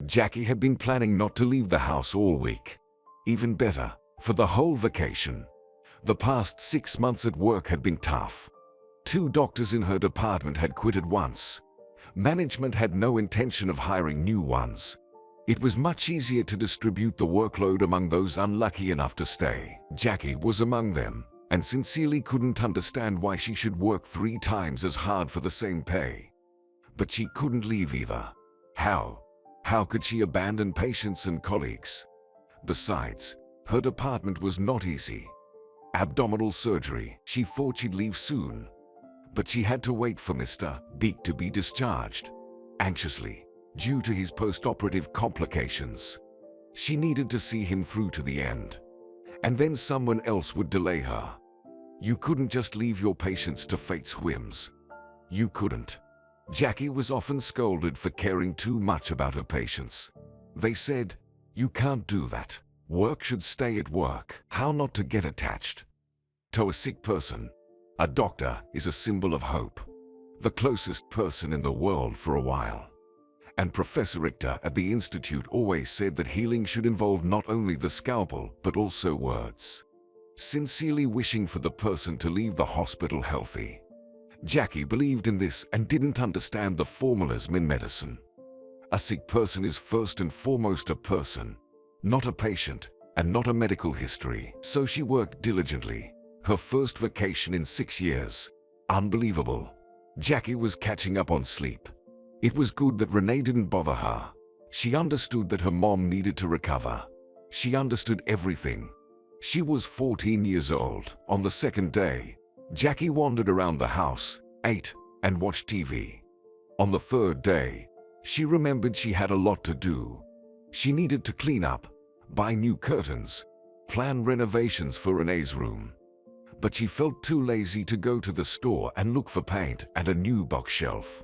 Jackie had been planning not to leave the house all week. Even better, for the whole vacation. The past 6 months at work had been tough. 2 doctors in her department had quit at once. Management had no intention of hiring new ones. It was much easier to distribute the workload among those unlucky enough to stay. Jackie was among them, and sincerely couldn't understand why she should work 3 times as hard for the same pay. But she couldn't leave either. How? How could she abandon patients and colleagues? Besides, her department was not easy. Abdominal surgery. She thought she'd leave soon. But she had to wait for Mr. Beek to be discharged. Anxiously, due to his post-operative complications. She needed to see him through to the end. And then someone else would delay her. You couldn't just leave your patients to fate's whims. You couldn't. Jackie was often scolded for caring too much about her patients. They said, "You can't do that. Work should stay at work." How not to get attached to a sick person? A doctor is a symbol of hope. The closest person in the world for a while. And Professor Richter at the Institute always said that healing should involve not only the scalpel, but also words. Sincerely wishing for the person to leave the hospital healthy. Jackie believed in this and didn't understand the formalism in medicine. A sick person is first and foremost a person, not a patient, and not a medical history. So she worked diligently. Her first vacation in 6 years. Unbelievable. Jackie was catching up on sleep. It was good that Renee didn't bother her. She understood that her mom needed to recover. She understood everything. She was 14 years old. On the second day, Jackie wandered around the house, ate, and watched TV. On the third day, she remembered she had a lot to do. She needed to clean up, buy new curtains, plan renovations for Renee's room. But she felt too lazy to go to the store and look for paint and a new bookshelf.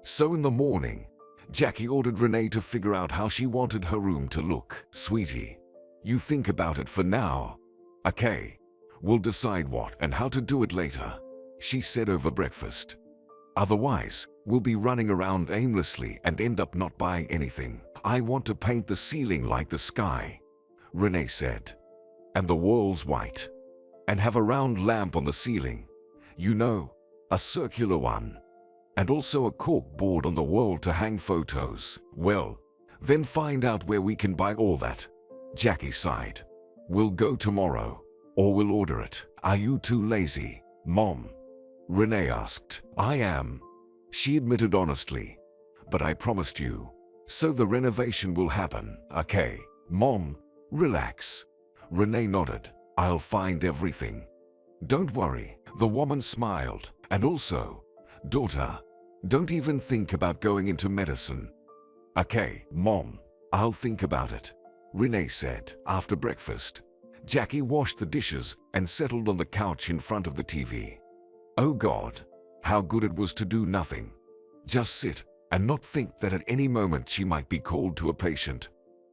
So in the morning, Jackie ordered Renee to figure out how she wanted her room to look. "Sweetie, you think about it for now. Okay, we'll decide what and how to do it later," she said over breakfast. "Otherwise, we'll be running around aimlessly and end up not buying anything." "I want to paint the ceiling like the sky," Renee said. "And the walls white. And have a round lamp on the ceiling. You know, a circular one. And also a cork board on the wall to hang photos." "Well, then find out where we can buy all that," Jackie sighed. "We'll go tomorrow, or we'll order it." "Are you too lazy, Mom?" Renee asked. "I am," she admitted honestly. "But I promised you. So the renovation will happen." "Okay, Mom, relax." Renee nodded. "I'll find everything. Don't worry." The woman smiled. "And also, daughter, don't even think about going into medicine." "Okay, Mom, I'll think about it," Renee said. After breakfast, Jackie washed the dishes and settled on the couch in front of the TV. Oh God, how good it was to do nothing. Just sit and not think that at any moment she might be called to a patient,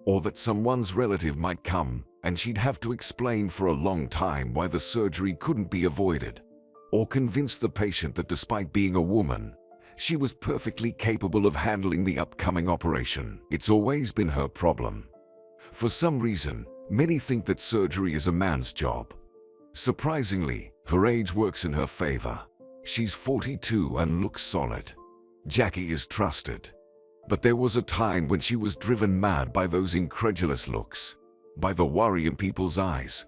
or that someone's relative might come and she'd have to explain for a long time why the surgery couldn't be avoided, or convince the patient that despite being a woman, she was perfectly capable of handling the upcoming operation. It's always been her problem. For some reason, many think that surgery is a man's job. Surprisingly, her age works in her favor. She's 42 and looks solid. Jackie is trusted. But there was a time when she was driven mad by those incredulous looks, by the worry in people's eyes,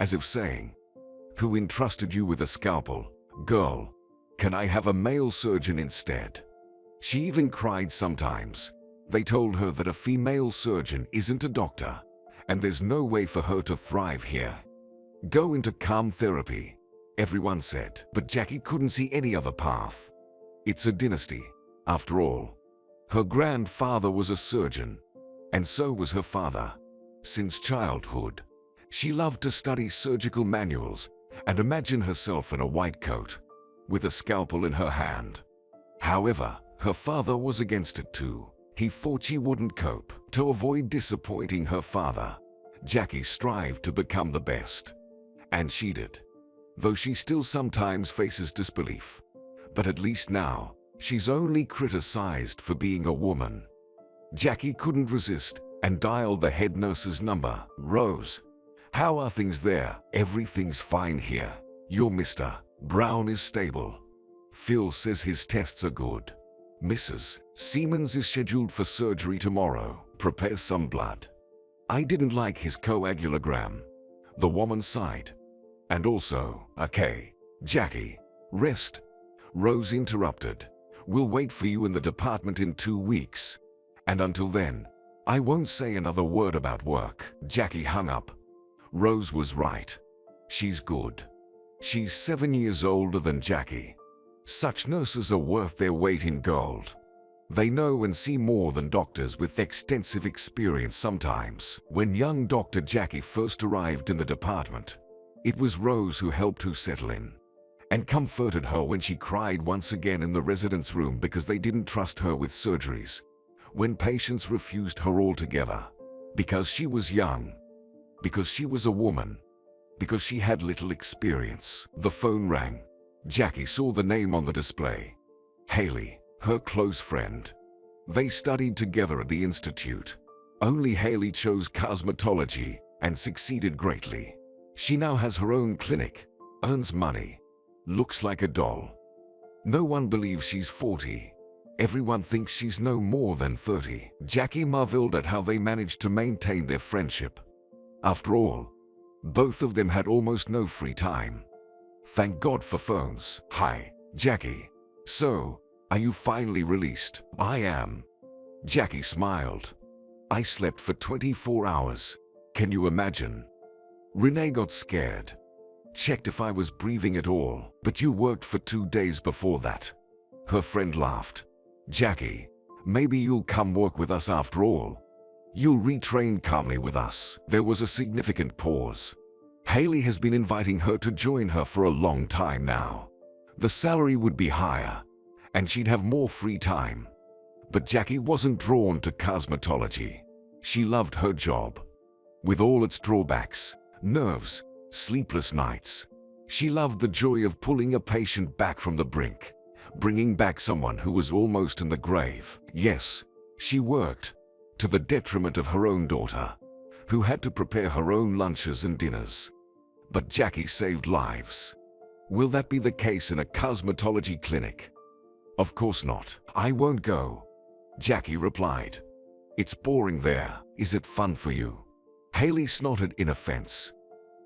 as if saying, "Who entrusted you with a scalpel, girl? Can I have a male surgeon instead?" She even cried sometimes. They told her that a female surgeon isn't a doctor, and there's no way for her to thrive here. "Go into calm therapy," everyone said. But Jackie couldn't see any other path. It's a dynasty, after all. Her grandfather was a surgeon, and so was her father. Since childhood, she loved to study surgical manuals and imagine herself in a white coat, with a scalpel in her hand. However, her father was against it too. He thought she wouldn't cope. To avoid disappointing her father, Jackie strived to become the best. And she did. Though she still sometimes faces disbelief. But at least now, she's only criticized for being a woman. Jackie couldn't resist and dialed the head nurse's number. "Rose, how are things there?" "Everything's fine here. Your Mr. Brown is stable. Phil says his tests are good. Mrs. Siemens is scheduled for surgery tomorrow. Prepare some blood." I didn't like his coagulogram, the woman sighed. "And also, okay, Jackie, rest." Rose interrupted. "We'll wait for you in the department in 2 weeks. And until then, I won't say another word about work." Jackie hung up. Rose was right. She's good. She's 7 years older than Jackie. Such nurses are worth their weight in gold. They know and see more than doctors with extensive experience sometimes. When young Dr. Jackie first arrived in the department, it was Rose who helped her settle in and comforted her when she cried once again in the residence room because they didn't trust her with surgeries, when patients refused her altogether, because she was young, because she was a woman, because she had little experience. The phone rang. Jackie saw the name on the display. Haley, her close friend. They studied together at the institute. Only Haley chose cosmetology and succeeded greatly. She now has her own clinic, earns money, looks like a doll. No one believes she's 40. Everyone thinks she's no more than 30. Jackie marveled at how they managed to maintain their friendship. After all, both of them had almost no free time. Thank God for phones. "Hi, Jackie. So, are you finally released?" "I am." Jackie smiled. "I slept for 24 hours. Can you imagine?" Renee got scared. "Checked if I was breathing at all." "But you worked for 2 days before that." Her friend laughed. "Jackie, maybe you'll come work with us after all. You'll retrain calmly with us." There was a significant pause. Haley has been inviting her to join her for a long time now. The salary would be higher, and she'd have more free time. But Jackie wasn't drawn to cosmetology. She loved her job. With all its drawbacks, nerves, sleepless nights, she loved the joy of pulling a patient back from the brink, bringing back someone who was almost in the grave. Yes, she worked, to the detriment of her own daughter, who had to prepare her own lunches and dinners. But Jackie saved lives. Will that be the case in a cosmetology clinic? Of course not. "I won't go," Jackie replied. "It's boring there." "Is it fun for you?" Haley snorted in offense.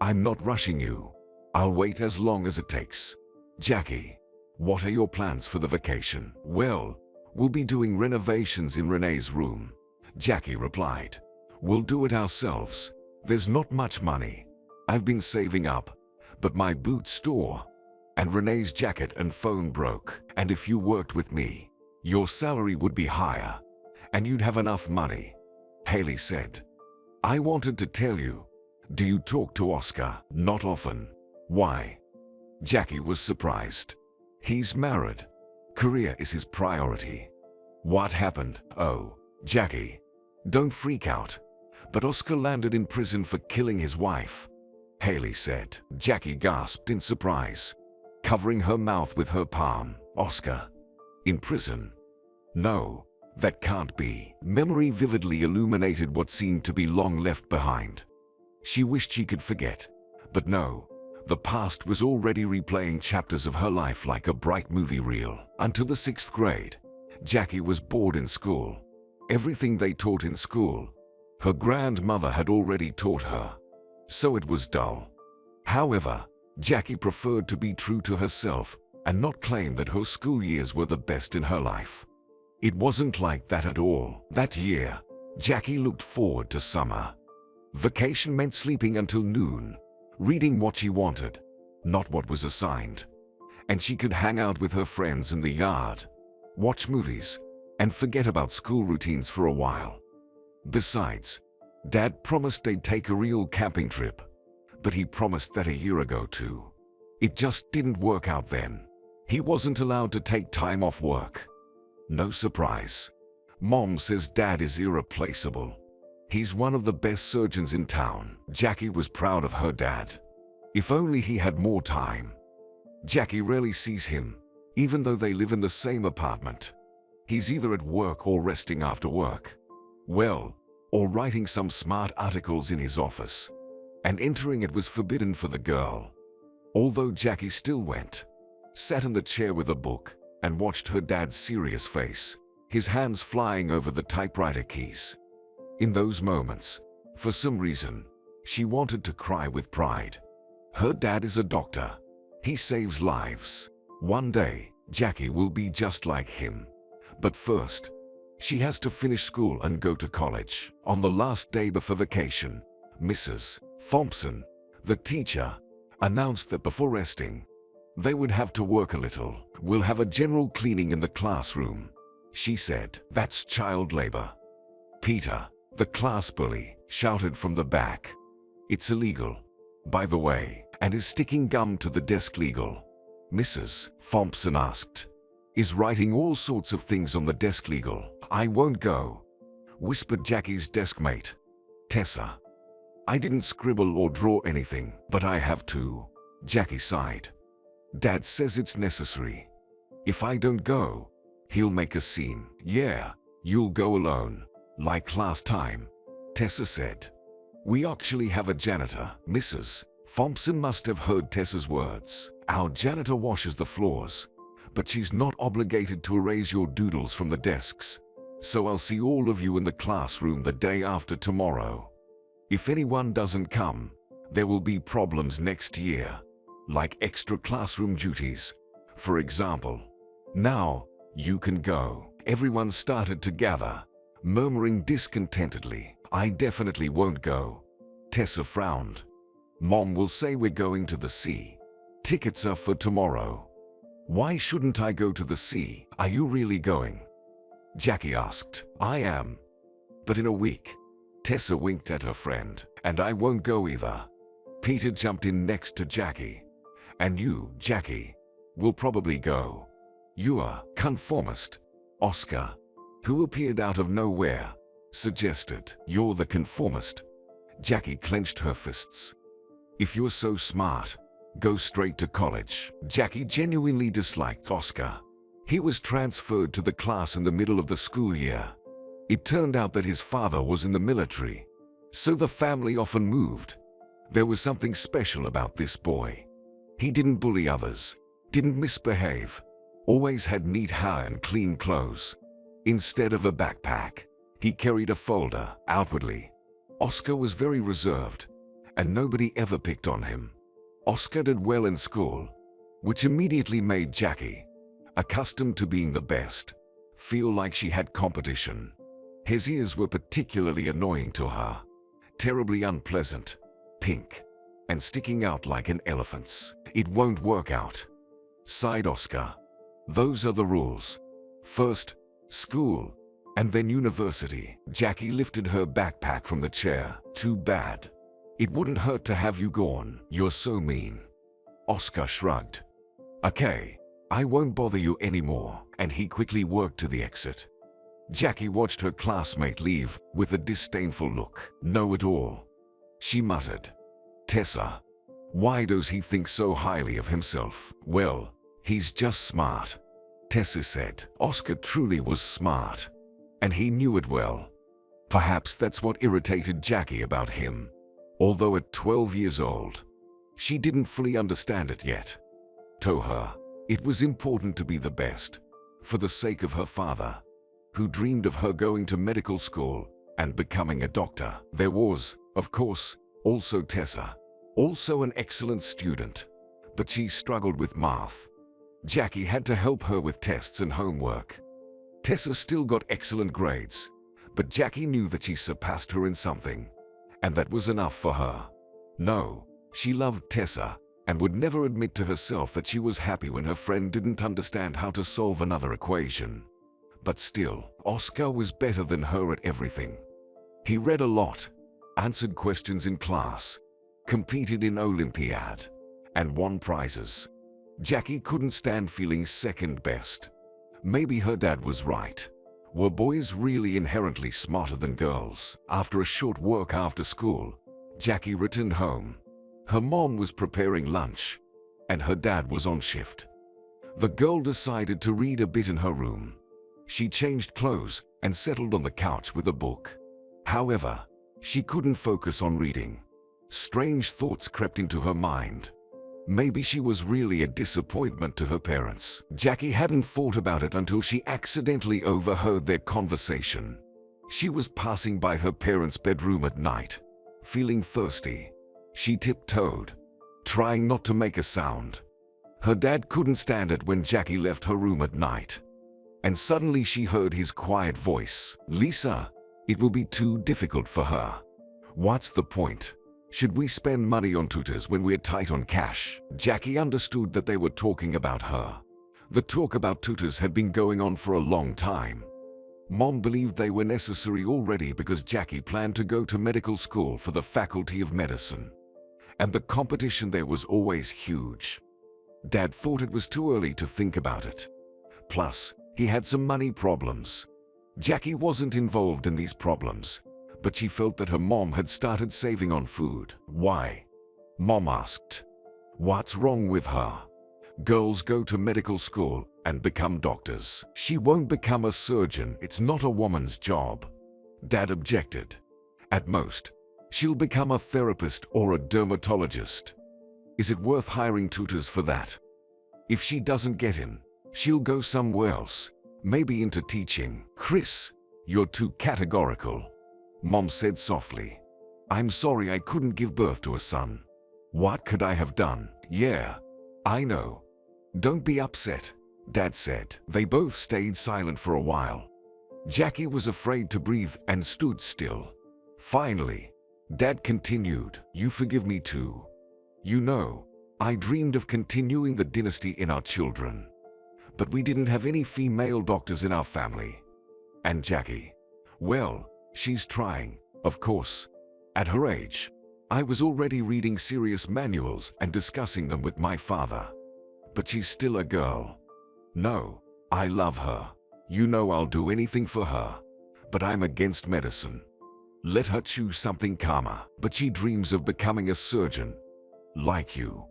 "I'm not rushing you. I'll wait as long as it takes." "Jackie, what are your plans for the vacation?" "Well, we'll be doing renovations in Renee's room," Jackie replied. "We'll do it ourselves. There's not much money. I've been saving up, but my boot store and Renee's jacket and phone broke. And if you worked with me, your salary would be higher, and you'd have enough money," Haley said. "I wanted to tell you. Do you talk to Oscar?" "Not often." "Why?" Jackie was surprised. "He's married. Career is his priority." "What happened?" "Oh, Jackie, don't freak out. But Oscar landed in prison for killing his wife," Haley said. Jackie gasped in surprise, covering her mouth with her palm. "Oscar? In prison? No, that can't be." Memory vividly illuminated what seemed to be long left behind. She wished she could forget, but no, the past was already replaying chapters of her life like a bright movie reel. Until the 6th grade, Jackie was bored in school. Everything they taught in school, her grandmother had already taught her, so it was dull. However, Jackie preferred to be true to herself and not claim that her school years were the best in her life. It wasn't like that at all. That year, Jackie looked forward to summer. Vacation meant sleeping until noon, reading what she wanted, not what was assigned. And she could hang out with her friends in the yard, watch movies, and forget about school routines for a while. Besides, Dad promised they'd take a real camping trip, but he promised that a year ago too. It just didn't work out then. He wasn't allowed to take time off work. No surprise. Mom says Dad is irreplaceable. He's one of the best surgeons in town. Jackie was proud of her dad. If only he had more time. Jackie rarely sees him, even though they live in the same apartment. He's either at work or resting after work. Well, or writing some smart articles in his office. And entering it was forbidden for the girl. Although Jackie still went, sat in the chair with a book, and watched her dad's serious face, his hands flying over the typewriter keys. In those moments, for some reason, she wanted to cry with pride. Her dad is a doctor. He saves lives. One day, Jackie will be just like him. But first, she has to finish school and go to college. On the last day before vacation, Mrs. Thompson, the teacher, announced that before resting, they would have to work a little. We'll have a general cleaning in the classroom. She said, "That's child labor." Peter, the class bully, shouted from the back, "It's illegal, by the way, and is sticking gum to the desk legal?" Mrs. Thompson asked, "Is writing all sorts of things on the desk legal?" "I won't go," whispered Jackie's desk mate, Tessa. "I didn't scribble or draw anything, but I have to." Jackie sighed. "Dad says it's necessary. If I don't go, he'll make a scene." "Yeah, you'll go alone, like last time," Tessa said. "We actually have a janitor." Mrs. Thompson must have heard Tessa's words. "Our janitor washes the floors, but she's not obligated to erase your doodles from the desks. So I'll see all of you in the classroom the day after tomorrow. If anyone doesn't come, there will be problems next year, like extra classroom duties, for example. Now, you can go." Everyone started to gather, murmuring discontentedly. "I definitely won't go." Tessa frowned. "Mom will say we're going to the sea. Tickets are for tomorrow." "Why shouldn't I go to the sea?" "Are you really going?" Jackie asked. "I am. But in a week." Tessa winked at her friend. "And I won't go either." Peter jumped in next to Jackie. "And you, Jackie, will probably go. You're conformist." Oscar, who appeared out of nowhere, suggested. "You're the conformist." Jackie clenched her fists. "If you're so smart, go straight to college." Jackie genuinely disliked Oscar. He was transferred to the class in the middle of the school year. It turned out that his father was in the military, so the family often moved. There was something special about this boy. He didn't bully others, didn't misbehave, always had neat hair and clean clothes. Instead of a backpack, he carried a folder. Outwardly, Oscar was very reserved, and nobody ever picked on him. Oscar did well in school, which immediately made Jackie, accustomed to being the best, feel like she had competition. His ears were particularly annoying to her, terribly unpleasant, pink, and sticking out like an elephant's. "It won't work out," sighed Oscar. "Those are the rules. First, school, and then university." Jackie lifted her backpack from the chair. "Too bad. It wouldn't hurt to have you gone." "You're so mean." Oscar shrugged. "Okay, I won't bother you anymore," and he quickly worked to the exit. Jackie watched her classmate leave with a disdainful look. "Know-it-all," she muttered. "Tessa, why does he think so highly of himself?" "Well, he's just smart," Tessa said. Oscar truly was smart, and he knew it well. Perhaps that's what irritated Jackie about him. Although at 12 years old, she didn't fully understand it yet. To her, it was important to be the best, for the sake of her father, who dreamed of her going to medical school and becoming a doctor. There was, of course, also Tessa, also an excellent student, but she struggled with math. Jackie had to help her with tests and homework. Tessa still got excellent grades, but Jackie knew that she surpassed her in something, and that was enough for her. No, she loved Tessa, and would never admit to herself that she was happy when her friend didn't understand how to solve another equation. But still, Oscar was better than her at everything. He read a lot, answered questions in class, competed in Olympiad, and won prizes. Jackie couldn't stand feeling second best. Maybe her dad was right. Were boys really inherently smarter than girls? After a short work after school, Jackie returned home. Her mom was preparing lunch, and her dad was on shift. The girl decided to read a bit in her room. She changed clothes and settled on the couch with a book. However, she couldn't focus on reading. Strange thoughts crept into her mind. Maybe she was really a disappointment to her parents. Jackie hadn't thought about it until she accidentally overheard their conversation. She was passing by her parents' bedroom at night, feeling thirsty. She tiptoed, trying not to make a sound. Her dad couldn't stand it when Jackie left her room at night. And suddenly she heard his quiet voice. "Lisa, it will be too difficult for her. What's the point? Should we spend money on tutors when we're tight on cash?" Jackie understood that they were talking about her. The talk about tutors had been going on for a long time. Mom believed they were necessary already because Jackie planned to go to medical school for the Faculty of Medicine. And the competition there was always huge. Dad thought it was too early to think about it. Plus, he had some money problems. Jackie wasn't involved in these problems, but she felt that her mom had started saving on food. "Why?" Mom asked. "What's wrong with her? Girls go to medical school and become doctors. She won't become a surgeon. It's not a woman's job." Dad objected. "At most, she'll become a therapist or a dermatologist. Is it worth hiring tutors for that? If she doesn't get in, she'll go somewhere else, maybe into teaching." "Chris, you're too categorical," Mom said softly. "I'm sorry I couldn't give birth to a son. What could I have done?" "Yeah, I know. Don't be upset," Dad said. They both stayed silent for a while. Jackie was afraid to breathe and stood still. Finally, Dad continued, "You forgive me too. You know, I dreamed of continuing the dynasty in our children. But we didn't have any female doctors in our family. And Jackie, well, she's trying, of course. At her age, I was already reading serious manuals and discussing them with my father. But she's still a girl. No, I love her. You know I'll do anything for her. But I'm against medicine. Let her choose something calmer." "But she dreams of becoming a surgeon. Like you.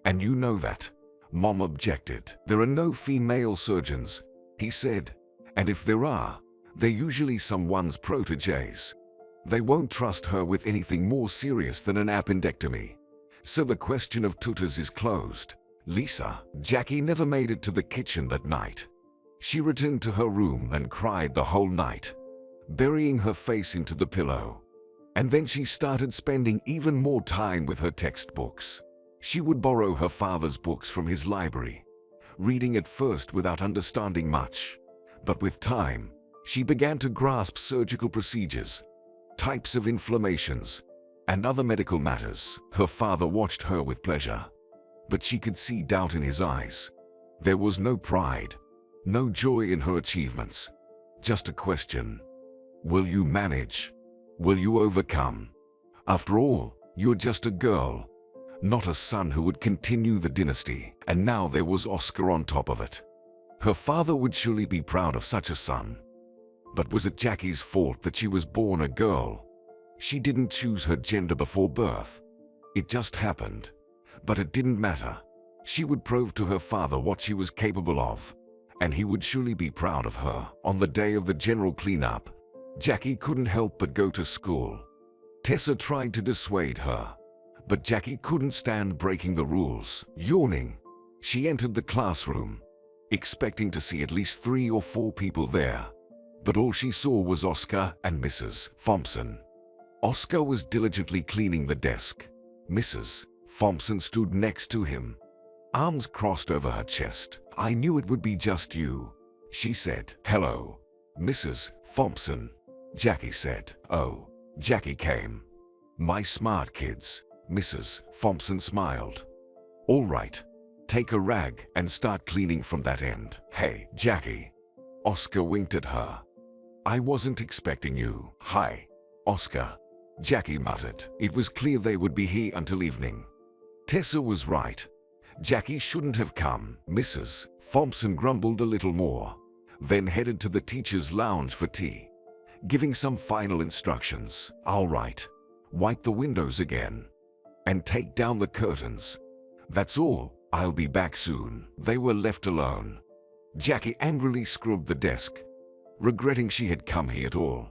And you know that," Mom objected. "There are no female surgeons," he said. "And if there are, they're usually someone's protégés. They won't trust her with anything more serious than an appendectomy. So the question of tutors is closed." Lisa. Jackie never made it to the kitchen that night. She returned to her room and cried the whole night, burying her face into the pillow. And then she started spending even more time with her textbooks. She would borrow her father's books from his library, reading at first without understanding much. But with time, she began to grasp surgical procedures, types of inflammations, and other medical matters. Her father watched her with pleasure, but she could see doubt in his eyes. There was no pride, no joy in her achievements. Just a question. Will you manage? Will you overcome? After all, you're just a girl, not a son who would continue the dynasty. And now there was Oscar on top of it. Her father would surely be proud of such a son. But was it Jackie's fault that she was born a girl? She didn't choose her gender before birth. It just happened. But it didn't matter. She would prove to her father what she was capable of, and he would surely be proud of her. On the day of the general cleanup, Jackie couldn't help but go to school. Tessa tried to dissuade her, but Jackie couldn't stand breaking the rules. Yawning, she entered the classroom, expecting to see at least 3 or 4 people there. But all she saw was Oscar and Mrs. Thompson. Oscar was diligently cleaning the desk. Mrs. Thompson stood next to him, arms crossed over her chest. "I knew it would be just you," she said. "Hello, Mrs. Thompson," Jackie said. "Oh, Jackie came. My smart kids," Mrs. Thompson smiled. "All right, take a rag and start cleaning from that end." "Hey, Jackie." Oscar winked at her. "I wasn't expecting you." "Hi, Oscar," Jackie muttered. It was clear they would be here until evening. Tessa was right. Jackie shouldn't have come. Mrs. Thompson grumbled a little more, then headed to the teacher's lounge for tea, giving some final instructions. "All right, wipe the windows again, and take down the curtains. That's all. I'll be back soon." They were left alone. Jackie angrily scrubbed the desk, regretting she had come here at all.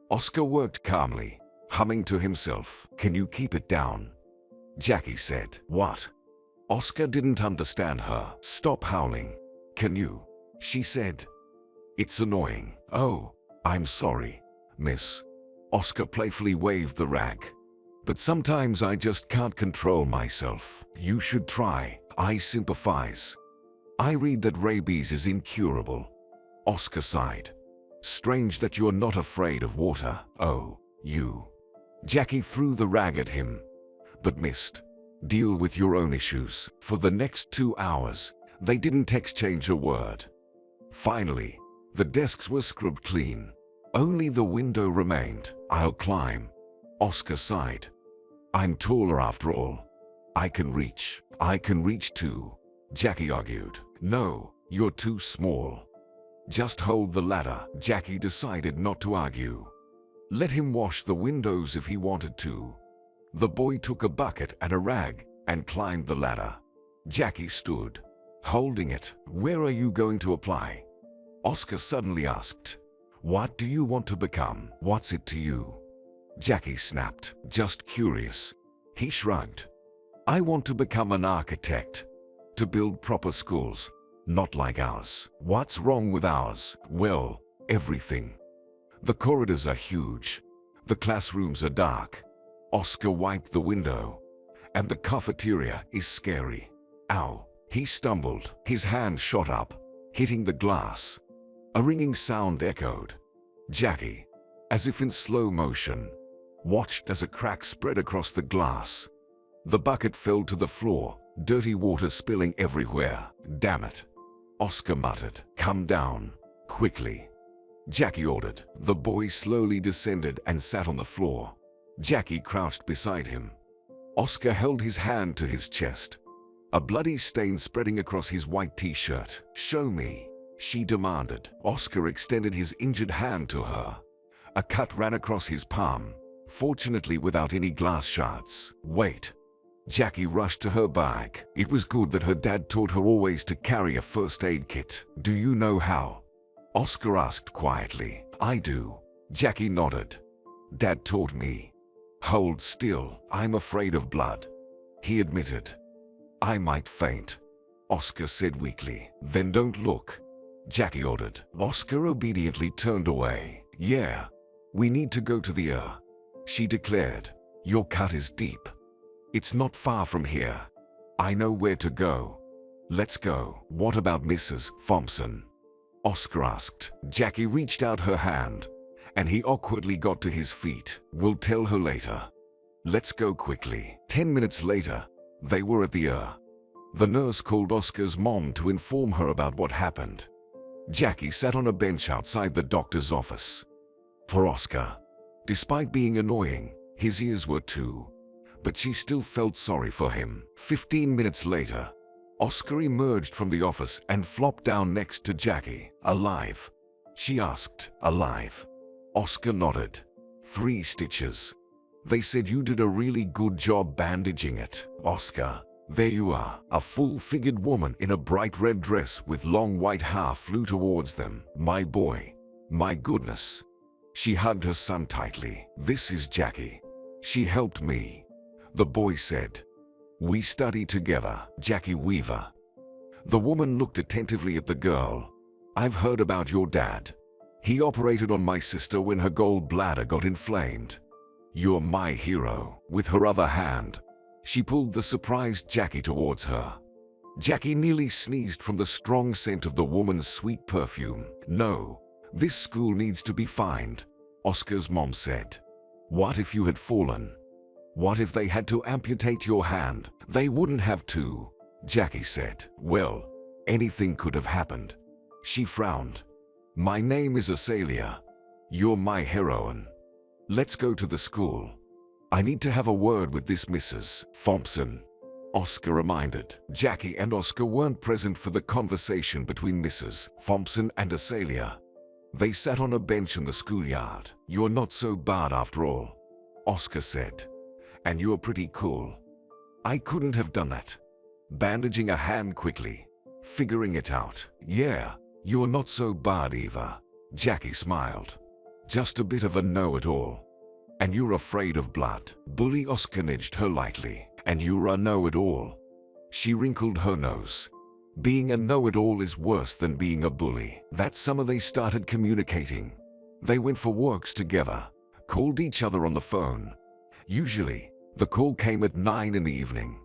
Oscar worked calmly, humming to himself. "Can you keep it down?" Jackie said. "What?" Oscar didn't understand her. "Stop howling. Can you?" she said. "It's annoying." "Oh, I'm sorry, miss." Oscar playfully waved the rag. "But sometimes I just can't control myself. You should try. I sympathize. I read that rabies is incurable." Oscar sighed. "Strange that you're not afraid of water." "Oh, you." Jackie threw the rag at him, but missed. "Deal with your own issues." For the next 2 hours, they didn't exchange a word. Finally, the desks were scrubbed clean. Only the window remained. "I'll climb." Oscar sighed. "I'm taller after all. I can reach." "I can reach too," Jackie argued. "No, you're too small. Just hold the ladder." Jackie decided not to argue. Let him wash the windows if he wanted to. The boy took a bucket and a rag and climbed the ladder. Jackie stood, holding it. "Where are you going to apply?" Oscar suddenly asked. "What do you want to become?" "What's it to you?" Jackie snapped. "Just curious." He shrugged. "I want to become an architect. To build proper schools. Not like ours." "What's wrong with ours?" "Well, everything. The corridors are huge. The classrooms are dark." Oscar wiped the window. "And the cafeteria is scary." "Ow." He stumbled. His hand shot up, hitting the glass. A ringing sound echoed. Jackie, as if in slow motion, watched as a crack spread across the glass. The bucket fell to the floor, dirty water spilling everywhere. "Damn it," Oscar muttered. "Come down, quickly," Jackie ordered. The boy slowly descended and sat on the floor. Jackie crouched beside him. Oscar held his hand to his chest, a bloody stain spreading across his white t-shirt. "Show me," she demanded. Oscar extended his injured hand to her. A cut ran across his palm, fortunately without any glass shards. "Wait." Jackie rushed to her bag. It was good that her dad taught her always to carry a first aid kit. "Do you know how?" Oscar asked quietly. "I do." Jackie nodded. "Dad taught me." "Hold still. I'm afraid of blood," he admitted. "I might faint," Oscar said weakly. "Then don't look," Jackie ordered. Oscar obediently turned away. "Yeah, we need to go to the ER," she declared. "Your cut is deep. It's not far from here. I know where to go. Let's go." "What about Mrs. Thompson?" Oscar asked. Jackie reached out her hand, and he awkwardly got to his feet. "We'll tell her later. Let's go quickly." 10 minutes later, they were at the ER. The nurse called Oscar's mom to inform her about what happened. Jackie sat on a bench outside the doctor's office. For Oscar, despite being annoying, his ears were too. But she still felt sorry for him. 15 minutes later, Oscar emerged from the office and flopped down next to Jackie. "Alive?" she asked. "Alive." Oscar nodded. 3 stitches. "They said you did a really good job bandaging it." "Oscar, there you are." A full-figured woman in a bright red dress with long white hair flew towards them. "My boy. My goodness." She hugged her son tightly. "This is Jackie. She helped me," the boy said. "We study together." Jackie Weaver. The woman looked attentively at the girl. "I've heard about your dad. He operated on my sister when her gallbladder got inflamed. You're my hero." With her other hand, she pulled the surprised Jackie towards her. Jackie nearly sneezed from the strong scent of the woman's sweet perfume. "No, this school needs to be fined," Oscar's mom said. "What if you had fallen? What if they had to amputate your hand?" "They wouldn't have to," Jackie said. "Well, anything could have happened." She frowned. "My name is Azalea. You're my heroine. Let's go to the school. I need to have a word with this Mrs. Thompson," Oscar reminded. Jackie and Oscar weren't present for the conversation between Mrs. Thompson and Azalea. They sat on a bench in the schoolyard. "You're not so bad after all," Oscar said. "And you're pretty cool. I couldn't have done that." Bandaging a hand quickly, figuring it out. "Yeah, you're not so bad either," Jackie smiled. Just a bit of a know-it-all. And you're afraid of blood. Bully Oscar nudged her lightly. And you're a know-it-all. She wrinkled her nose. Being a know-it-all is worse than being a bully. That summer they started communicating. They went for walks together, called each other on the phone. Usually, the call came at 9 in the evening.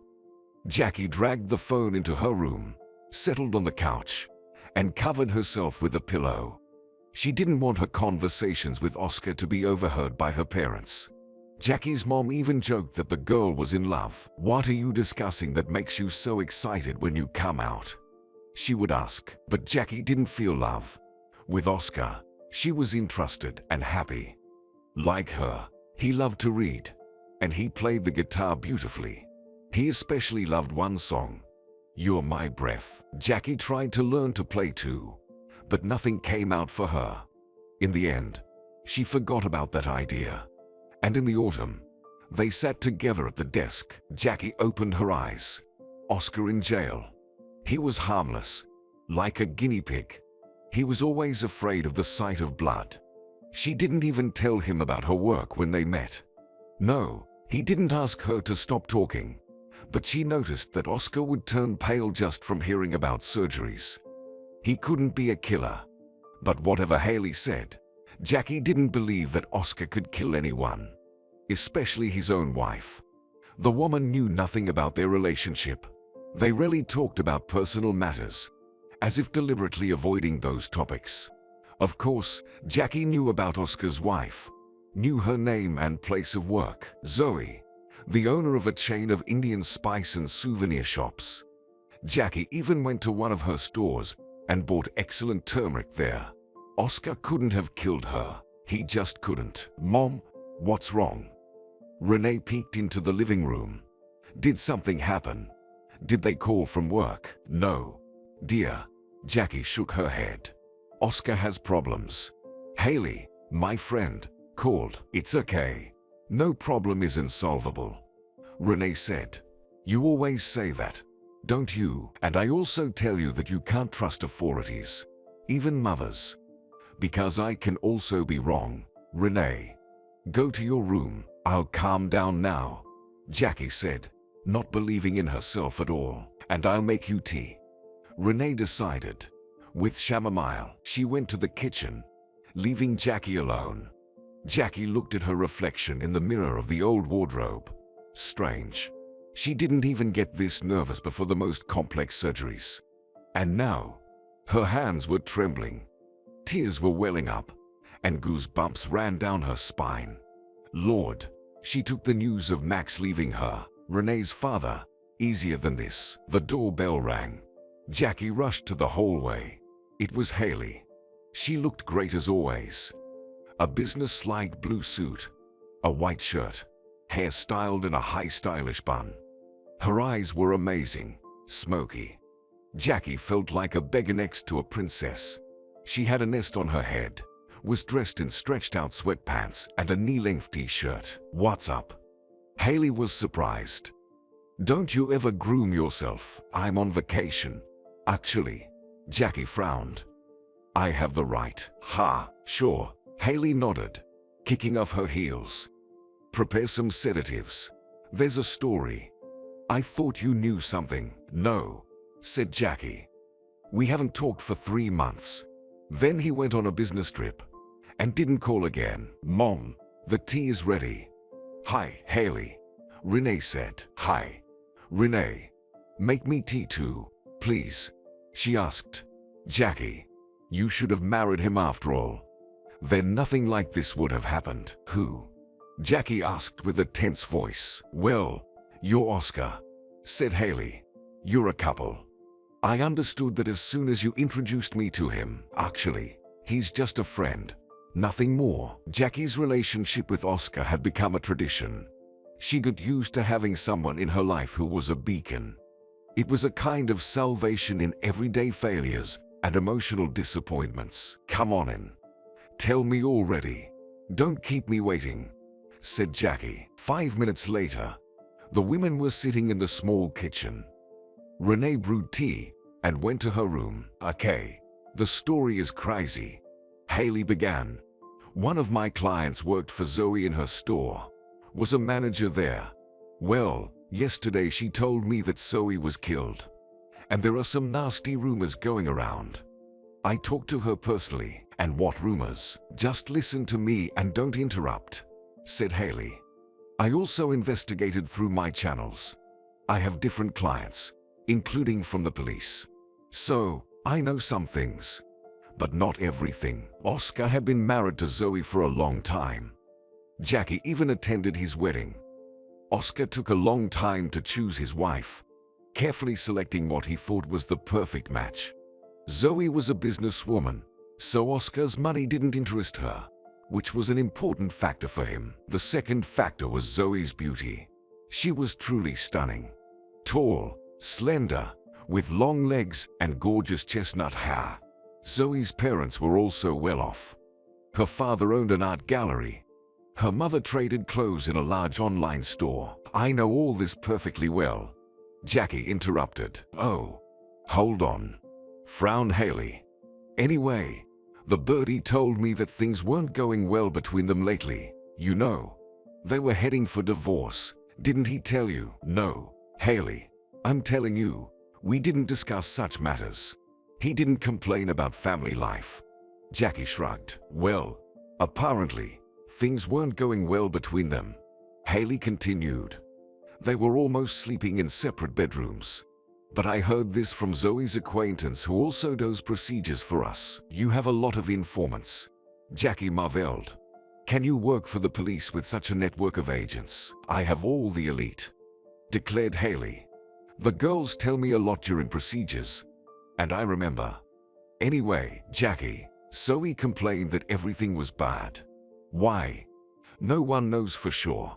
Jackie dragged the phone into her room, settled on the couch, and covered herself with a pillow. She didn't want her conversations with Oscar to be overheard by her parents. Jackie's mom even joked that the girl was in love. "What are you discussing that makes you so excited when you come out?" she would ask. But Jackie didn't feel love. With Oscar, she was interested and happy. Like her, he loved to read, and he played the guitar beautifully. He especially loved one song, "You're My Breath." Jackie tried to learn to play too, but nothing came out for her. In the end, she forgot about that idea. And in the autumn, they sat together at the desk. Jackie opened her eyes. Oscar in jail. He was harmless, like a guinea pig. He was always afraid of the sight of blood. She didn't even tell him about her work when they met. No, he didn't ask her to stop talking. But she noticed that Oscar would turn pale just from hearing about surgeries. He couldn't be a killer. But whatever Haley said, Jackie didn't believe that Oscar could kill anyone, especially his own wife. The woman knew nothing about their relationship. They rarely talked about personal matters, as if deliberately avoiding those topics. Of course, Jackie knew about Oscar's wife, knew her name and place of work, Zoe, the owner of a chain of Indian spice and souvenir shops. Jackie even went to one of her stores and bought excellent turmeric there. Oscar couldn't have killed her. He just couldn't. "Mom, what's wrong?" Renee peeked into the living room. "Did something happen? Did they call from work?" "No, dear." Jackie shook her head. "Oscar has problems. Haley, my friend, called." "It's okay. No problem is insolvable," Renee said. "You always say that, don't you? And I also tell you that you can't trust authorities, even mothers. Because I can also be wrong." "Renee, go to your room. I'll calm down now," Jackie said, not believing in herself at all. "And I'll make you tea," Renee decided. With chamomile, she went to the kitchen, leaving Jackie alone. Jackie looked at her reflection in the mirror of the old wardrobe. Strange. She didn't even get this nervous before the most complex surgeries. And now, her hands were trembling. Tears were welling up, and goosebumps ran down her spine. Lord, she took the news of Max leaving her, Renee's father, easier than this. The doorbell rang. Jackie rushed to the hallway. It was Haley. She looked great as always. A business-like blue suit, a white shirt, hair styled in a high stylish bun. Her eyes were amazing, smoky. Jackie felt like a beggar next to a princess. She had a nest on her head, was dressed in stretched-out sweatpants and a knee-length t-shirt. "What's up?" Haley was surprised. "Don't you ever groom yourself?" "I'm on vacation, actually." Jackie frowned. "I have the right." "Ha, sure." Haley nodded, kicking off her heels. "Prepare some sedatives. There's a story." "I thought you knew something." "No," said Jackie. "We haven't talked for 3 months. Then he went on a business trip and didn't call again." "Mom, the tea is ready." "Hi, Haley," Renee said. "Hi, Renee. Make me tea too, please," she asked. "Jackie, you should have married him after all. Then nothing like this would have happened." "Who?" Jackie asked with a tense voice. "Well, you're Oscar," said Haley. "You're a couple. I understood that as soon as you introduced me to him. Actually, he's just a friend, nothing more." Jackie's relationship with Oscar had become a tradition. She got used to having someone in her life who was a beacon. It was a kind of salvation in everyday failures and emotional disappointments. "Come on in. Tell me already. Don't keep me waiting," said Jackie. 5 minutes later, the women were sitting in the small kitchen. Renee brewed tea and went to her room. "Okay, the story is crazy," Haley began. One of my clients worked for Zoe in her store, was a manager there. Well, yesterday she told me that Zoe was killed, and there are some nasty rumors going around. I talked to her personally. And what rumors? Just listen to me and don't interrupt, said Haley. I also investigated through my channels. I have different clients, including from the police. So, I know some things, but not everything. Oscar had been married to Zoe for a long time. Jackie even attended his wedding. Oscar took a long time to choose his wife, carefully selecting what he thought was the perfect match. Zoe was a businesswoman, so Oscar's money didn't interest her, which was an important factor for him. The second factor was Zoe's beauty. She was truly stunning. Tall, slender, with long legs and gorgeous chestnut hair. Zoe's parents were also well off. Her father owned an art gallery. Her mother traded clothes in a large online store. I know all this perfectly well. Jackie interrupted. Oh, hold on, frowned Haley. Anyway, the birdie told me that things weren't going well between them lately. You know, they were heading for divorce. Didn't he tell you? No, Haley, I'm telling you, we didn't discuss such matters. He didn't complain about family life. Jackie shrugged. Well, apparently, things weren't going well between them. Haley continued. They were almost sleeping in separate bedrooms. But I heard this from Zoe's acquaintance who also does procedures for us. You have a lot of informants. Jackie marveled. Can you work for the police with such a network of agents? I have all the elite, declared Haley. The girls tell me a lot during procedures, and I remember. Anyway, Jackie, Zoe complained that everything was bad. Why? No one knows for sure,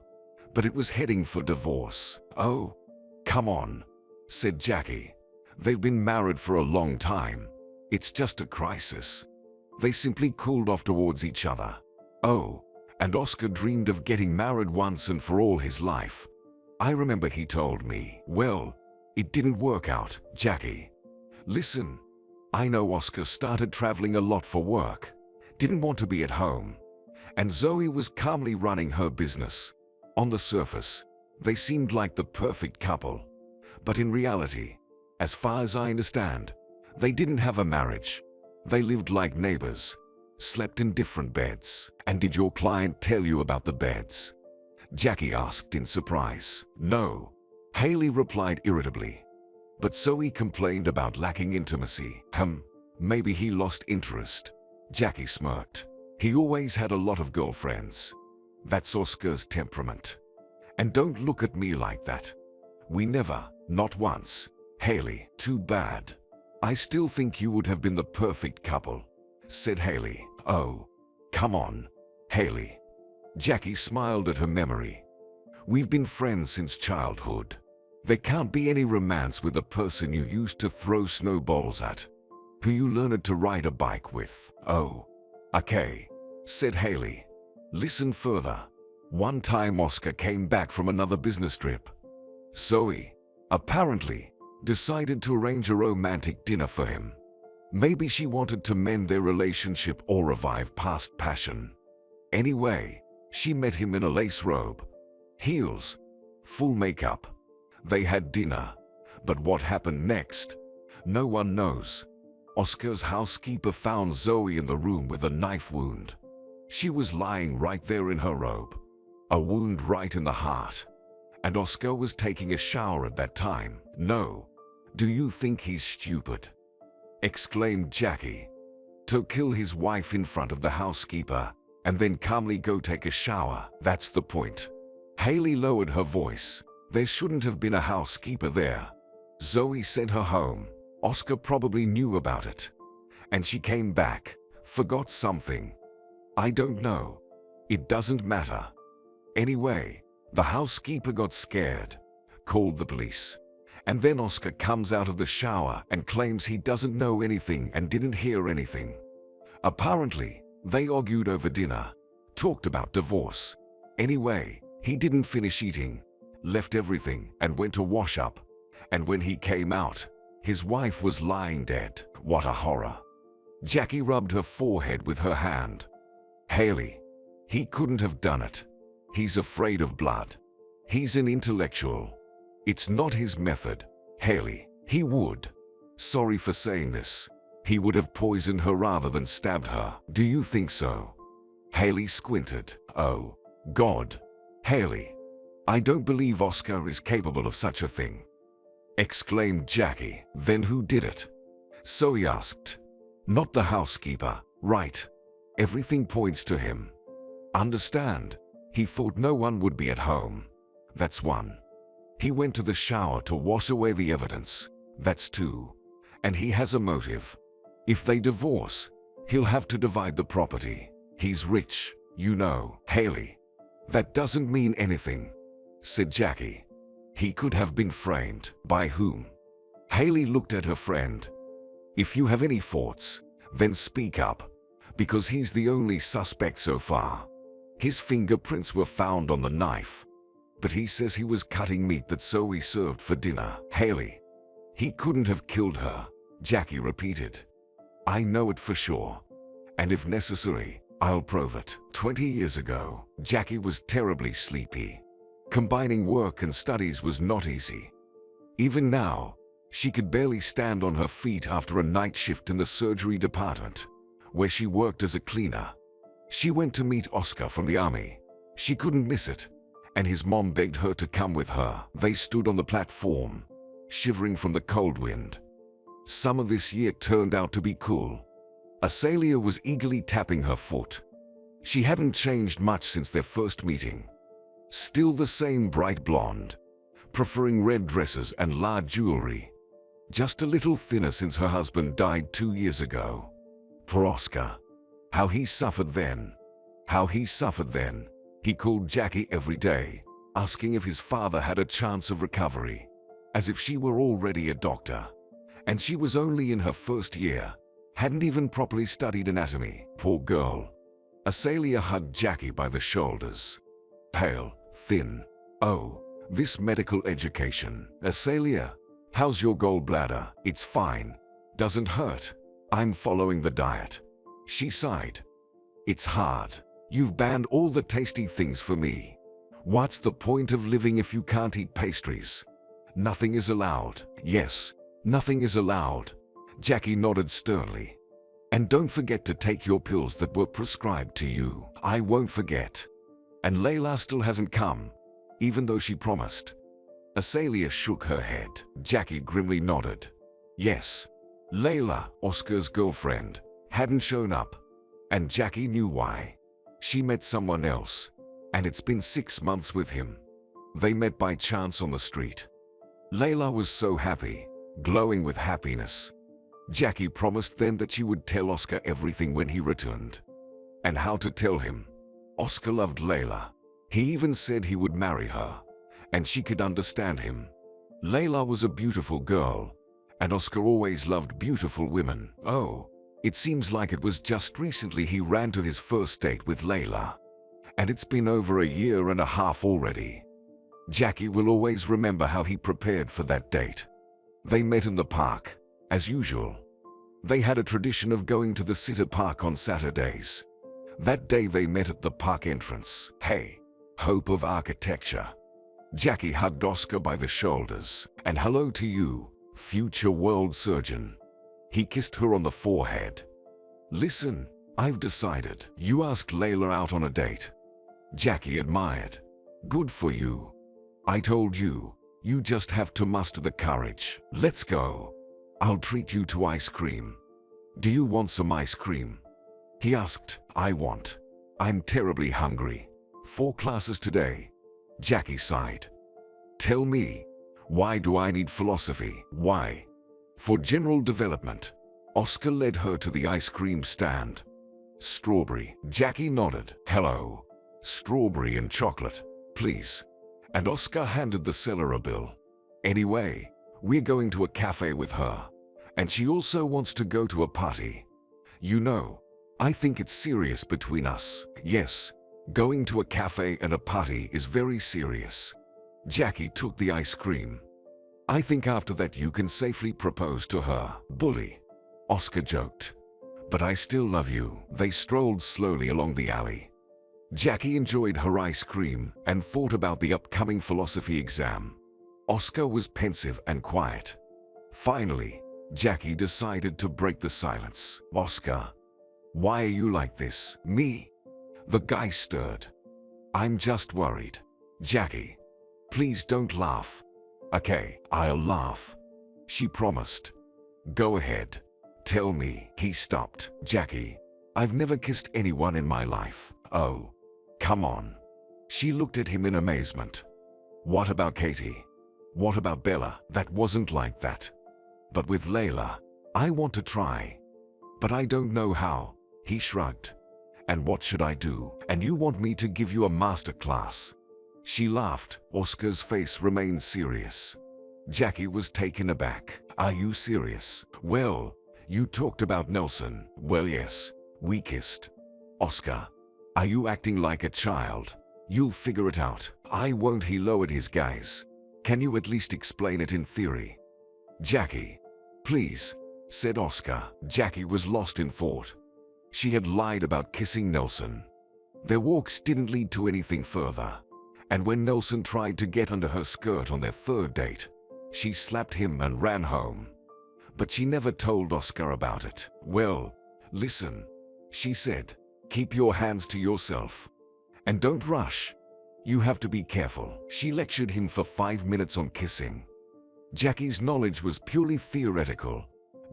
but it was heading for divorce. Oh, come on, said Jackie. They've been married for a long time. It's just a crisis. They simply cooled off towards each other. Oh, and Oscar dreamed of getting married once and for all his life. I remember he told me. Well, it didn't work out, Jackie. Listen, I know Oscar started traveling a lot for work, didn't want to be at home, and Zoe was calmly running her business. On the surface, they seemed like the perfect couple. But in reality, as far as I understand, they didn't have a marriage. They lived like neighbors, slept in different beds. And did your client tell you about the beds? Jackie asked in surprise. No, Haley replied irritably. But Zoe complained about lacking intimacy. Maybe he lost interest. Jackie smirked. He always had a lot of girlfriends. That's Oscar's temperament. And don't look at me like that. We never, not once. Haley, too bad. I still think you would have been the perfect couple, said Haley. Oh, come on, Haley. Jackie smiled at her memory. We've been friends since childhood. There can't be any romance with the person you used to throw snowballs at, who you learned to ride a bike with. Oh, okay, said Haley. Listen further. One time Oscar came back from another business trip. Zoe, apparently, decided to arrange a romantic dinner for him. Maybe she wanted to mend their relationship or revive past passion. Anyway, she met him in a lace robe, heels, full makeup. They had dinner, but what happened next? No one knows. Oscar's housekeeper found Zoe in the room with a knife wound. She was lying right there in her robe, a wound right in the heart. And Oscar was taking a shower at that time. No, do you think he's stupid? Exclaimed Jackie. To kill his wife in front of the housekeeper and then calmly go take a shower. That's the point. Haley lowered her voice. There shouldn't have been a housekeeper there. Zoe sent her home. Oscar probably knew about it. And she came back, forgot something. I don't know. It doesn't matter. Anyway, the housekeeper got scared, called the police. And then Oscar comes out of the shower and claims he doesn't know anything and didn't hear anything. Apparently, they argued over dinner, talked about divorce. Anyway, he didn't finish eating, left everything and went to wash up. And when he came out, his wife was lying dead. What a horror. Jackie rubbed her forehead with her hand. Haley, he couldn't have done it. He's afraid of blood. He's an intellectual. It's not his method. Haley, he would. Sorry for saying this. He would have poisoned her rather than stabbed her. Do you think so? Haley squinted. Oh, God. Haley, I don't believe Oscar is capable of such a thing, exclaimed Jackie. Then who did it? So he asked. Not the housekeeper, right? Everything points to him. Understand? He thought no one would be at home. That's one. He went to the shower to wash away the evidence. That's two. And he has a motive. If they divorce, he'll have to divide the property. He's rich, you know. Haley, that doesn't mean anything, said Jackie. He could have been framed. By whom? Haley looked at her friend. If you have any thoughts, then speak up, because he's the only suspect so far. His fingerprints were found on the knife, but he says he was cutting meat that Zoe served for dinner. Haley, he couldn't have killed her, Jackie repeated. I know it for sure, and if necessary, I'll prove it. 20 years ago, Jackie was terribly sleepy. Combining work and studies was not easy. Even now, she could barely stand on her feet after a night shift in the surgery department, where she worked as a cleaner. She went to meet Oscar from the army. She couldn't miss it, and his mom begged her to come with her. They stood on the platform, shivering from the cold wind. Summer this year turned out to be cool. Azalea was eagerly tapping her foot. She hadn't changed much since their first meeting. Still the same bright blonde, preferring red dresses and large jewelry. Just a little thinner since her husband died 2 years ago. Poor Oscar. How he suffered then. How he suffered then. He called Jackie every day, asking if his father had a chance of recovery, as if she were already a doctor. And she was only in her first year, hadn't even properly studied anatomy. Poor girl. Azalea hugged Jackie by the shoulders. Pale, thin. Oh, this medical education. Azalea, how's your gallbladder? It's fine. Doesn't hurt. I'm following the diet. She sighed. It's hard. You've banned all the tasty things for me. What's the point of living if you can't eat pastries? Nothing is allowed. Yes, nothing is allowed. Jackie nodded sternly. And don't forget to take your pills that were prescribed to you. I won't forget. And Layla still hasn't come, even though she promised. Azalea shook her head. Jackie grimly nodded. Yes, Layla, Oscar's girlfriend, hadn't shown up. And Jackie knew why. She met someone else, and it's been 6 months with him. They met by chance on the street. Layla was so happy, glowing with happiness. Jackie promised then that she would tell Oscar everything when he returned. And how to tell him. Oscar loved Layla. He even said he would marry her, and she could understand him. Layla was a beautiful girl, and Oscar always loved beautiful women. Oh, it seems like it was just recently he ran to his first date with Layla. And it's been over a year and a half already. Jackie will always remember how he prepared for that date. They met in the park, as usual. They had a tradition of going to the Sitter Park on Saturdays. That day they met at the park entrance. Hey, hope of architecture. Jackie hugged Oscar by the shoulders. And hello to you, future world surgeon. He kissed her on the forehead. Listen, I've decided. You asked Layla out on a date. Jackie admired. Good for you. I told you, you just have to muster the courage. Let's go. I'll treat you to ice cream. Do you want some ice cream? He asked. I want. I'm terribly hungry. 4 classes today. Jackie sighed. Tell me, why do I need philosophy? Why? For general development. Oscar led her to the ice cream stand. Strawberry. Jackie nodded. Hello. Strawberry and chocolate, please. And Oscar handed the seller a bill. Anyway, we're going to a cafe with her. And she also wants to go to a party. You know, I think it's serious between us. Yes, going to a cafe and a party is very serious. Jackie took the ice cream. I think after that you can safely propose to her. Bully. Oscar joked. But I still love you. They strolled slowly along the alley. Jackie enjoyed her ice cream and thought about the upcoming philosophy exam. Oscar was pensive and quiet. Finally, Jackie decided to break the silence. Oscar, why are you like this? Me? The guy stirred. I'm just worried. Jackie, please don't laugh. Okay, I'll laugh. She promised. Go ahead. Tell me. He stopped. Jackie, I've never kissed anyone in my life. Oh, come on. She looked at him in amazement. What about Katie? What about Bella? That wasn't like that. But with Layla, I want to try. But I don't know how. He shrugged. And what should I do? And you want me to give you a master class? She laughed. Oscar's face remained serious. Jackie was taken aback. Are you serious? Well, you talked about Nelson. Well, yes, we kissed. Oscar, are you acting like a child? You'll figure it out. I won't. He lowered his gaze. Can you at least explain it in theory? Jackie, please, said Oscar. Jackie was lost in thought. She had lied about kissing Nelson. Their walks didn't lead to anything further. And when Nelson tried to get under her skirt on their third date, she slapped him and ran home. But she never told Oscar about it. Well, listen, she said, keep your hands to yourself. And don't rush. You have to be careful. She lectured him for 5 minutes on kissing. Jackie's knowledge was purely theoretical,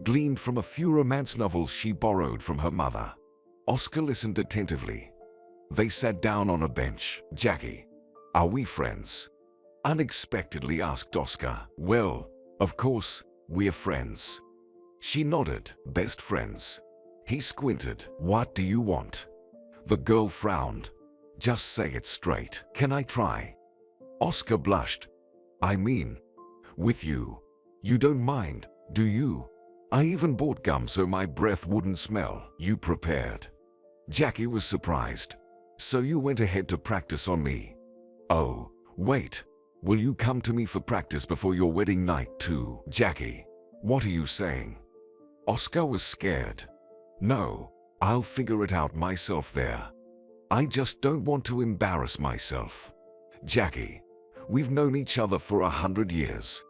gleaned from a few romance novels she borrowed from her mother. Oscar listened attentively. They sat down on a bench. Jackie, are we friends? Unexpectedly asked Oscar. Well, of course, we're friends. She nodded. Best friends. He squinted. What do you want? The girl frowned. Just say it straight. Can I try? Oscar blushed. I mean, with you. You don't mind, do you? I even bought gum so my breath wouldn't smell. You prepared. Jackie was surprised. So you went ahead to practice on me. Oh, wait. Will you come to me for practice before your wedding night too? Jackie, what are you saying? Oscar was scared. No, I'll figure it out myself there. I just don't want to embarrass myself. Jackie, we've known each other for 100 years.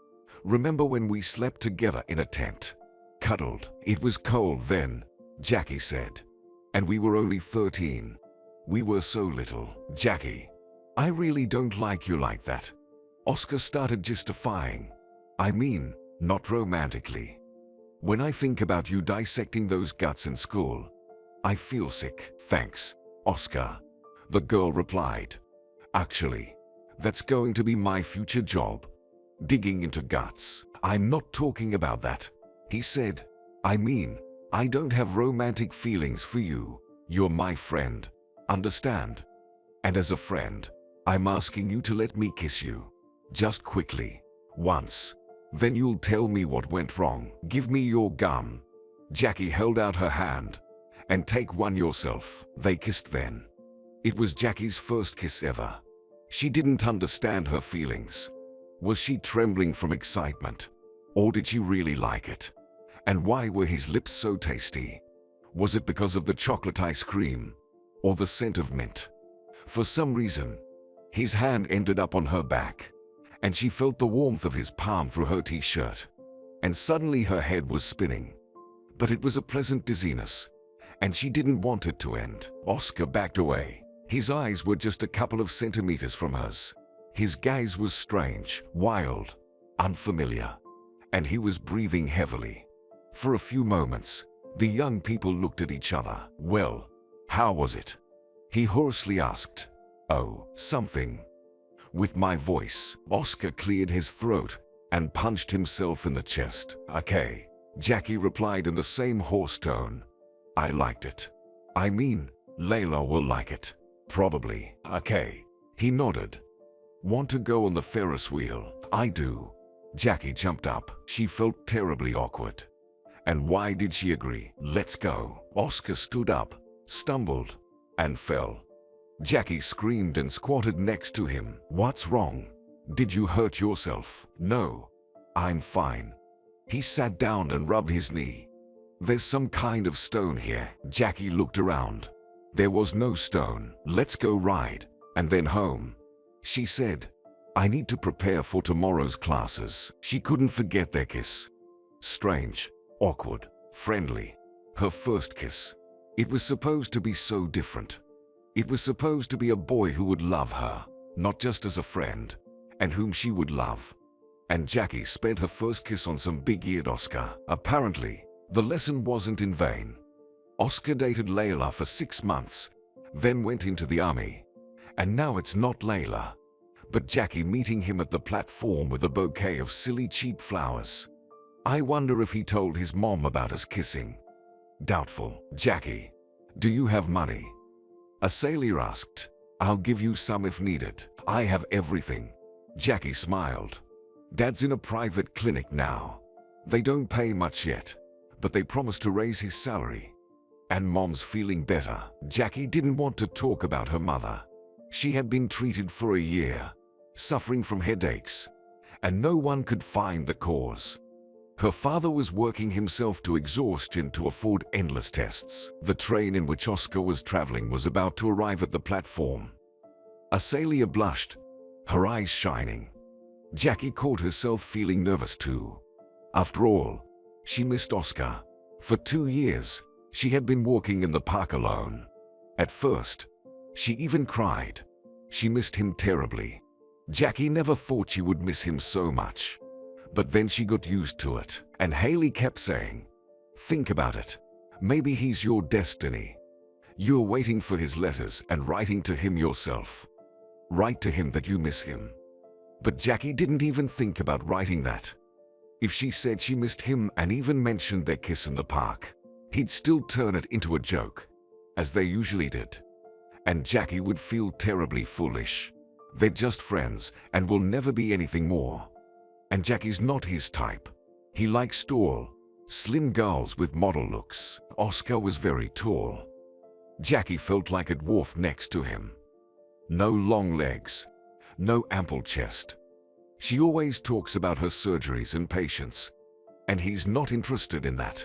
Remember when we slept together in a tent? Cuddled. It was cold then, Jackie said. And we were only 13. We were so little. Jackie, I really don't like you like that. Oscar started justifying. I mean, not romantically. When I think about you dissecting those guts in school, I feel sick. Thanks, Oscar. The girl replied. Actually, that's going to be my future job. Digging into guts. I'm not talking about that, he said. I mean, I don't have romantic feelings for you. You're my friend. Understand? And as a friend, I'm asking you to let me kiss you. Just quickly. Once. Then you'll tell me what went wrong. Give me your gum. Jackie held out her hand. And take one yourself. They kissed then. It was Jackie's first kiss ever. She didn't understand her feelings. Was she trembling from excitement? Or did she really like it? And why were his lips so tasty? Was it because of the chocolate ice cream? Or the scent of mint? For some reason, his hand ended up on her back. And she felt the warmth of his palm through her t-shirt. And suddenly her head was spinning. But it was a pleasant dizziness. And she didn't want it to end. Oscar backed away. His eyes were just a couple of centimeters from hers. His gaze was strange, wild, unfamiliar. And he was breathing heavily. For a few moments, the young people looked at each other. Well, how was it? He hoarsely asked. Oh, something. With my voice, Oscar cleared his throat and punched himself in the chest. Okay, Jackie replied in the same hoarse tone. I liked it. I mean, Layla will like it. Probably. Okay. He nodded. Want to go on the Ferris wheel? I do. Jackie jumped up. She felt terribly awkward. And why did she agree? Let's go. Oscar stood up, stumbled, and fell. Jackie screamed and squatted next to him. What's wrong? Did you hurt yourself? No. I'm fine. He sat down and rubbed his knee. There's some kind of stone here. Jackie looked around. There was no stone. Let's go ride, and then home, she said. I need to prepare for tomorrow's classes. She couldn't forget their kiss. Strange, awkward, friendly. Her first kiss. It was supposed to be so different. It was supposed to be a boy who would love her, not just as a friend, and whom she would love. And Jackie spent her first kiss on some big-eared Oscar. Apparently, the lesson wasn't in vain. Oscar dated Layla for 6 months, then went into the army. And now it's not Layla, but Jackie meeting him at the platform with a bouquet of silly cheap flowers. I wonder if he told his mom about us kissing. Doubtful. Jackie, do you have money? A sailor asked. I'll give you some if needed. I have everything. Jackie smiled. Dad's in a private clinic now. They don't pay much yet, but they promised to raise his salary. And Mom's feeling better. Jackie didn't want to talk about her mother. She had been treated for a year, suffering from headaches, and no one could find the cause. Her father was working himself to exhaustion to afford endless tests. The train in which Oscar was traveling was about to arrive at the platform. Azalea blushed, her eyes shining. Jackie caught herself feeling nervous too. After all, she missed Oscar. For 2 years, she had been walking in the park alone. At first, she even cried. She missed him terribly. Jackie never thought she would miss him so much. But then she got used to it, and Haley kept saying, think about it. Maybe he's your destiny. You're waiting for his letters and writing to him yourself. Write to him that you miss him. But Jackie didn't even think about writing that. If she said she missed him and even mentioned their kiss in the park, he'd still turn it into a joke, as they usually did. And Jackie would feel terribly foolish. They're just friends and will never be anything more. And Jackie's not his type. He likes tall, slim girls with model looks. Oscar was very tall. Jackie felt like a dwarf next to him. No long legs, no ample chest. She always talks about her surgeries and patients, and he's not interested in that.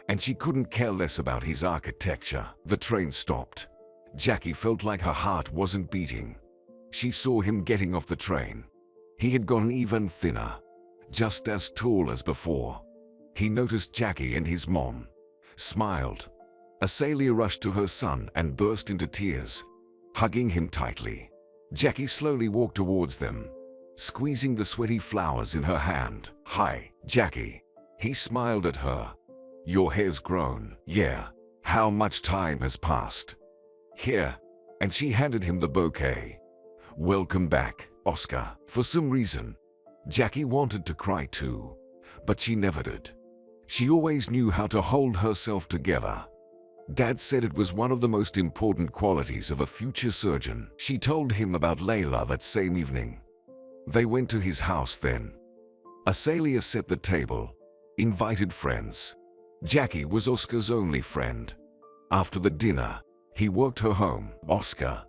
And she couldn't care less about his architecture. The train stopped. Jackie felt like her heart wasn't beating. She saw him getting off the train. He had gotten even thinner, just as tall as before. He noticed Jackie and his mom, smiled. Azalea rushed to her son and burst into tears, hugging him tightly. Jackie slowly walked towards them, squeezing the sweaty flowers in her hand. Hi, Jackie. He smiled at her. Your hair's grown. Yeah. How much time has passed? Here. And she handed him the bouquet. Welcome back, Oscar. For some reason, Jackie wanted to cry too, but she never did. She always knew how to hold herself together. Dad said it was one of the most important qualities of a future surgeon. She told him about Layla that same evening. They went to his house then. Azalea set the table, invited friends. Jackie was Oscar's only friend. After the dinner, he walked her home. Oscar,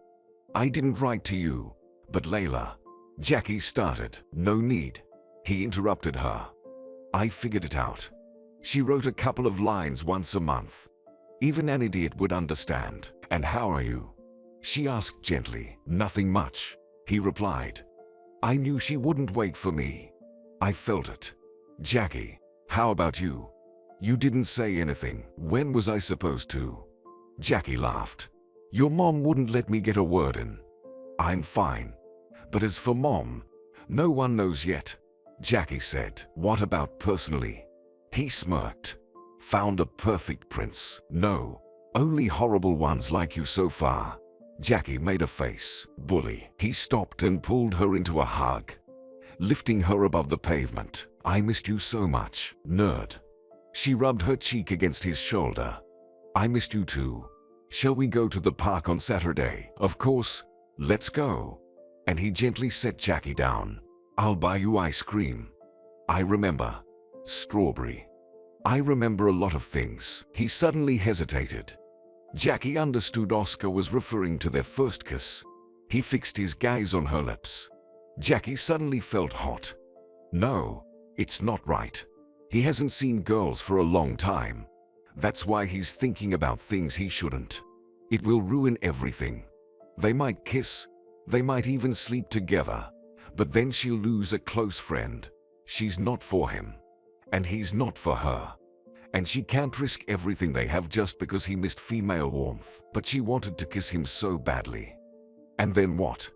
I didn't write to you, but Layla. Jackie started. No need. He interrupted her. I figured it out. She wrote a couple of lines once a month. Even an idiot would understand. And how are you? She asked gently. Nothing much, he replied. I knew she wouldn't wait for me. I felt it. Jackie, how about you? You didn't say anything. When was I supposed to? Jackie laughed. Your mom wouldn't let me get a word in. I'm fine. But as for Mom, no one knows yet, Jackie said. What about personally? He smirked. Found a perfect prince. No, only horrible ones like you so far. Jackie made a face. Bully. He stopped and pulled her into a hug, lifting her above the pavement. I missed you so much, nerd. She rubbed her cheek against his shoulder. I missed you too. Shall we go to the park on Saturday? Of course, let's go. And he gently set Jackie down. I'll buy you ice cream. I remember. Strawberry. I remember a lot of things. He suddenly hesitated. Jackie understood Oscar was referring to their first kiss. He fixed his gaze on her lips. Jackie suddenly felt hot. No, it's not right. He hasn't seen girls for a long time. That's why he's thinking about things he shouldn't. It will ruin everything. They might kiss, they might even sleep together, but then she'll lose a close friend. She's not for him, and he's not for her. And she can't risk everything they have just because he missed female warmth. But she wanted to kiss him so badly. And then what?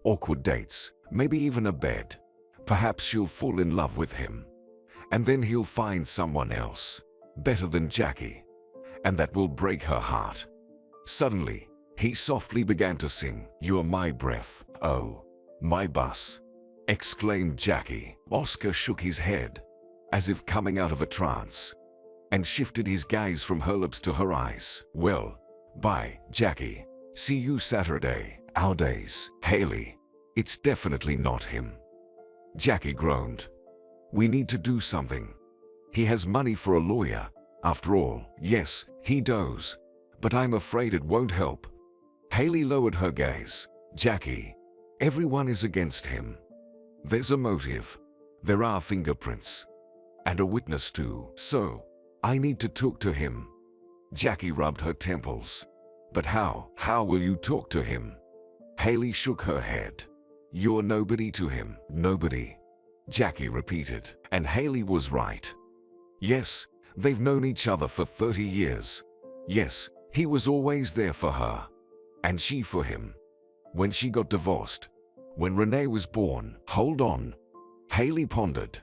Awkward dates, maybe even a bed. Perhaps she'll fall in love with him. And then he'll find someone else, better than Jackie. And that will break her heart. Suddenly, he softly began to sing, "You're my breath, oh, my bus," exclaimed Jackie. Oscar shook his head, as if coming out of a trance, and shifted his gaze from her lips to her eyes. "Well, bye, Jackie. See you Saturday." "Our days, Haley. It's definitely not him." Jackie groaned. "We need to do something. He has money for a lawyer, after all." "Yes, he does, but I'm afraid it won't help." Haley lowered her gaze. "Jackie, everyone is against him. There's a motive. There are fingerprints. And a witness too. So, I need to talk to him." Jackie rubbed her temples. "But how? How will you talk to him?" Haley shook her head. "You're nobody to him." "Nobody," Jackie repeated. And Haley was right. Yes, they've known each other for 30 years. Yes, he was always there for her. And she for him. When she got divorced. When Renee was born. Hold on. Haley pondered.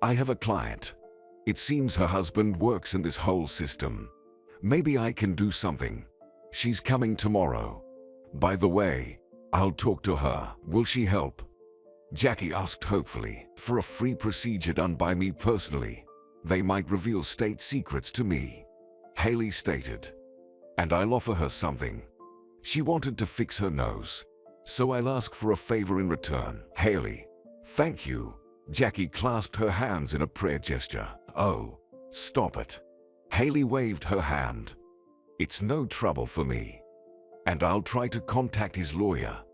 "I have a client. It seems her husband works in this whole system. Maybe I can do something. She's coming tomorrow. By the way, I'll talk to her. Will she help?" Jackie asked hopefully. "For a free procedure done by me personally. They might reveal state secrets to me," Haley stated. "And I'll offer her something. She wanted to fix her nose, so I'll ask for a favor in return." "Haley, thank you." Jackie clasped her hands in a prayer gesture. "Oh, stop it." Haley waved her hand. "It's no trouble for me. And I'll try to contact his lawyer.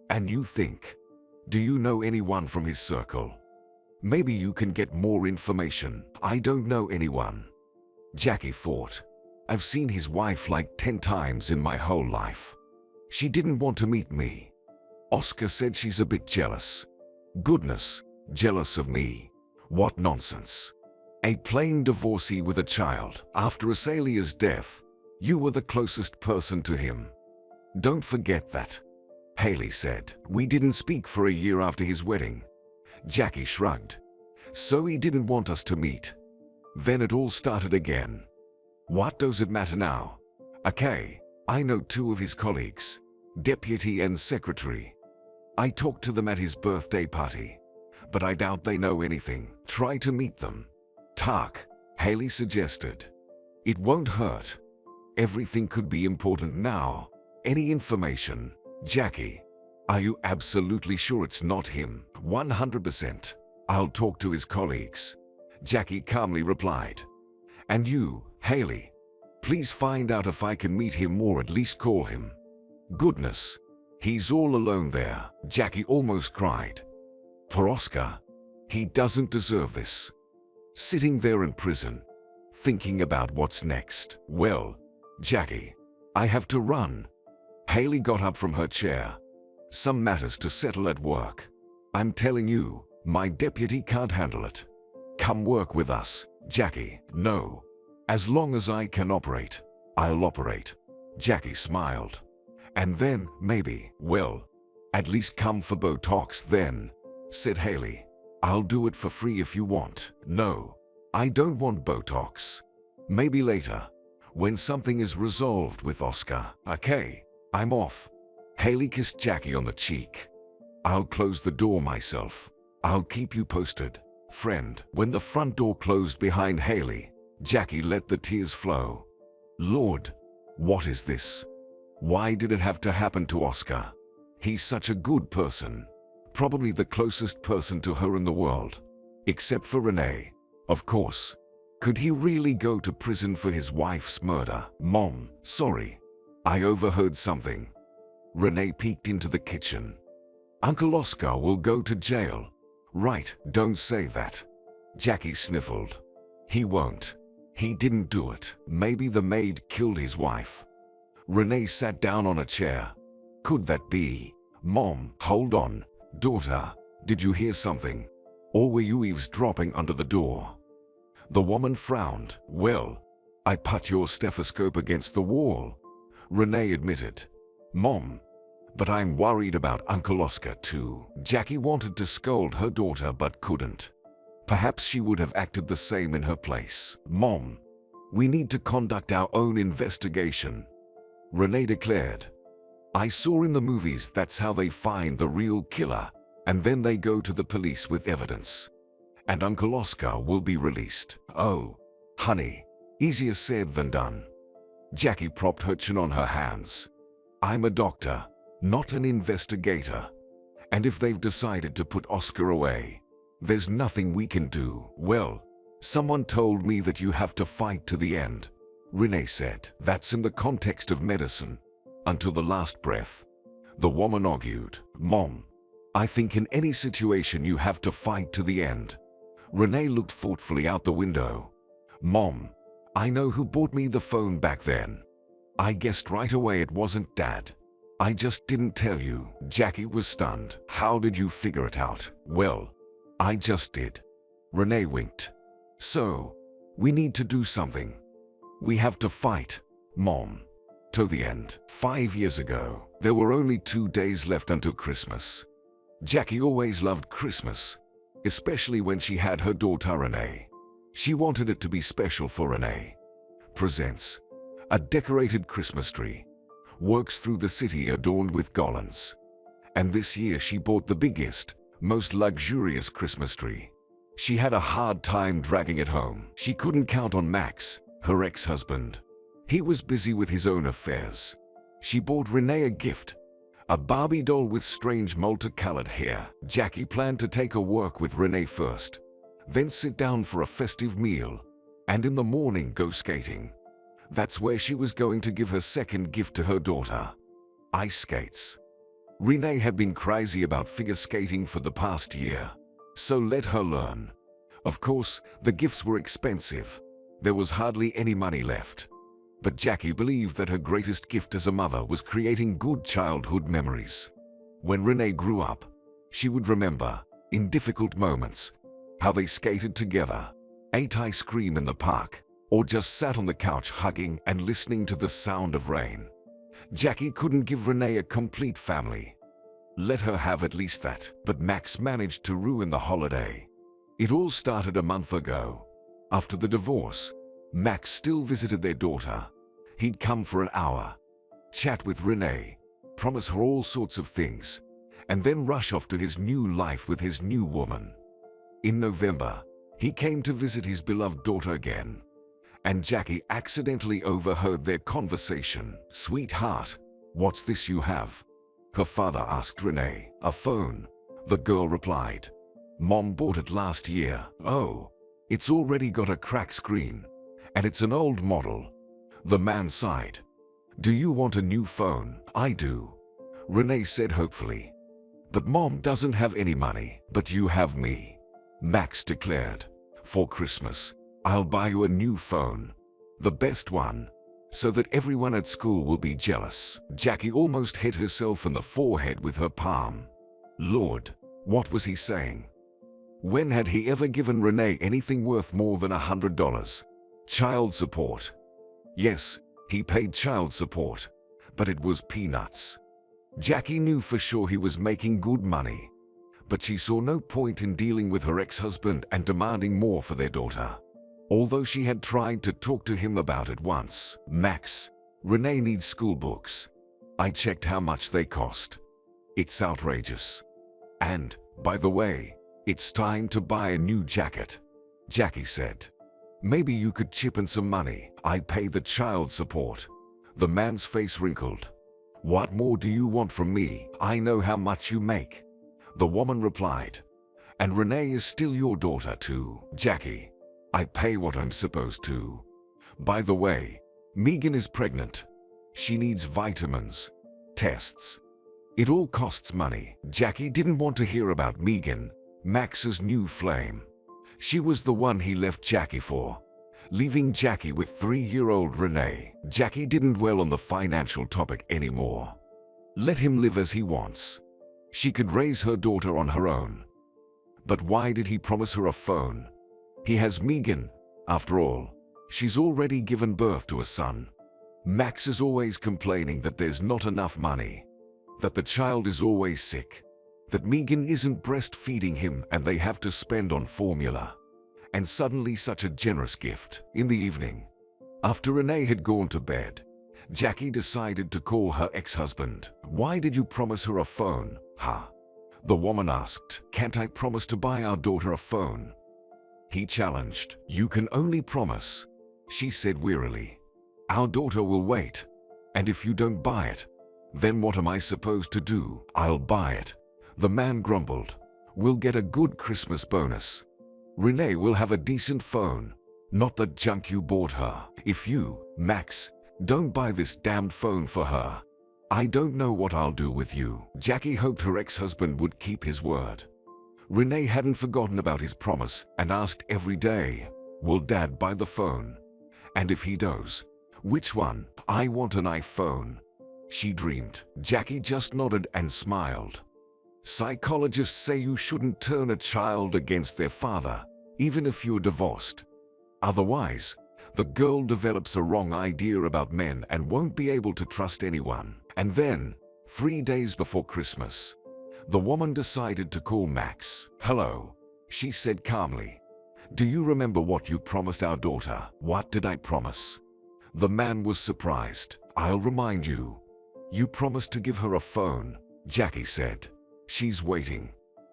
And you think? Do you know anyone from his circle? Maybe you can get more information." "I don't know anyone," Jackie thought. "I've seen his wife like 10 times in my whole life. She didn't want to meet me. Oscar said she's a bit jealous." "Goodness, jealous of me? What nonsense. A plain divorcee with a child. After Azalea's death, you were the closest person to him. Don't forget that," Haley said. "We didn't speak for a year after his wedding." Jackie shrugged. "So he didn't want us to meet. Then it all started again. What does it matter now? Okay, I know 2 of his colleagues, deputy and secretary. I talked to them at his birthday party, but I doubt they know anything. Try to meet them." "Talk," Haley suggested. "It won't hurt. Everything could be important now. Any information." "Jackie, are you absolutely sure it's not him?" 100%. "I'll talk to his colleagues," Jackie calmly replied. "And you, Haley, please find out if I can meet him or at least call him." "Goodness, he's all alone there," Jackie almost cried. "For Oscar, he doesn't deserve this. Sitting there in prison, thinking about what's next." "Well, Jackie, I have to run." Haley got up from her chair. "Some matters to settle at work. I'm telling you, my deputy can't handle it. Come work with us." "Jackie, no. As long as I can operate, I'll operate." Jackie smiled. "And then, maybe, well, at least come for Botox then," said Haley. "I'll do it for free if you want." "No, I don't want Botox. Maybe later, when something is resolved with Oscar." "Okay, I'm off." Haley kissed Jackie on the cheek. "I'll close the door myself. I'll keep you posted, friend." When the front door closed behind Haley, Jackie let the tears flow. Lord, what is this? Why did it have to happen to Oscar? He's such a good person. Probably the closest person to her in the world. Except for Renee, of course. Could he really go to prison for his wife's murder? "Mom, sorry. I overheard something." Renee peeked into the kitchen. "Uncle Oscar will go to jail." "Right, don't say that." Jackie sniffled. "He won't. He didn't do it. Maybe the maid killed his wife. Renee sat down on a chair. Could that be? Mom, hold on. Daughter, did you hear something? Or were you eavesdropping under the door? The woman frowned. Well, I put your stethoscope against the wall, Renee admitted. Mom, but I'm worried about Uncle Oscar too. Jackie wanted to scold her daughter but couldn't. Perhaps she would have acted the same in her place. Mom, we need to conduct our own investigation, Renee declared. I saw in the movies that's how they find the real killer, and then they go to the police with evidence. And Uncle Oscar will be released. Oh, honey, easier said than done. Jackie propped her chin on her hands. I'm a doctor, not an investigator. And if they've decided to put Oscar away, there's nothing we can do. Well, someone told me that you have to fight to the end, Renee said. That's in the context of medicine. Until the last breath. The woman argued. Mom, I think in any situation you have to fight to the end. Renee looked thoughtfully out the window. Mom, I know who bought me the phone back then. I guessed right away it wasn't Dad. I just didn't tell you. Jackie was stunned. How did you figure it out? Well, I just did. Renee winked. So, we need to do something. We have to fight, Mom. To the end. 5 years ago, there were only 2 days left until Christmas. Jackie always loved Christmas, especially when she had her daughter Renee. She wanted it to be special for Renee. Presents a decorated Christmas tree. Works through the city adorned with garlands. And this year she bought the biggest, most luxurious Christmas tree. She had a hard time dragging it home. She couldn't count on Max, her ex-husband. He was busy with his own affairs. She bought Renee a gift, a Barbie doll with strange multicolored hair. Jackie planned to take a walk with Renee first, then sit down for a festive meal, and in the morning go skating. That's where she was going to give her second gift to her daughter. Ice skates. Renee had been crazy about figure skating for the past year, so let her learn. Of course, the gifts were expensive. There was hardly any money left. But Jackie believed that her greatest gift as a mother was creating good childhood memories. When Renee grew up, she would remember, in difficult moments, how they skated together, ate ice cream in the park, or just sat on the couch hugging and listening to the sound of rain. Jackie couldn't give Renee a complete family. Let her have at least that, but Max managed to ruin the holiday. It all started a month ago. After the divorce, Max still visited their daughter. He'd come for an hour, chat with Renee, promise her all sorts of things, and then rush off to his new life with his new woman. In November, he came to visit his beloved daughter again, and Jackie accidentally overheard their conversation. Sweetheart, what's this you have? Her father asked Renee. A phone, the girl replied. Mom bought it last year. Oh, it's already got a cracked screen. And it's an old model. The man sighed. Do you want a new phone? I do, Renee said hopefully. But Mom doesn't have any money. But you have me, Max declared. For Christmas, I'll buy you a new phone. The best one, so that everyone at school will be jealous. Jackie almost hit herself in the forehead with her palm. Lord, what was he saying? When had he ever given Renee anything worth more than $100? Child support. Yes, he paid child support, but it was peanuts. Jackie knew for sure he was making good money, but she saw no point in dealing with her ex-husband and demanding more for their daughter. Although she had tried to talk to him about it once. Max, Renee needs school books. I checked how much they cost. It's outrageous. And, by the way, it's time to buy a new jacket, Jackie said. Maybe you could chip in some money. I pay the child support. The man's face wrinkled. What more do you want from me? I know how much you make, the woman replied. And Renee is still your daughter too. Jackie, I pay what I'm supposed to. By the way, Megan is pregnant. She needs vitamins, tests. It all costs money. Jackie didn't want to hear about Megan, Max's new flame. She was the one he left Jackie for. leaving Jackie with 3-year-old Renee. Jackie didn't dwell on the financial topic anymore. Let him live as he wants. She could raise her daughter on her own. But why did he promise her a phone? He has Megan. After all, she's already given birth to a son. Max is always complaining that there's not enough money, that the child is always sick, that Megan isn't breastfeeding him and they have to spend on formula. And suddenly such a generous gift. In the evening, after Renee had gone to bed, Jackie decided to call her ex-husband. "Why did you promise her a phone, huh?" The woman asked. "Can't I promise to buy our daughter a phone?" He challenged. "You can only promise," she said wearily. "Our daughter will wait. And if you don't buy it, then what am I supposed to do?" "I'll buy it," the man grumbled. "We'll get a good Christmas bonus. Renee will have a decent phone, not the junk you bought her. If you, Max, don't buy this damned phone for her, I don't know what I'll do with you." Jackie hoped her ex-husband would keep his word. Renee hadn't forgotten about his promise and asked every day, "Will Dad buy the phone? And if he does, which one? I want an iPhone," she dreamed. Jackie just nodded and smiled. Psychologists say you shouldn't turn a child against their father, even if you're divorced. Otherwise, the girl develops a wrong idea about men and won't be able to trust anyone. And then, 3 days before Christmas, the woman decided to call Max. "Hello," she said calmly. "Do you remember what you promised our daughter?" "What did I promise?" The man was surprised. "I'll remind you. You promised to give her a phone," Jackie said. "She's waiting.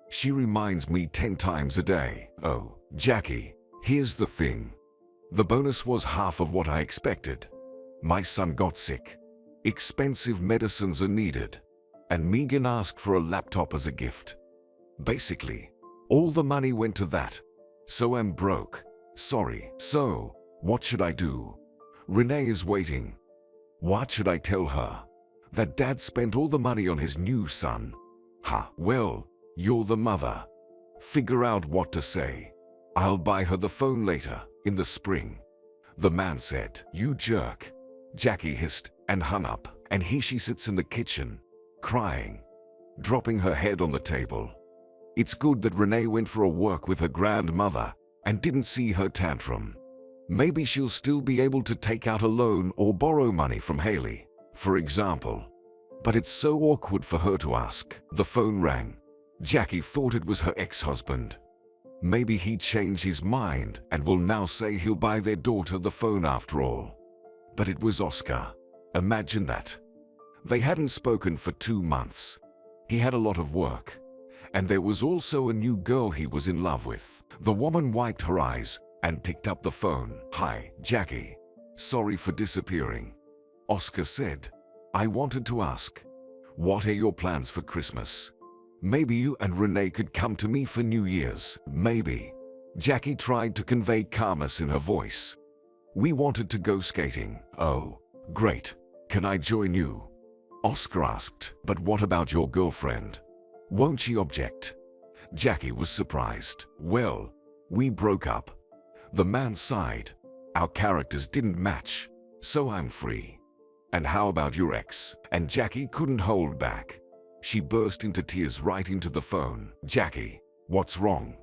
She reminds me 10 times a day." "Oh, Jackie, here's the thing. The bonus was half of what I expected. My son got sick. Expensive medicines are needed. And Megan asked for a laptop as a gift. Basically, all the money went to that. So I'm broke. Sorry." "So, what should I do?" "Renee is waiting." "What should I tell her? That Dad spent all the money on his new son?" "Ha, well, you're the mother. Figure out what to say." "I'll buy her the phone later, in the spring," the man said. "You jerk," Jackie hissed and hung up. And here she sits in the kitchen, crying, dropping her head on the table. It's good that Renee went for a walk with her grandmother and didn't see her tantrum. Maybe she'll still be able to take out a loan or borrow money from Haley, for example. But it's so awkward for her to ask. The phone rang. Jackie thought it was her ex-husband. Maybe he changed his mind and will now say he'll buy their daughter the phone after all. But it was Oscar. Imagine that. They hadn't spoken for 2 months. He had a lot of work. And there was also a new girl he was in love with. The woman wiped her eyes and picked up the phone. "Hi, Jackie. Sorry for disappearing," Oscar said. "I wanted to ask, what are your plans for Christmas? Maybe you and Renee could come to me for New Year's." "Maybe." Jackie tried to convey calmness in her voice. "We wanted to go skating." "Oh, great. Can I join you?" Oscar asked. "But what about your girlfriend? Won't she object?" Jackie was surprised. "Well, we broke up." The man sighed. "Our characters didn't match, so I'm free." "And how about your ex?" And Jackie couldn't hold back. She burst into tears right into the phone. "Jackie, what's wrong?"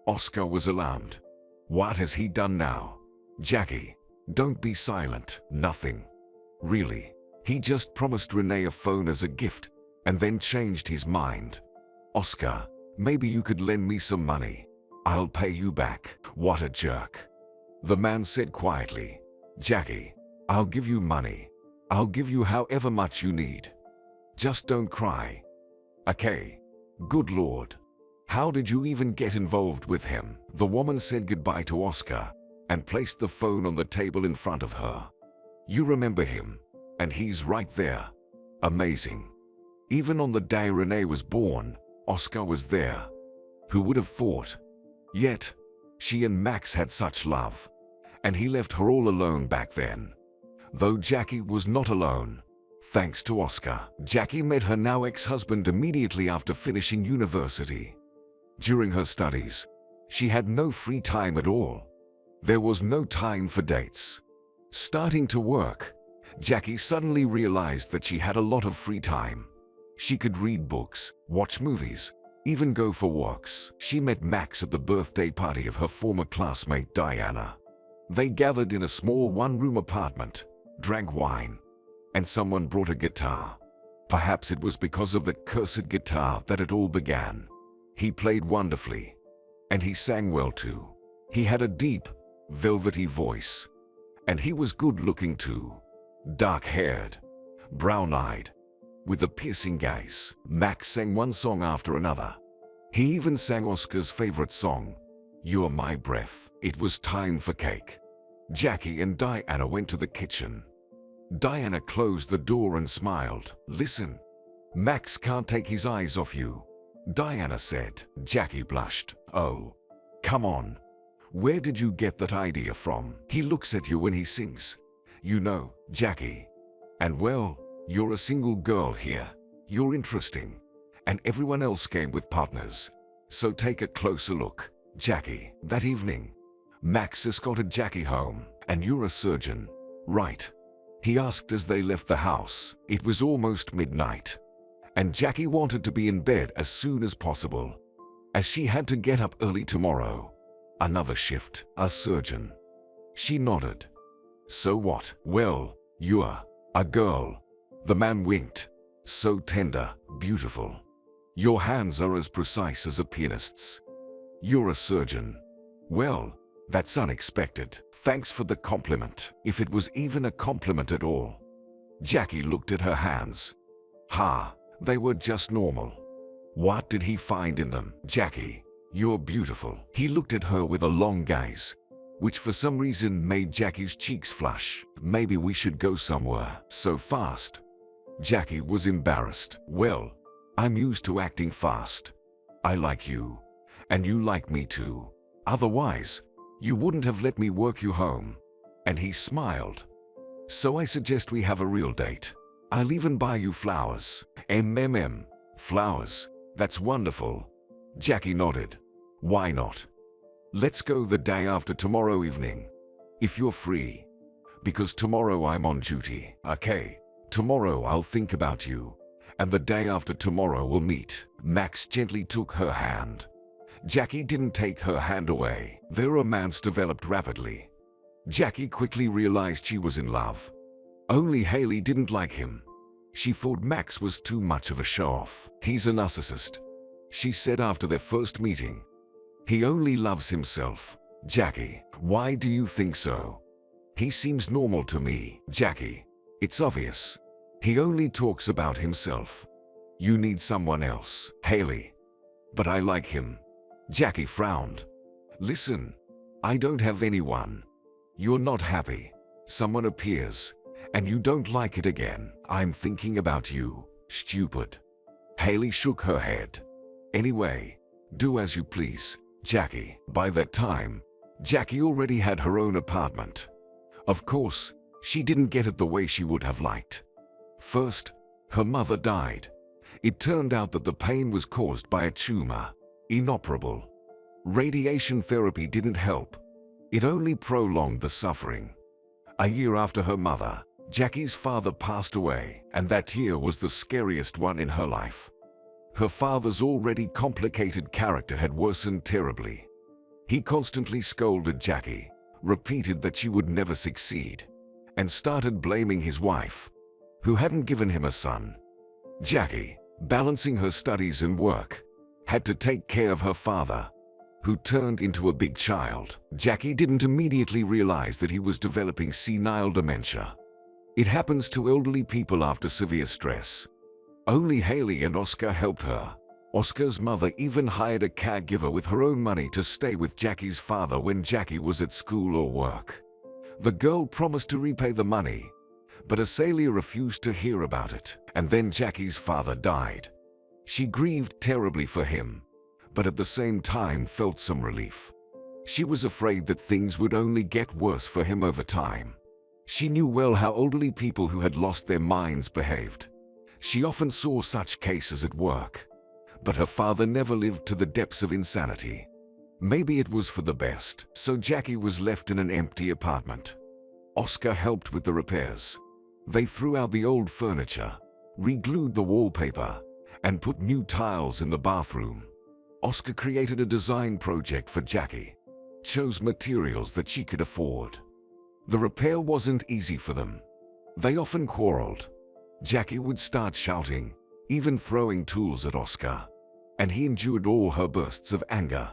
Oscar was alarmed. "What has he done now?" "Jackie, don't be silent." "Nothing. Really. He just promised Renee a phone as a gift and then changed his mind." "Oscar, maybe you could lend me some money. I'll pay you back." "What a jerk." The man said quietly. "Jackie, I'll give you money. I'll give you however much you need. Just don't cry. Okay." "Good Lord. How did you even get involved with him?" The woman said goodbye to Oscar and placed the phone on the table in front of her. "You remember him, and he's right there. Amazing. Even on the day Renee was born, Oscar was there. Who would have thought? Yet, she and Max had such love, and he left her all alone back then." Though Jackie was not alone. Thanks to Oscar, Jackie met her now ex-husband immediately after finishing university. During her studies, she had no free time at all. There was no time for dates. Starting to work, Jackie suddenly realized that she had a lot of free time. She could read books, watch movies, even go for walks. She met Max at the birthday party of her former classmate Diana. They gathered in a small one-room apartment, drank wine, and someone brought a guitar. Perhaps it was because of that cursed guitar that it all began. He played wonderfully, and he sang well too. He had a deep, velvety voice, and he was good-looking too. Dark-haired, brown-eyed, with a piercing gaze. Max sang one song after another. He even sang Oscar's favorite song, "You're My Breath." It was time for cake. Jackie and Diana went to the kitchen. Diana closed the door and smiled. "Listen, Max can't take his eyes off you," Diana said. Jackie blushed. "Oh, come on. Where did you get that idea from? He looks at you when he sings. You know, Jackie. And well, you're a single girl here. You're interesting. And everyone else came with partners. So take a closer look, Jackie." That evening, Max escorted Jackie home. "And you're a surgeon, right?" he asked as they left the house. It was almost midnight, and Jackie wanted to be in bed as soon as possible, as she had to get up early tomorrow. Another shift. "A surgeon?" She nodded. "So what?" "Well, you're a girl." The man winked. "So tender, beautiful. Your hands are as precise as a pianist's. You're a surgeon. Well, that's unexpected. Thanks for the compliment, if it was even a compliment at all." Jackie looked at her hands. Ha, they were just normal. What did he find in them? "Jackie, you're beautiful." He looked at her with a long gaze, which for some reason made Jackie's cheeks flush. "Maybe we should go somewhere." "So fast?" Jackie was embarrassed. "Well, I'm used to acting fast. I like you, and you like me too. Otherwise, you wouldn't have let me work you home." And he smiled. "So I suggest we have a real date. I'll even buy you flowers." Flowers? That's wonderful." Jackie nodded. "Why not? Let's go the day after tomorrow evening, if you're free. Because tomorrow I'm on duty." "Okay, tomorrow I'll think about you, and the day after tomorrow we'll meet." Max gently took her hand. Jackie didn't take her hand away. Their romance developed rapidly. Jackie quickly realized she was in love. Only Haley didn't like him. She thought Max was too much of a show-off. "He's a narcissist," she said after their first meeting. "He only loves himself." "Jackie, why do you think so? He seems normal to me." "Jackie, it's obvious. He only talks about himself. You need someone else." "Haley, but I like him." Jackie frowned. "Listen, I don't have anyone. You're not happy. Someone appears, and you don't like it again. I'm thinking about you, stupid." Haley shook her head. "Anyway, do as you please, Jackie." By that time, Jackie already had her own apartment. Of course, she didn't get it the way she would have liked. First, her mother died. It turned out that the pain was caused by a tumor, inoperable. Radiation therapy didn't help. It only prolonged the suffering. A year after her mother, Jackie's father passed away, and that year was the scariest one in her life. Her father's already complicated character had worsened terribly. He constantly scolded Jackie, repeated that she would never succeed, and started blaming his wife, who hadn't given him a son. Jackie, balancing her studies and work, had to take care of her father, who turned into a big child. Jackie didn't immediately realize that he was developing senile dementia. It happens to elderly people after severe stress. Only Haley and Oscar helped her. Oscar's mother even hired a caregiver with her own money to stay with Jackie's father when Jackie was at school or work. The girl promised to repay the money, but Asalia refused to hear about it. And then Jackie's father died. She grieved terribly for him, but at the same time felt some relief. She was afraid that things would only get worse for him over time. She knew well how elderly people who had lost their minds behaved. She often saw such cases at work. But her father never lived to the depths of insanity. Maybe it was for the best, so Jackie was left in an empty apartment. Oscar helped with the repairs. They threw out the old furniture, re-glued the wallpaper, and put new tiles in the bathroom. Oscar created a design project for Jackie, chose materials that she could afford. The repair wasn't easy for them. They often quarreled. Jackie would start shouting, even throwing tools at Oscar, and he endured all her bursts of anger,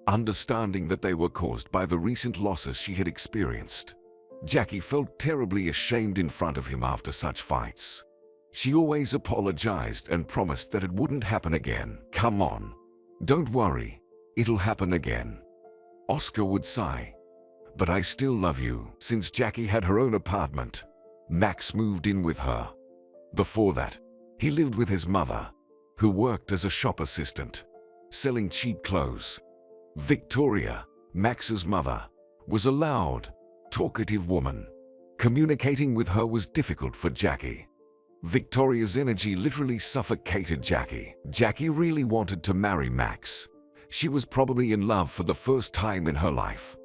understanding that they were caused by the recent losses she had experienced. Jackie felt terribly ashamed in front of him after such fights. She always apologized and promised that it wouldn't happen again. "Come on, don't worry, it'll happen again." Oscar would sigh. "But I still love you." Since Jackie had her own apartment, Max moved in with her. Before that, he lived with his mother, who worked as a shop assistant, selling cheap clothes. Victoria, Max's mother, was a loud, talkative woman. Communicating with her was difficult for Jackie. Victoria's energy literally suffocated Jackie. Jackie really wanted to marry Max. She was probably in love for the first time in her life.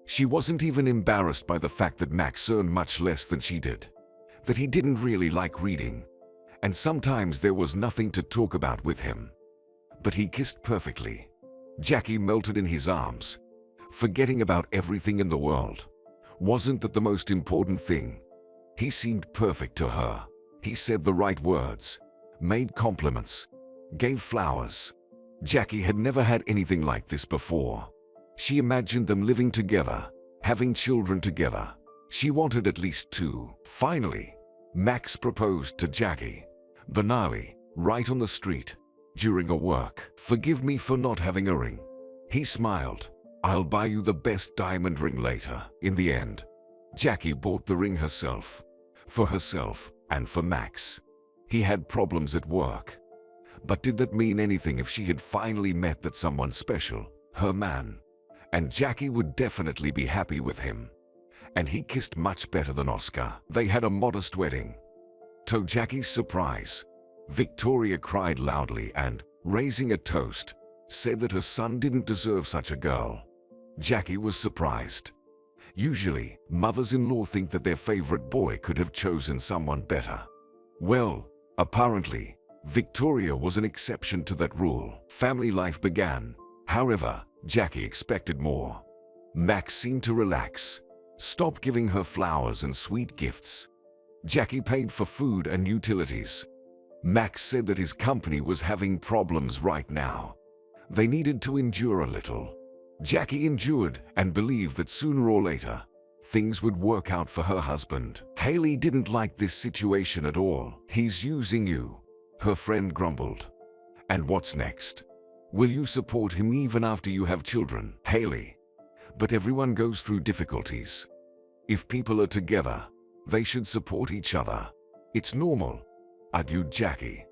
She wasn't even embarrassed by the fact that Max earned much less than she did, that he didn't really like reading, and sometimes there was nothing to talk about with him. But he kissed perfectly. Jackie melted in his arms, forgetting about everything in the world. Wasn't that the most important thing? He seemed perfect to her. He said the right words, made compliments, gave flowers. Jackie had never had anything like this before. She imagined them living together, having children together. She wanted at least two. Finally, Max proposed to Jackie, banally, right on the street, during a work. "Forgive me for not having a ring." He smiled. "I'll buy you the best diamond ring later." In the end, Jackie bought the ring herself, for herself and for Max. He had problems at work. But did that mean anything if she had finally met that someone special, her man? And Jackie would definitely be happy with him. And he kissed much better than Oscar. They had a modest wedding. To Jackie's surprise, Victoria cried loudly and, raising a toast, said that her son didn't deserve such a girl. Jackie was surprised. Usually, mothers-in-law think that their favorite boy could have chosen someone better. Well, apparently, Victoria was an exception to that rule. Family life began. However, Jackie expected more. Max seemed to relax, stop giving her flowers and sweet gifts. Jackie paid for food and utilities. Max said that his company was having problems right now. They needed to endure a little. Jackie endured and believed that sooner or later, things would work out for her husband. Haley didn't like this situation at all. "He's using you," her friend grumbled. "And what's next? Will you support him even after you have children?" Haley. "But everyone goes through difficulties. If people are together, they should support each other. It's normal," argued Jackie.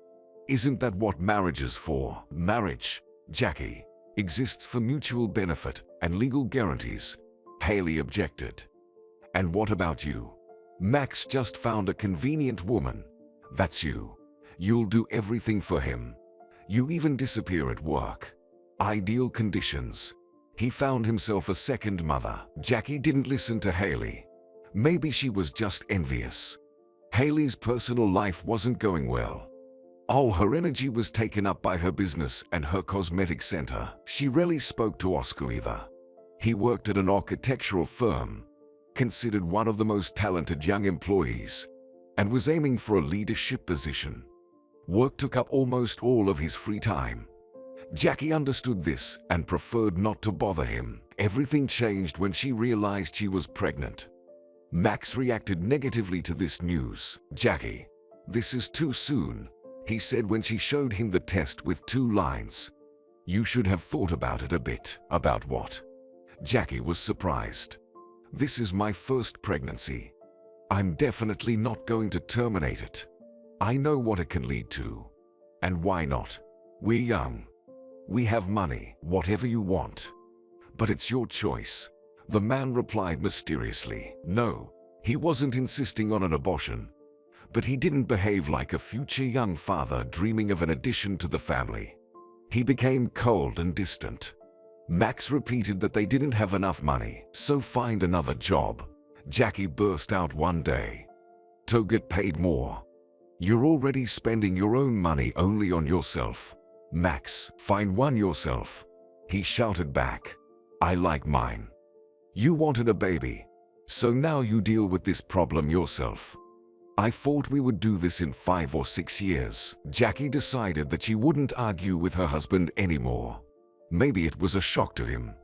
"Isn't that what marriage is for?" "Marriage, Jackie, exists for mutual benefit and legal guarantees," Haley objected. "And what about you? Max just found a convenient woman. That's you. You'll do everything for him. You even disappear at work. Ideal conditions." He found himself a second mother. Jackie didn't listen to Haley. Maybe she was just envious. Haley's personal life wasn't going well. All her energy was taken up by her business and her cosmetic center. She rarely spoke to Oscar either. He worked at an architectural firm, considered one of the most talented young employees, and was aiming for a leadership position. Work took up almost all of his free time. Jackie understood this and preferred not to bother him. Everything changed when she realized she was pregnant. Max reacted negatively to this news. "Jackie, this is too soon," he said when she showed him the test with 2 lines. "You should have thought about it a bit." "About what?" Jackie was surprised. "This is my first pregnancy. I'm definitely not going to terminate it. I know what it can lead to. And why not? We're young. We have money, whatever you want. But it's your choice." The man replied mysteriously. No, he wasn't insisting on an abortion. But he didn't behave like a future young father dreaming of an addition to the family. He became cold and distant. Max repeated that they didn't have enough money, so find another job. Jackie burst out one day. To get paid more. You're already spending your own money only on yourself. Max, find one yourself. He shouted back. I like mine. You wanted a baby, so now you deal with this problem yourself. I thought we would do this in 5 or 6 years. Jackie decided that she wouldn't argue with her husband anymore. Maybe it was a shock to him.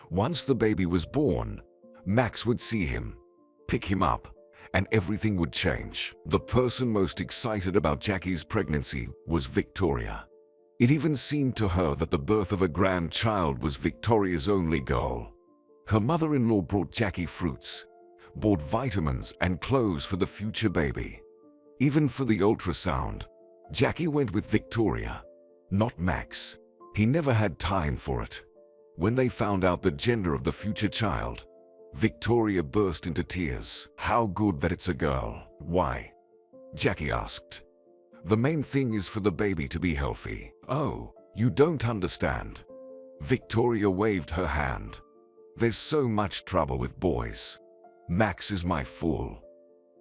Once the baby was born, Max would see him, pick him up, and everything would change. The person most excited about Jackie's pregnancy was Victoria. It even seemed to her that the birth of a grandchild was Victoria's only goal. Her mother-in-law brought Jackie fruits, bought vitamins and clothes for the future baby. Even for the ultrasound, Jackie went with Victoria, not Max. He never had time for it. When they found out the gender of the future child, Victoria burst into tears. How good that it's a girl. Why? Jackie asked. The main thing is for the baby to be healthy. Oh, you don't understand. Victoria waved her hand. There's so much trouble with boys. Max is my fool.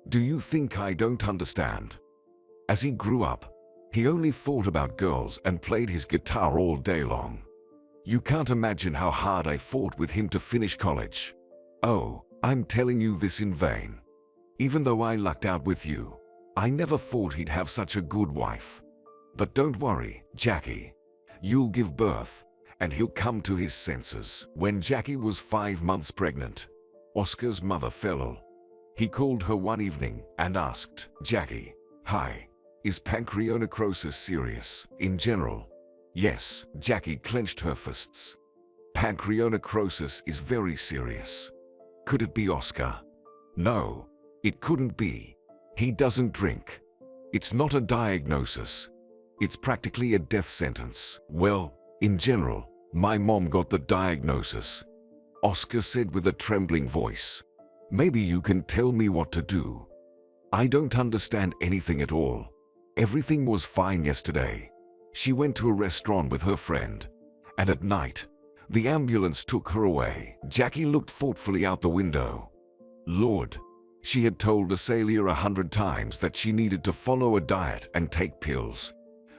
Do you think I don't understand? As he grew up, he only thought about girls and played his guitar all day long. You can't imagine how hard I fought with him to finish college. Oh, I'm telling you this in vain. Even though I lucked out with you, I never thought he'd have such a good wife. But don't worry, Jackie. You'll give birth, and he'll come to his senses. When Jackie was 5 months pregnant, Oscar's mother fell ill. He called her one evening and asked, Jackie, hi, is pancreonecrosis serious? In general, yes. Jackie clenched her fists. Pancreonecrosis is very serious. Could it be Oscar? No, it couldn't be. He doesn't drink. It's not a diagnosis. It's practically a death sentence. Well, in general, my mom got the diagnosis. Oscar said with a trembling voice. Maybe you can tell me what to do. I don't understand anything at all. Everything was fine yesterday. She went to a restaurant with her friend, and at night, the ambulance took her away. Jackie looked thoughtfully out the window. Lord, she had told Asalia 100 times that she needed to follow a diet and take pills.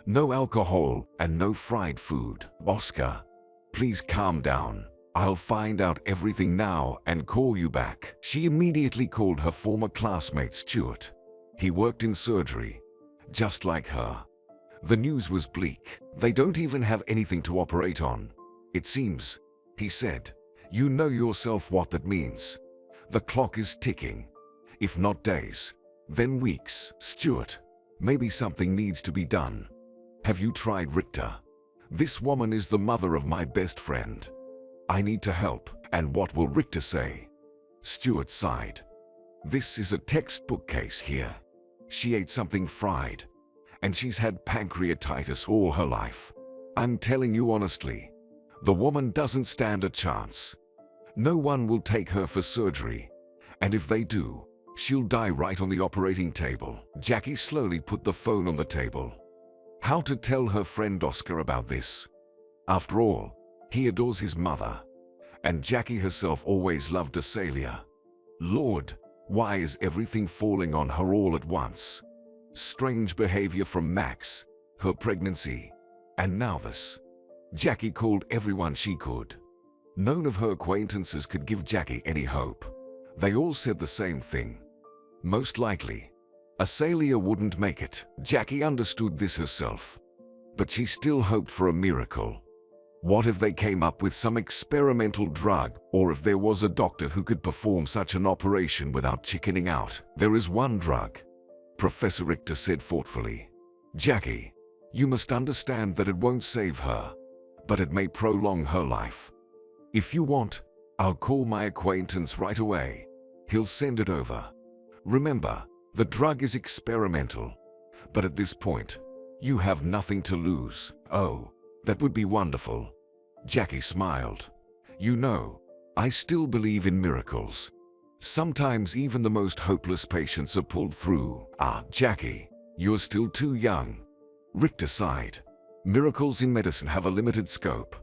No alcohol and no fried food. Oscar, please calm down. I'll find out everything now and call you back. She immediately called her former classmate Stuart. He worked in surgery, just like her. The news was bleak. They don't even have anything to operate on, it seems, he said. You know yourself what that means. The clock is ticking. If not days, then weeks. Stuart, maybe something needs to be done. Have you tried Richter? This woman is the mother of my best friend. I need to help. And what will Richter say? Stuart sighed. This is a textbook case here. She ate something fried, and she's had pancreatitis all her life. I'm telling you honestly, the woman doesn't stand a chance. No one will take her for surgery, and if they do, she'll die right on the operating table. Jackie slowly put the phone on the table. How to tell her friend Oscar about this? After all, he adores his mother, and Jackie herself always loved Asalia. Lord, why is everything falling on her all at once? Strange behavior from Max, her pregnancy, and now this. Jackie called everyone she could. None of her acquaintances could give Jackie any hope. They all said the same thing. Most likely, Asalia wouldn't make it. Jackie understood this herself, but she still hoped for a miracle. What if they came up with some experimental drug, or if there was a doctor who could perform such an operation without chickening out? There is one drug, Professor Richter said thoughtfully. Jackie, you must understand that it won't save her, but it may prolong her life. If you want, I'll call my acquaintance right away. He'll send it over. Remember, the drug is experimental, but at this point, you have nothing to lose. Oh, that would be wonderful. Jackie smiled. You know, I still believe in miracles. Sometimes even the most hopeless patients are pulled through. Ah, Jackie, you're still too young. Richter sighed. Miracles in medicine have a limited scope.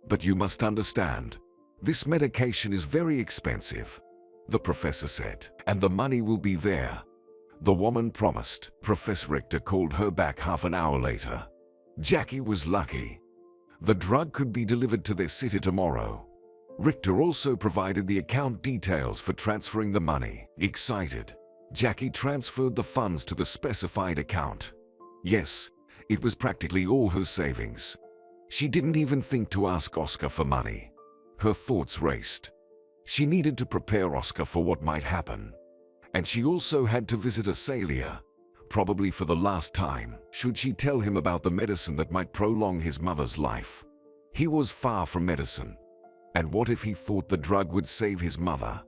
But you must understand, this medication is very expensive, the professor said, and the money will be there. The woman promised. Professor Richter called her back half an hour later. Jackie was lucky. The drug could be delivered to their city tomorrow. Richter also provided the account details for transferring the money. Excited, Jackie transferred the funds to the specified account. Yes, it was practically all her savings. She didn't even think to ask Oscar for money. Her thoughts raced. She needed to prepare Oscar for what might happen. And she also had to visit Asalia, probably for the last time. Should she tell him about the medicine that might prolong his mother's life? He was far from medicine. And what if he thought the drug would save his mother,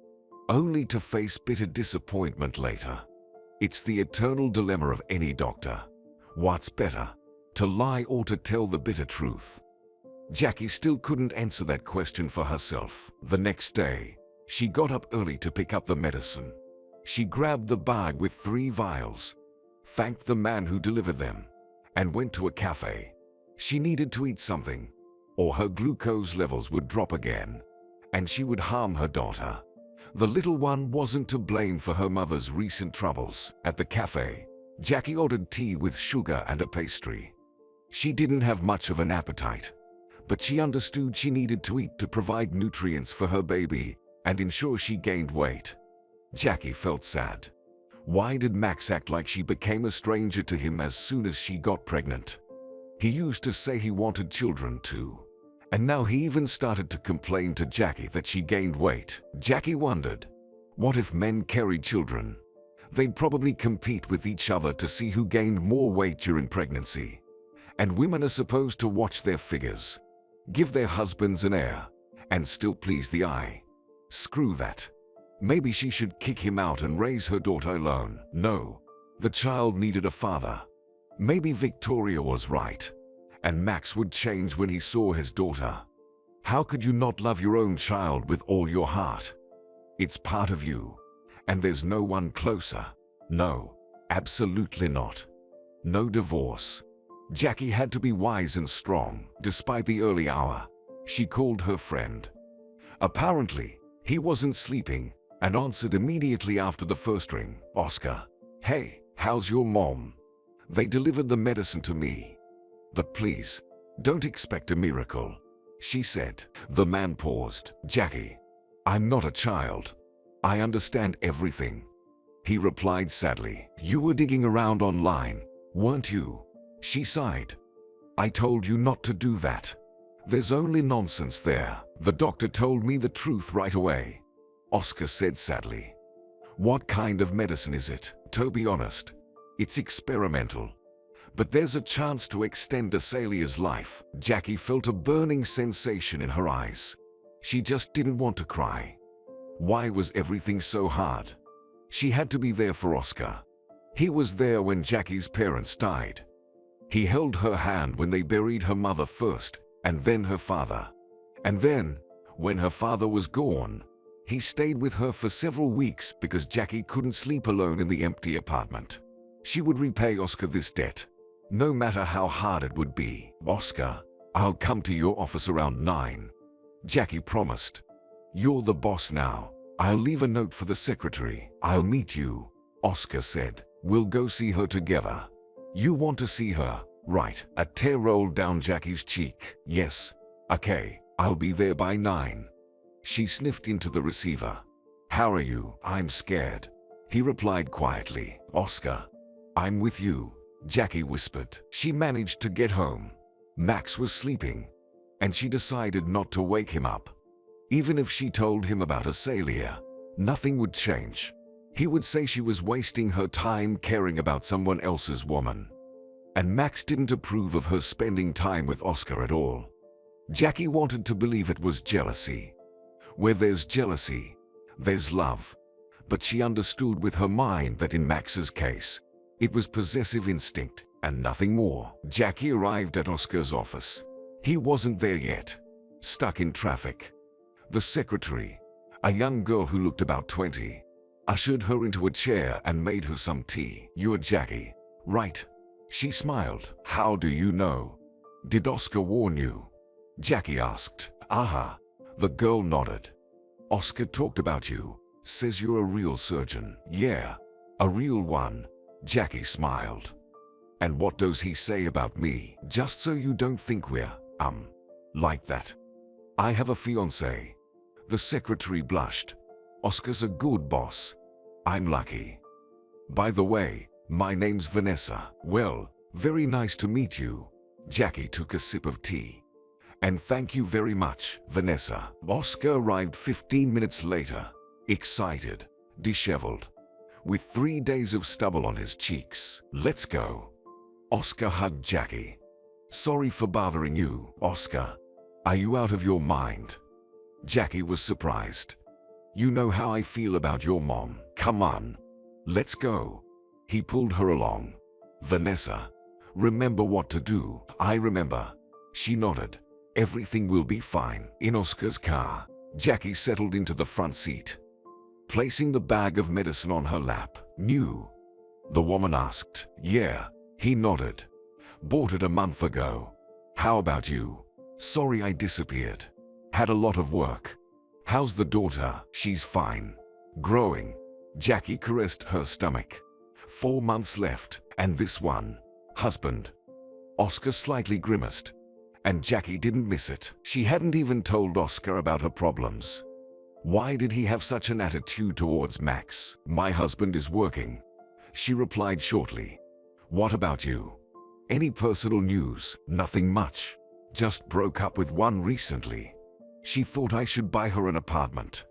only to face bitter disappointment later? It's the eternal dilemma of any doctor. What's better, to lie or to tell the bitter truth? Jackie still couldn't answer that question for herself. The next day, she got up early to pick up the medicine. She grabbed the bag with 3 vials, thanked the man who delivered them, and went to a cafe. She needed to eat something, or her glucose levels would drop again, and she would harm her daughter. The little one wasn't to blame for her mother's recent troubles. At the cafe, Jackie ordered tea with sugar and a pastry. She didn't have much of an appetite, but she understood she needed to eat to provide nutrients for her baby and ensure she gained weight. Jackie felt sad. Why did Max act like she became a stranger to him as soon as she got pregnant? He used to say he wanted children too. And now he even started to complain to Jackie that she gained weight. Jackie wondered, what if men carried children? They'd probably compete with each other to see who gained more weight during pregnancy. And women are supposed to watch their figures, give their husbands an heir, and still please the eye. Screw that. Maybe she should kick him out and raise her daughter alone. No, the child needed a father. Maybe Victoria was right, and Max would change when he saw his daughter. How could you not love your own child with all your heart? It's part of you, and there's no one closer. No, absolutely not. No divorce. Jackie had to be wise and strong. Despite the early hour, she called her friend. Apparently, he wasn't sleeping, and answered immediately after the first ring. Oscar, hey, how's your mom? They delivered the medicine to me. But please, don't expect a miracle, she said. The man paused. Jackie, I'm not a child. I understand everything, he replied sadly. You were digging around online, weren't you? She sighed. I told you not to do that. There's only nonsense there. The doctor told me the truth right away, Oscar said sadly. What kind of medicine is it? To be honest, it's experimental. But there's a chance to extend Asalia's life. Jackie felt a burning sensation in her eyes. She just didn't want to cry. Why was everything so hard? She had to be there for Oscar. He was there when Jackie's parents died. He held her hand when they buried her mother first, and then her father. And then, when her father was gone, he stayed with her for several weeks because Jackie couldn't sleep alone in the empty apartment. She would repay Oscar this debt, no matter how hard it would be. Oscar, I'll come to your office around 9. Jackie promised. You're the boss now. I'll leave a note for the secretary. I'll meet you, Oscar said. We'll go see her together. You want to see her, right? A tear rolled down Jackie's cheek. Yes. Okay, I'll be there by 9. She sniffed into the receiver. How are you? I'm scared, he replied quietly. Oscar, I'm with you, Jackie whispered. She managed to get home. Max was sleeping, and she decided not to wake him up. Even if she told him about Asalia, nothing would change. He would say she was wasting her time caring about someone else's woman. And Max didn't approve of her spending time with Oscar at all. Jackie wanted to believe it was jealousy. Where there's jealousy, there's love. But she understood with her mind that in Max's case, it was possessive instinct and nothing more. Jackie arrived at Oscar's office. He wasn't there yet, stuck in traffic. The secretary, a young girl who looked about 20, ushered her into a chair and made her some tea. You're Jackie, right? She smiled. How do you know? Did Oscar warn you? Jackie asked. Aha. The girl nodded. Oscar talked about you. Says you're a real surgeon. Yeah, a real one. Jackie smiled. And what does he say about me? Just so you don't think we're, like that. I have a fiancé. The secretary blushed. Oscar's a good boss. I'm lucky. By the way, my name's Vanessa. Well, very nice to meet you. Jackie took a sip of tea. And thank you very much, Vanessa. Oscar arrived 15 minutes later, excited, disheveled, with 3 days of stubble on his cheeks. Let's go. Oscar hugged Jackie. Sorry for bothering you, Oscar. Are you out of your mind? Jackie was surprised. You know how I feel about your mom. Come on. Let's go. He pulled her along. Vanessa, remember what to do. I remember. She nodded. Everything will be fine. In Oscar's car, Jackie settled into the front seat, placing the bag of medicine on her lap. New? The woman asked. Yeah, he nodded. Bought it a month ago. How about you? Sorry I disappeared. Had a lot of work. How's the daughter? She's fine. Growing. Jackie caressed her stomach. 4 months left, and this one. Husband. Oscar slightly grimaced. And Jackie didn't miss it. She hadn't even told Oscar about her problems. Why did he have such an attitude towards Max? My husband is working. She replied shortly. What about you? Any personal news? Nothing much. Just broke up with one recently. She thought I should buy her an apartment.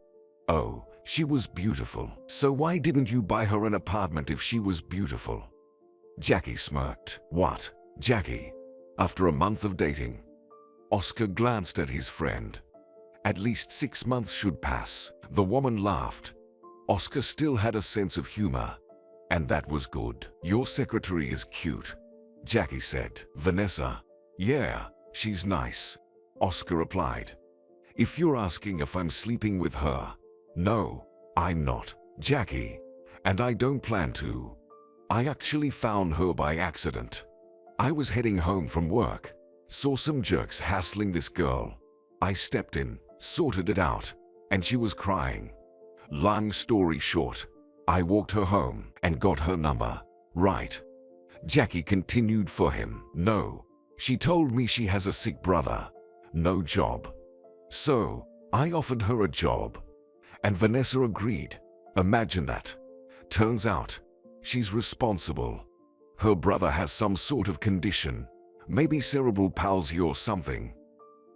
Oh, she was beautiful. So why didn't you buy her an apartment if she was beautiful? Jackie smirked. What? Jackie. After a month of dating, Oscar glanced at his friend. At least 6 months should pass. The woman laughed. Oscar still had a sense of humor, and that was good. Your secretary is cute, Jackie said. Vanessa? Yeah, she's nice, Oscar replied. If you're asking if I'm sleeping with her, no, I'm not, Jackie, and I don't plan to. I actually found her by accident. I was heading home from work, saw some jerks hassling this girl. I stepped in, sorted it out, and she was crying. Long story short, I walked her home and got her number. Right. Jackie continued for him. No, she told me she has a sick brother. No job. So, I offered her a job. And Vanessa agreed. Imagine that. Turns out, she's responsible. Her brother has some sort of condition, maybe cerebral palsy or something.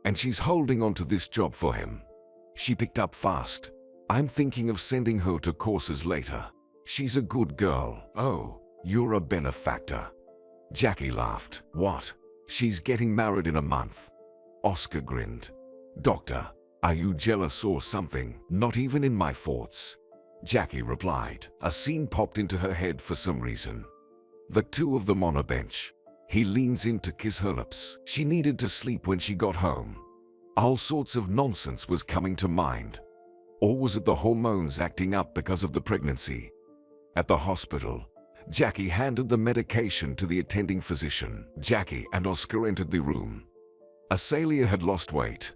And she's holding on to this job for him. She picked up fast. I'm thinking of sending her to courses later. She's a good girl. Oh, you're a benefactor. Jackie laughed. What? She's getting married in a month. Oscar grinned. Doctor, are you jealous or something? Not even in my thoughts. Jackie replied. A scene popped into her head for some reason. The two of them on a bench. He leans in to kiss her lips. She needed to sleep when she got home. All sorts of nonsense was coming to mind. Or was it the hormones acting up because of the pregnancy? At the hospital, Jackie handed the medication to the attending physician. Jackie and Oscar entered the room. Azalia had lost weight.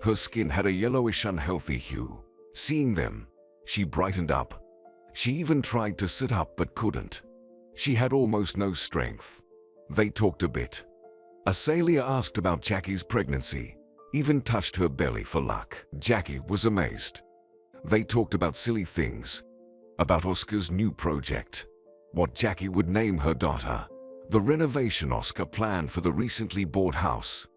Her skin had a yellowish unhealthy hue. Seeing them, she brightened up. She even tried to sit up but couldn't. She had almost no strength. They talked a bit. Azalia asked about Jackie's pregnancy, even touched her belly for luck. Jackie was amazed. They talked about silly things. About Oscar's new project. What Jackie would name her daughter. The renovation Oscar planned for the recently bought house.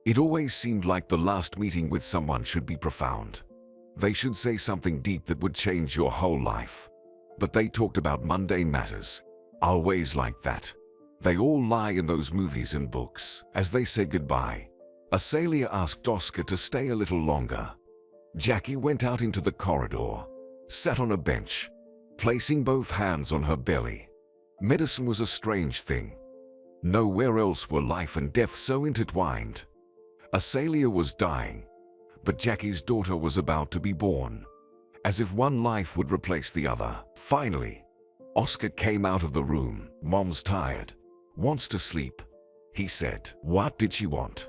It always seemed like the last meeting with someone should be profound. They should say something deep that would change your whole life. But they talked about mundane matters. Always like that. They all lie in those movies and books. As they said goodbye, Azalia asked Oscar to stay a little longer. Jackie went out into the corridor, sat on a bench, placing both hands on her belly. Medicine was a strange thing. Nowhere else were life and death so intertwined. Azalia was dying, but Jackie's daughter was about to be born. As if one life would replace the other. Finally, Oscar came out of the room. Mom's tired. Wants to sleep, he said. What did she want?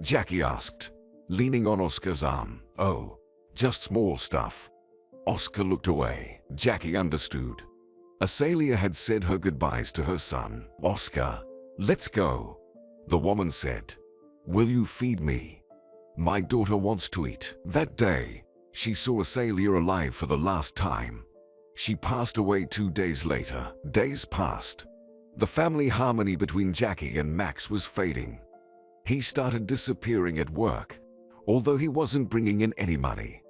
Jackie asked, leaning on Oscar's arm. "Oh, just small stuff." Oscar looked away. Jackie understood. Azalea had said her goodbyes to her son. "Oscar, let's go," the woman said. "Will you feed me? My daughter wants to eat." That day, she saw Azalea alive for the last time. She passed away 2 days later. Days passed. The family harmony between Jackie and Max was fading. He started disappearing at work, although he wasn't bringing in any money.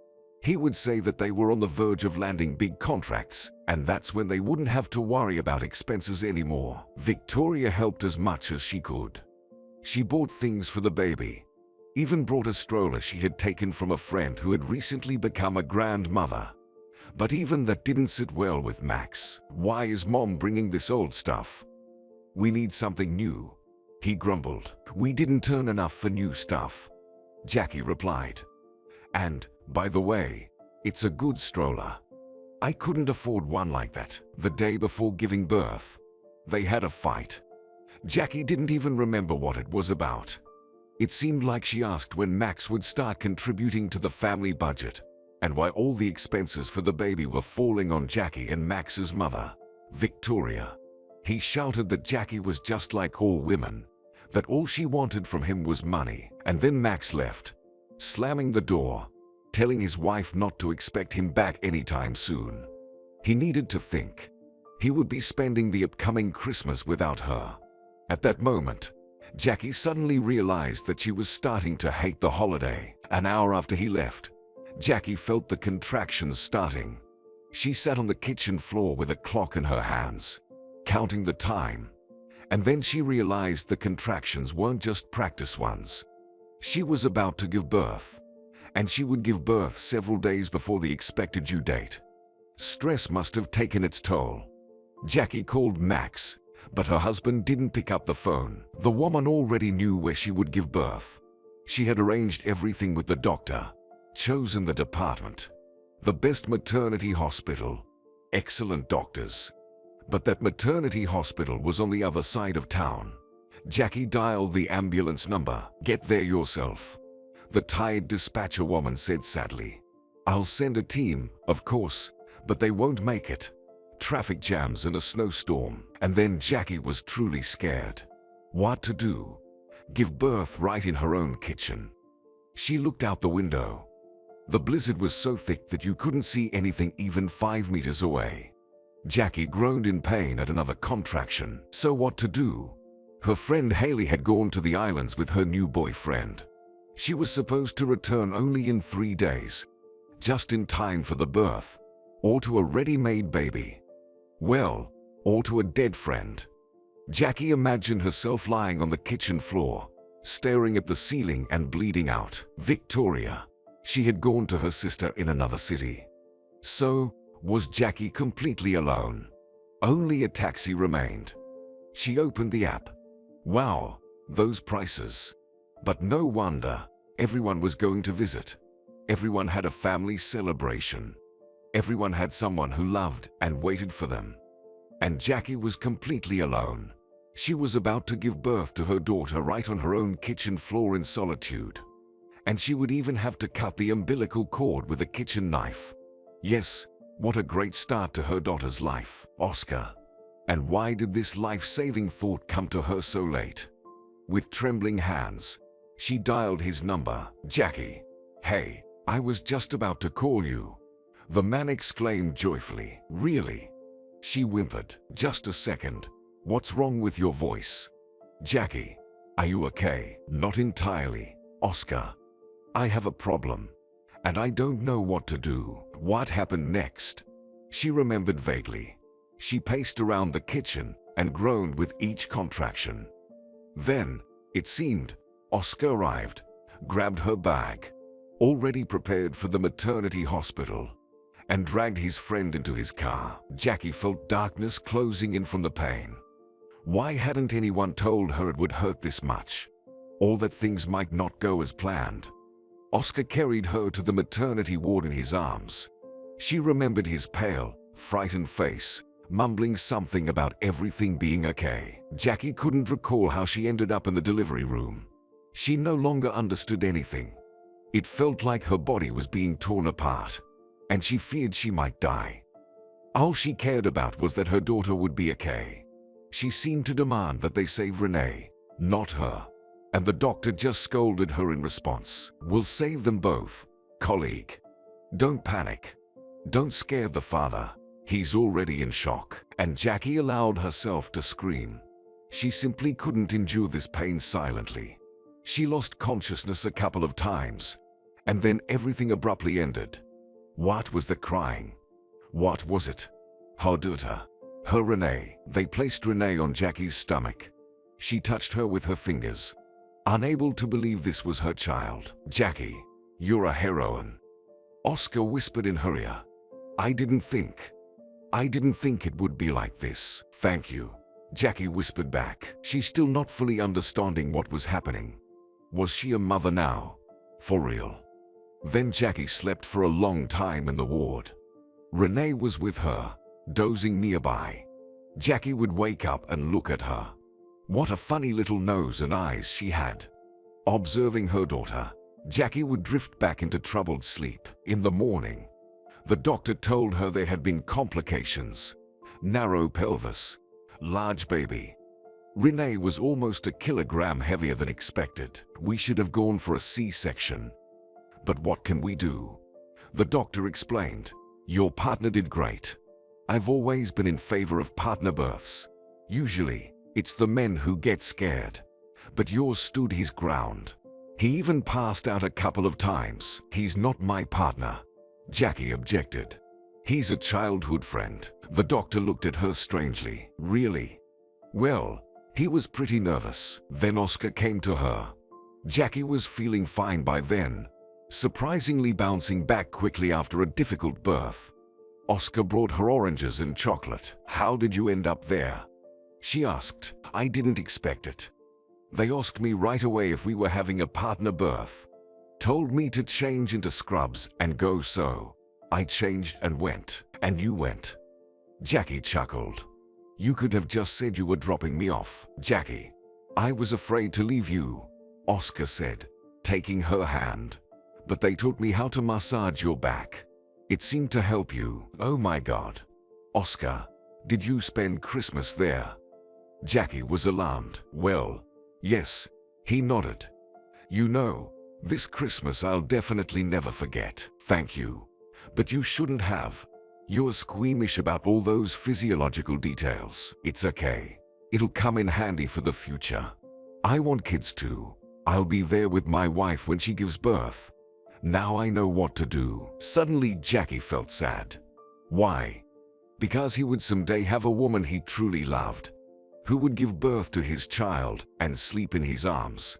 He would say that they were on the verge of landing big contracts, and that's when they wouldn't have to worry about expenses anymore. Victoria helped as much as she could. She bought things for the baby, even brought a stroller she had taken from a friend who had recently become a grandmother. But even that didn't sit well with Max. "Why is Mom bringing this old stuff? We need something new," he grumbled. "We didn't turn enough for new stuff," Jackie replied. "And, by the way, it's a good stroller. I couldn't afford one like that." The day before giving birth, they had a fight. Jackie didn't even remember what it was about. It seemed like she asked when Max would start contributing to the family budget, and why all the expenses for the baby were falling on Jackie and Max's mother, Victoria. He shouted that Jackie was just like all women, that all she wanted from him was money. And then Max left, slamming the door, telling his wife not to expect him back anytime soon. He needed to think. He would be spending the upcoming Christmas without her. At that moment, Jackie suddenly realized that she was starting to hate the holiday. An hour after he left, Jackie felt the contractions starting. She sat on the kitchen floor with a clock in her hands, counting the time. And then she realized the contractions weren't just practice ones. She was about to give birth, and she would give birth several days before the expected due date. Stress must have taken its toll. Jackie called Max, but her husband didn't pick up the phone. The woman already knew where she would give birth. She had arranged everything with the doctor, chosen the department, the best maternity hospital, excellent doctors. But that maternity hospital was on the other side of town. Jackie dialed the ambulance number. "Get there yourself," the tired dispatcher woman said sadly. "I'll send a team, of course, but they won't make it. Traffic jams and a snowstorm." And then Jackie was truly scared. What to do? Give birth right in her own kitchen? She looked out the window. The blizzard was so thick that you couldn't see anything even 5 meters away. Jackie groaned in pain at another contraction. So what to do? Her friend Haley had gone to the islands with her new boyfriend. She was supposed to return only in 3 days, just in time for the birth, or to a ready-made baby. Well, or to a dead friend. Jackie imagined herself lying on the kitchen floor, staring at the ceiling and bleeding out. Victoria. She had gone to her sister in another city. So, was Jackie completely alone? Only a taxi remained. She opened the app. Wow, those prices. But no wonder, everyone was going to visit. Everyone had a family celebration. Everyone had someone who loved and waited for them. And Jackie was completely alone. She was about to give birth to her daughter right on her own kitchen floor in solitude. And she would even have to cut the umbilical cord with a kitchen knife. Yes, what a great start to her daughter's life. Oscar. And why did this life-saving thought come to her so late? With trembling hands, she dialed his number. "Jackie. Hey, I was just about to call you," the man exclaimed joyfully. "Really?" She whimpered. "Just a second. What's wrong with your voice?" "Jackie, are you okay?" "Not entirely, Oscar. I have a problem, and I don't know what to do." What happened next? She remembered vaguely. She paced around the kitchen and groaned with each contraction. Then, it seemed, Oscar arrived, grabbed her bag, already prepared for the maternity hospital, and dragged his friend into his car. Jackie felt darkness closing in from the pain. Why hadn't anyone told her it would hurt this much? Or that things might not go as planned? Oscar carried her to the maternity ward in his arms. She remembered his pale, frightened face, mumbling something about everything being okay. Jackie couldn't recall how she ended up in the delivery room. She no longer understood anything. It felt like her body was being torn apart, and she feared she might die. All she cared about was that her daughter would be okay. She seemed to demand that they save Renee, not her. And the doctor just scolded her in response. "We'll save them both, colleague. Don't panic. Don't scare the father. He's already in shock." And Jackie allowed herself to scream. She simply couldn't endure this pain silently. She lost consciousness a couple of times, and then everything abruptly ended. What was the crying? What was it? Her daughter. Her Renee. They placed Renee on Jackie's stomach. She touched her with her fingers, unable to believe this was her child. "Jackie, you're a heroine," Oscar whispered in her ear. I didn't think it would be like this." "Thank you," Jackie whispered back. She's still not fully understanding what was happening. Was she a mother now? For real? Then Jackie slept for a long time in the ward. Renee was with her, dozing nearby. Jackie would wake up and look at her. What a funny little nose and eyes she had. Observing her daughter, Jackie would drift back into troubled sleep. In the morning, the doctor told her there had been complications. Narrow pelvis, large baby. Renee was almost a kilogram heavier than expected. "We should have gone for a C-section. But what can we do?" The doctor explained. "Your partner did great. I've always been in favor of partner births. Usually, it's the men who get scared. But yours stood his ground. He even passed out a couple of times." "He's not my partner," Jackie objected. "He's a childhood friend." The doctor looked at her strangely. "Really? Well, he was pretty nervous." Then Oscar came to her. Jackie was feeling fine by then, surprisingly bouncing back quickly after a difficult birth. Oscar brought her oranges and chocolate. "How did you end up there?" she asked. "I didn't expect it. They asked me right away if we were having a partner birth. Told me to change into scrubs and go, so I changed and went." "And you went?" Jackie chuckled. "You could have just said you were dropping me off." "Jackie, I was afraid to leave you," Oscar said, taking her hand. "But they taught me how to massage your back. It seemed to help you." "Oh my God. Oscar, did you spend Christmas there?" Jackie was alarmed. "Well, yes," he nodded. "You know, this Christmas I'll definitely never forget." "Thank you. But you shouldn't have. You're squeamish about all those physiological details." "It's okay. It'll come in handy for the future. I want kids too. I'll be there with my wife when she gives birth. Now I know what to do." Suddenly Jackie felt sad. Why? Because he would someday have a woman he truly loved, who would give birth to his child and sleep in his arms.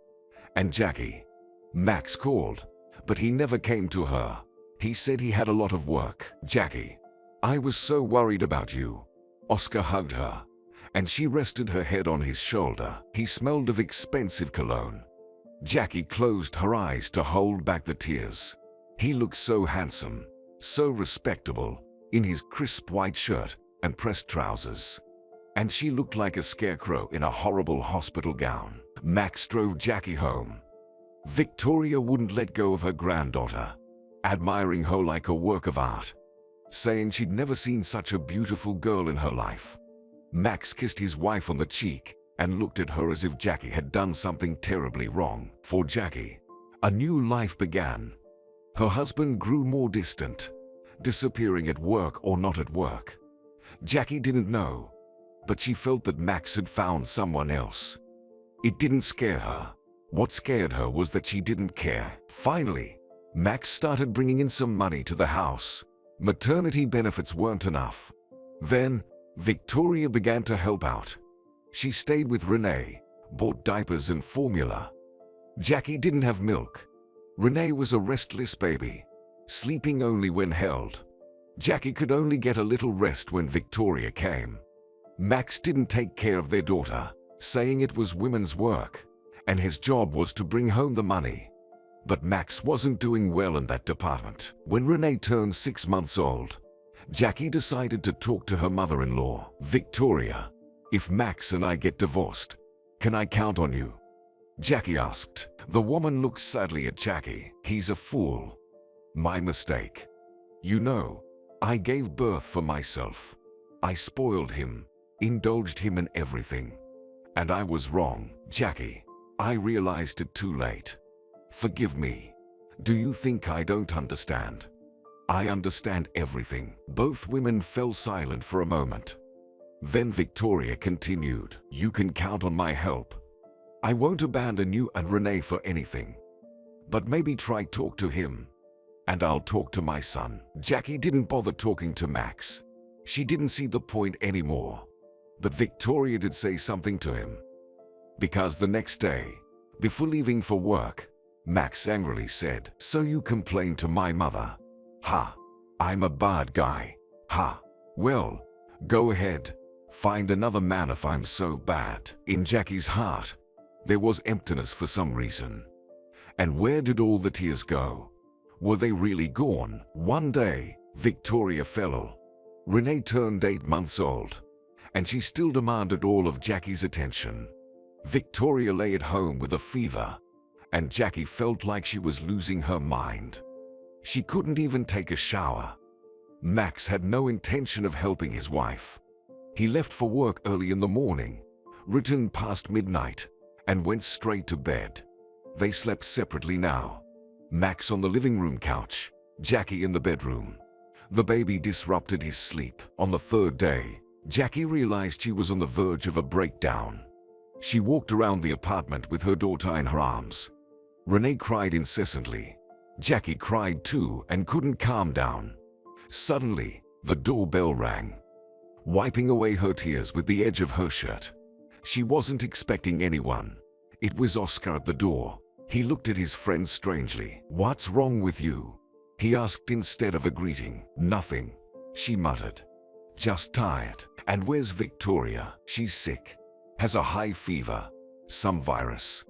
And Jackie. Max called, but he never came to her. He said he had a lot of work. "Jackie, I was so worried about you." Oscar hugged her, and she rested her head on his shoulder. He smelled of expensive cologne. Jackie closed her eyes to hold back the tears. He looked so handsome, so respectable, in his crisp white shirt and pressed trousers. And she looked like a scarecrow in a horrible hospital gown. Max drove Jackie home. Victoria wouldn't let go of her granddaughter, admiring her like a work of art, saying she'd never seen such a beautiful girl in her life. Max kissed his wife on the cheek and looked at her as if Jackie had done something terribly wrong. For Jackie, a new life began. Her husband grew more distant, disappearing at work or not at work. Jackie didn't know, but she felt that Max had found someone else. It didn't scare her. What scared her was that she didn't care. Finally, Max started bringing in some money to the house. Maternity benefits weren't enough. Then, Victoria began to help out. She stayed with Renee, bought diapers and formula. Jackie didn't have milk. Renee was a restless baby, sleeping only when held. Jackie could only get a little rest when Victoria came. Max didn't take care of their daughter, saying it was women's work, and his job was to bring home the money. But Max wasn't doing well in that department. When Renee turned 6 months old, Jackie decided to talk to her mother-in-law. "Victoria, if Max and I get divorced, can I count on you?" Jackie asked. The woman looked sadly at Jackie. He's a fool. My mistake. You know, I gave birth for myself. I spoiled him, indulged him in everything. And I was wrong, Jackie. I realized it too late. Forgive me. Do you think I don't understand? I understand everything. Both women fell silent for a moment. Then Victoria continued. You can count on my help. I won't abandon you and Renee for anything. But maybe try talk to him. And I'll talk to my son. Jackie didn't bother talking to Max. She didn't see the point anymore. But Victoria did say something to him. Because the next day, before leaving for work, Max angrily said, So you complain to my mother? Ha! I'm a bad guy. Ha! Well, go ahead. Find another man if I'm so bad. In Jackie's heart, there was emptiness for some reason. And where did all the tears go? Were they really gone? One day, Victoria fell ill. Renee turned 8 months old, and she still demanded all of Jackie's attention. Victoria lay at home with a fever, and Jackie felt like she was losing her mind. She couldn't even take a shower. Max had no intention of helping his wife. He left for work early in the morning, returned past midnight, and went straight to bed. They slept separately now. Max on the living room couch, Jackie in the bedroom. The baby disrupted his sleep. On the third day, Jackie realized she was on the verge of a breakdown. She walked around the apartment with her daughter in her arms. Renee cried incessantly. Jackie cried too and couldn't calm down. Suddenly, the doorbell rang. Wiping away her tears with the edge of her shirt. She wasn't expecting anyone. It was Oscar at the door. He looked at his friend strangely. What's wrong with you? He asked instead of a greeting. Nothing, she muttered. Just tired. And where's Victoria? She's sick. Has a high fever. Some virus.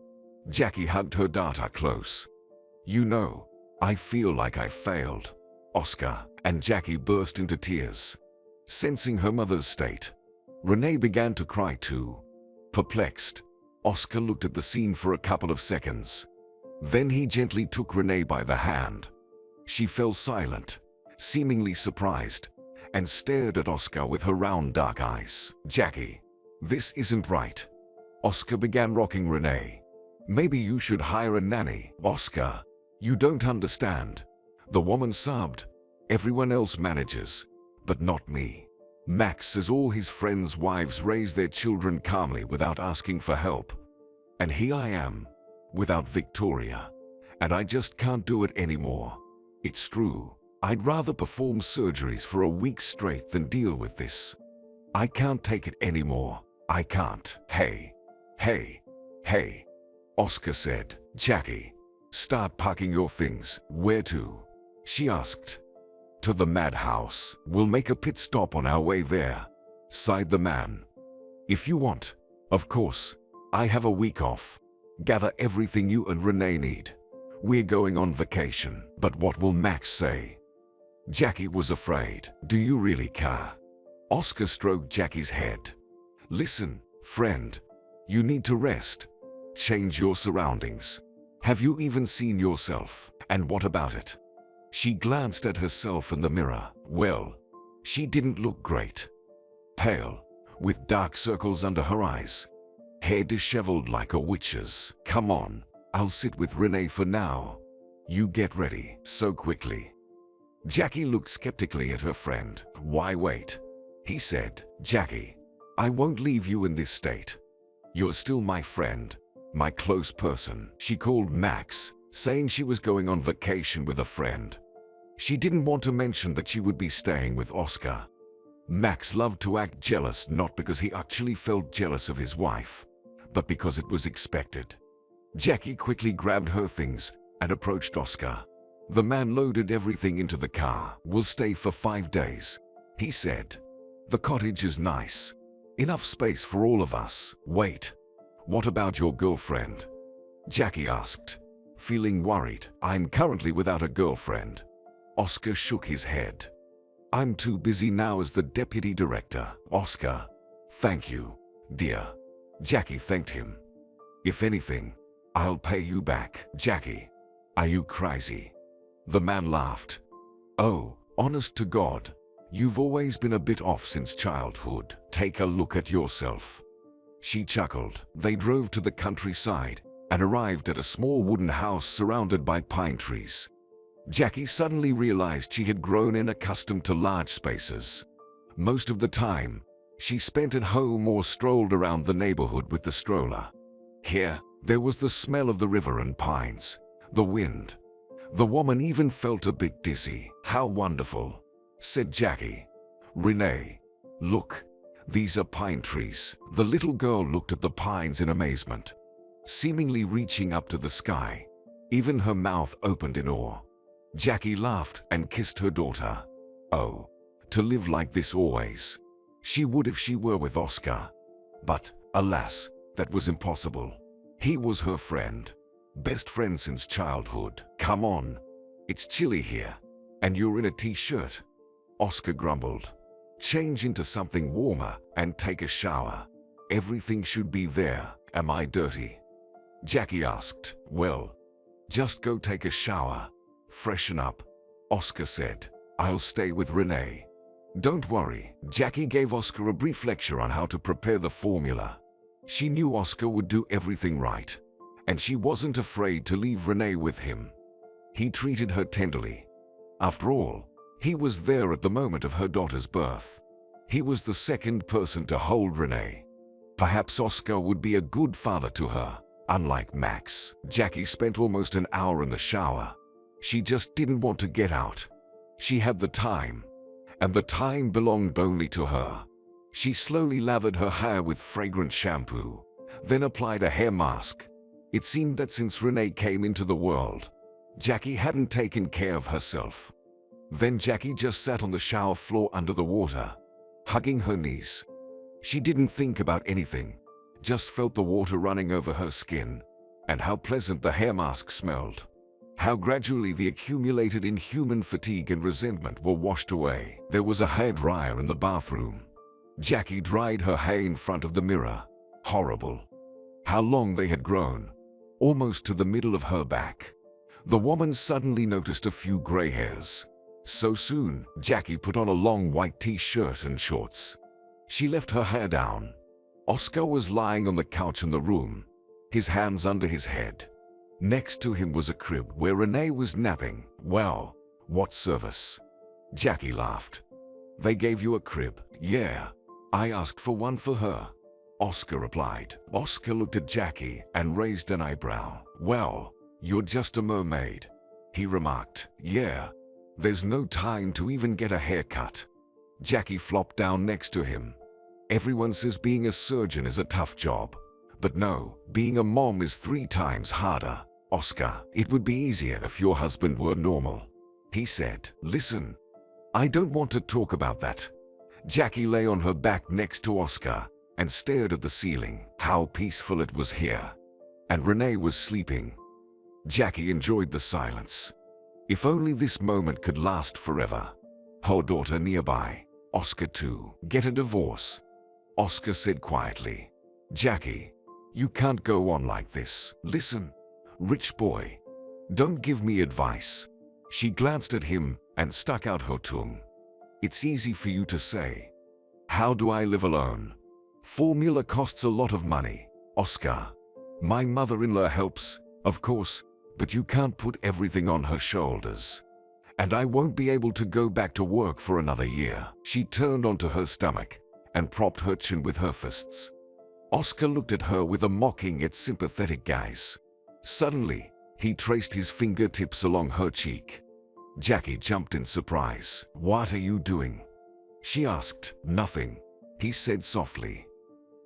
Jackie hugged her daughter close. You know, I feel like I failed, Oscar. And Jackie burst into tears. Sensing her mother's state, Renee began to cry too. Perplexed, Oscar looked at the scene for a couple of seconds. Then he gently took Renee by the hand. She fell silent, seemingly surprised, and stared at Oscar with her round dark eyes. Jackie, this isn't right. Oscar began rocking Renee. Maybe you should hire a nanny. Oscar, you don't understand. The woman sobbed. Everyone else manages, but not me. Max says all his friends' wives raise their children calmly without asking for help. And here I am, without Victoria. And I just can't do it anymore. It's true. I'd rather perform surgeries for a week straight than deal with this. I can't take it anymore. I can't. Hey, Oscar said. Jackie, start packing your things. Where to? She asked. To the madhouse. We'll make a pit stop on our way there, sighed the man. If you want, of course. I have a week off. Gather everything you and Renee need. We're going on vacation. But what will Max say? Jackie was afraid. Do you really care? Oscar stroked Jackie's head. Listen, friend. You need to rest. Change your surroundings. Have you even seen yourself? And what about it? She glanced at herself in the mirror. Well, she didn't look great. Pale, with dark circles under her eyes. Hair disheveled like a witch's. Come on, I'll sit with Renee for now. You get ready. So quickly. Jackie looked skeptically at her friend. Why wait? He said. Jackie, I won't leave you in this state. You're still my friend, my close person. She called Max, saying she was going on vacation with a friend. She didn't want to mention that she would be staying with Oscar. Max loved to act jealous, not because he actually felt jealous of his wife, but because it was expected. Jackie quickly grabbed her things and approached Oscar. The man loaded everything into the car. We'll stay for 5 days, he said. The cottage is nice. Enough space for all of us. Wait, what about your girlfriend? Jackie asked, feeling worried. I'm currently without a girlfriend. Oscar shook his head. I'm too busy now as the deputy director. Oscar, thank you, dear. Jackie thanked him. If anything, I'll pay you back, Jackie. Are you crazy? The man laughed. Oh, honest to God, you've always been a bit off since childhood. Take a look at yourself. She chuckled. They drove to the countryside and arrived at a small wooden house surrounded by pine trees. Jackie suddenly realized she had grown unaccustomed to large spaces. Most of the time, she spent at home or strolled around the neighborhood with the stroller. Here, there was the smell of the river and pines, the wind. The woman even felt a bit dizzy. How wonderful, said Jackie. Renee, look, these are pine trees. The little girl looked at the pines in amazement, seemingly reaching up to the sky. Even her mouth opened in awe. Jackie laughed and kissed her daughter. Oh, to live like this always. She would if she were with Oscar. But, alas, that was impossible. He was her friend. Best friend since childhood. Come on. It's chilly here. And you're in a t-shirt. Oscar grumbled. Change into something warmer and take a shower. Everything should be there. Am I dirty? Jackie asked. Well, just go take a shower. Freshen up. Oscar said. I'll stay with Renee. Don't worry. Jackie gave Oscar a brief lecture on how to prepare the formula. She knew Oscar would do everything right, and she wasn't afraid to leave Renee with him. He treated her tenderly. After all, he was there at the moment of her daughter's birth. He was the second person to hold Renee. Perhaps Oscar would be a good father to her, unlike Max. Jackie spent almost an hour in the shower. She just didn't want to get out. She had the time, and the time belonged only to her. She slowly lathered her hair with fragrant shampoo, then applied a hair mask. It seemed that since Renee came into the world, Jackie hadn't taken care of herself. Then Jackie just sat on the shower floor under the water, hugging her knees. She didn't think about anything, just felt the water running over her skin, and how pleasant the hair mask smelled. How gradually the accumulated inhuman fatigue and resentment were washed away. There was a hairdryer in the bathroom. Jackie dried her hair in front of the mirror. Horrible. How long they had grown. Almost to the middle of her back. The woman suddenly noticed a few gray hairs. So soon, Jackie put on a long white t-shirt and shorts. She left her hair down. Oscar was lying on the couch in the room, his hands under his head. Next to him was a crib where Renee was napping. Wow, what service. Jackie laughed. They gave you a crib? Yeah. I asked for one for her, Oscar replied. Oscar looked at Jackie and raised an eyebrow. Well, you're just a mermaid, he remarked. Yeah, there's no time to even get a haircut. Jackie flopped down next to him. Everyone says being a surgeon is a tough job. But no, being a mom is 3 times harder. Oscar, it would be easier if your husband were normal, he said. Listen, I don't want to talk about that. Jackie lay on her back next to Oscar and stared at the ceiling. How peaceful it was here. And Renee was sleeping. Jackie enjoyed the silence. If only this moment could last forever. Her daughter nearby. Oscar too. Get a divorce, Oscar said quietly. Jackie, you can't go on like this. Listen, rich boy, don't give me advice. She glanced at him and stuck out her tongue. It's easy for you to say. How do I live alone? Formula costs a lot of money, Oscar. My mother-in-law helps, of course, but you can't put everything on her shoulders. And I won't be able to go back to work for another year. She turned onto her stomach and propped her chin with her fists. Oscar looked at her with a mocking yet sympathetic gaze. Suddenly, he traced his fingertips along her cheek. Jackie jumped in surprise. What are you doing? She asked. Nothing, he said softly.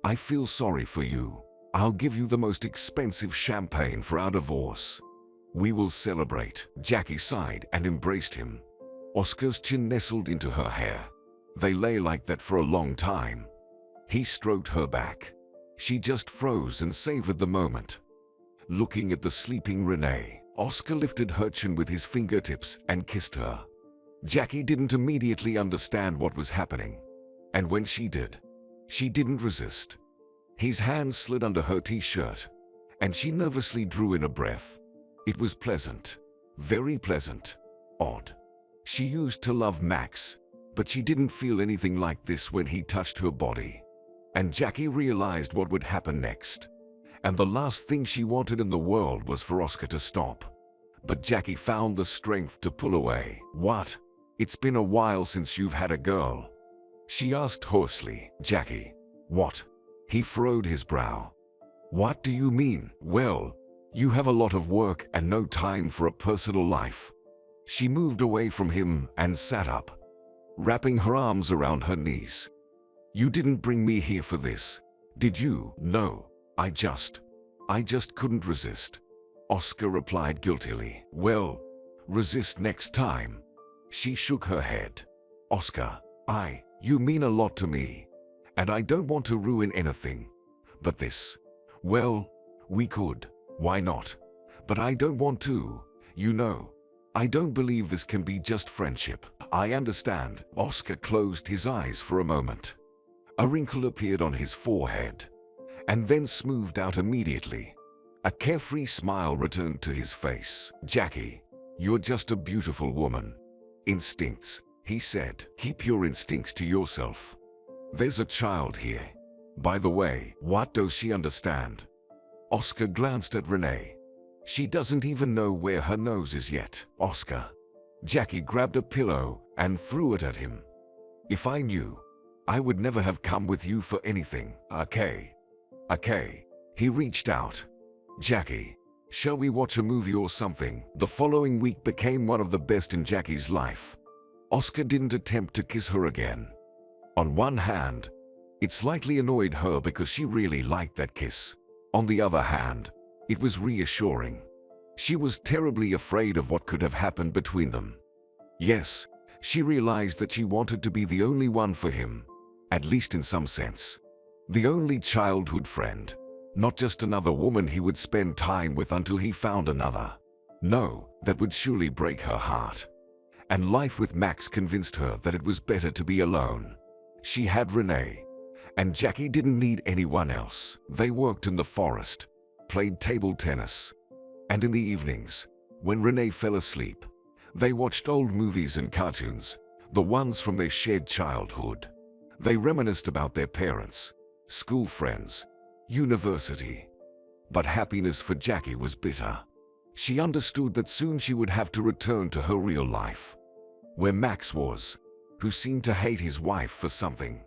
I feel sorry for you. I'll give you the most expensive champagne for our divorce. We will celebrate. Jackie sighed and embraced him. Oscar's chin nestled into her hair. They lay like that for a long time. He stroked her back. She just froze and savored the moment. Looking at the sleeping Renee, Oscar lifted her chin with his fingertips and kissed her. Jackie didn't immediately understand what was happening. And when she did, she didn't resist. His hand slid under her t-shirt, and she nervously drew in a breath. It was pleasant. Very pleasant. Odd. She used to love Max, but she didn't feel anything like this when he touched her body. And Jackie realized what would happen next. And the last thing she wanted in the world was for Oscar to stop. But Jackie found the strength to pull away. "What? It's been a while since you've had a girl?" she asked hoarsely. "Jackie, what?" He furrowed his brow. "What do you mean?" "Well, you have a lot of work and no time for a personal life." She moved away from him and sat up, wrapping her arms around her knees. "You didn't bring me here for this, did you?" "No, I just couldn't resist," Oscar replied guiltily. "Well, resist next time." She shook her head. "Oscar, you mean a lot to me, and I don't want to ruin anything. But this, well, we could, why not? But I don't want to, you know. I don't believe this can be just friendship." "I understand." Oscar closed his eyes for a moment. A wrinkle appeared on his forehead, and then smoothed out immediately. A carefree smile returned to his face. "Jackie, you're just a beautiful woman." "Instincts," he said. "Keep your instincts to yourself. There's a child here. By the way, what does she understand?" Oscar glanced at Renee. "She doesn't even know where her nose is yet." "Oscar." Jackie grabbed a pillow and threw it at him. "If I knew, I would never have come with you for anything." Okay. He reached out. "Jackie, shall we watch a movie or something?" The following week became one of the best in Jackie's life. Oscar didn't attempt to kiss her again. On one hand, it slightly annoyed her because she really liked that kiss. On the other hand, it was reassuring. She was terribly afraid of what could have happened between them. Yes, she realized that she wanted to be the only one for him, at least in some sense. The only childhood friend, not just another woman he would spend time with until he found another. No, that would surely break her heart. And life with Max convinced her that it was better to be alone. She had Renee, and Jackie didn't need anyone else. They worked in the forest, played table tennis, and in the evenings, when Renee fell asleep, they watched old movies and cartoons, the ones from their shared childhood. They reminisced about their parents, school friends, university. But happiness for Jackie was bitter. She understood that soon she would have to return to her real life, where Max was, who seemed to hate his wife for something,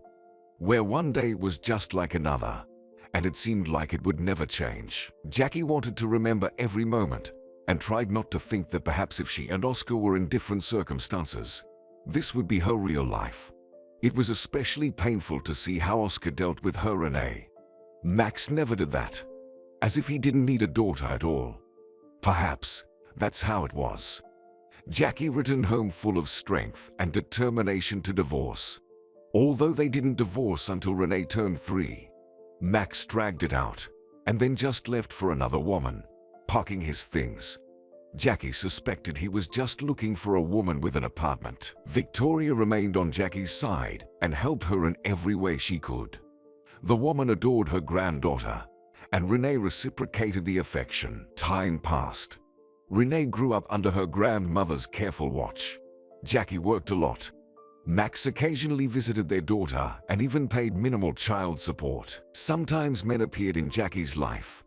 where one day was just like another, and it seemed like it would never change. Jackie wanted to remember every moment, and tried not to think that perhaps if she and Oscar were in different circumstances, this would be her real life. It was especially painful to see how Oscar dealt with her Renee. Max never did that, as if he didn't need a daughter at all. Perhaps that's how it was. Jackie returned home full of strength and determination to divorce. Although they didn't divorce until Renee turned 3, Max dragged it out, and then just left for another woman, packing his things. Jackie suspected he was just looking for a woman with an apartment. Victoria remained on Jackie's side and helped her in every way she could. The woman adored her granddaughter, and Renee reciprocated the affection. Time passed. Renee grew up under her grandmother's careful watch. Jackie worked a lot. Max occasionally visited their daughter and even paid minimal child support. Sometimes men appeared in Jackie's life,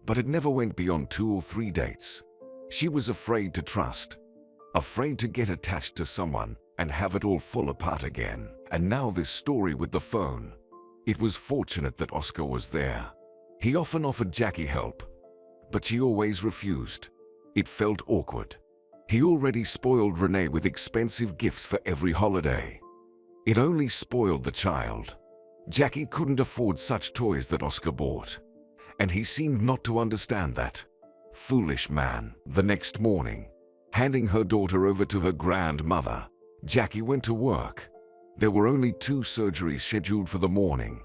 but it never went beyond 2 or 3 dates. She was afraid to trust, afraid to get attached to someone and have it all fall apart again. And now this story with the phone. It was fortunate that Oscar was there. He often offered Jackie help, but she always refused. It felt awkward. He already spoiled Renee with expensive gifts for every holiday. It only spoiled the child. Jackie couldn't afford such toys that Oscar bought, and he seemed not to understand that. Foolish man. The next morning, handing her daughter over to her grandmother, Jackie went to work. There were only 2 surgeries scheduled for the morning.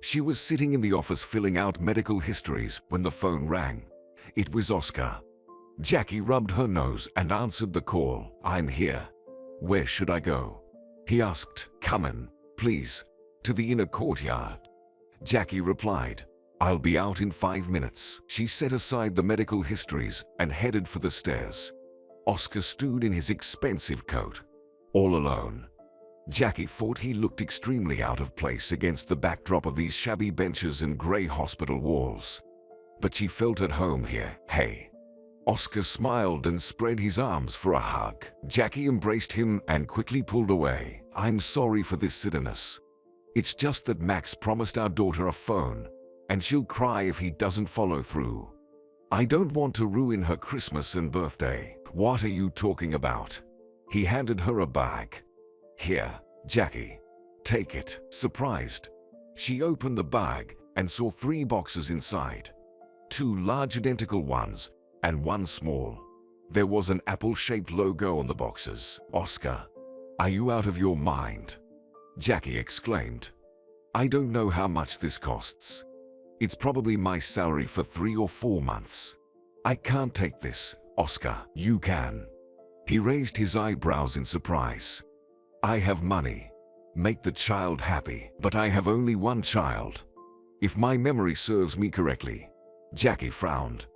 She was sitting in the office filling out medical histories when the phone rang. It was Oscar. Jackie rubbed her nose and answered the call. "I'm here. Where should I go?" he asked. "Come in, please, to the inner courtyard," Jackie replied. I'll be out in 5 minutes. She set aside the medical histories and headed for the stairs. Oscar stood in his expensive coat, all alone. Jackie thought he looked extremely out of place against the backdrop of these shabby benches and grey hospital walls. But she felt at home here. Hey. Oscar smiled and spread his arms for a hug. Jackie embraced him and quickly pulled away. I'm sorry for this silliness. It's just that Max promised our daughter a phone, and she'll cry if he doesn't follow through. I don't want to ruin her Christmas and birthday. What are you talking about? He handed her a bag. Here, Jackie. Take it. Surprised, she opened the bag and saw 3 boxes inside. 2 large identical ones and 1 small. There was an apple-shaped logo on the boxes. Oscar, are you out of your mind? Jackie exclaimed. I don't know how much this costs. It's probably my salary for 3 or 4 months. I can't take this, Oscar. You can. He raised his eyebrows in surprise. I have money. Make the child happy. But I have only 1 child. If my memory serves me correctly. Jackie frowned.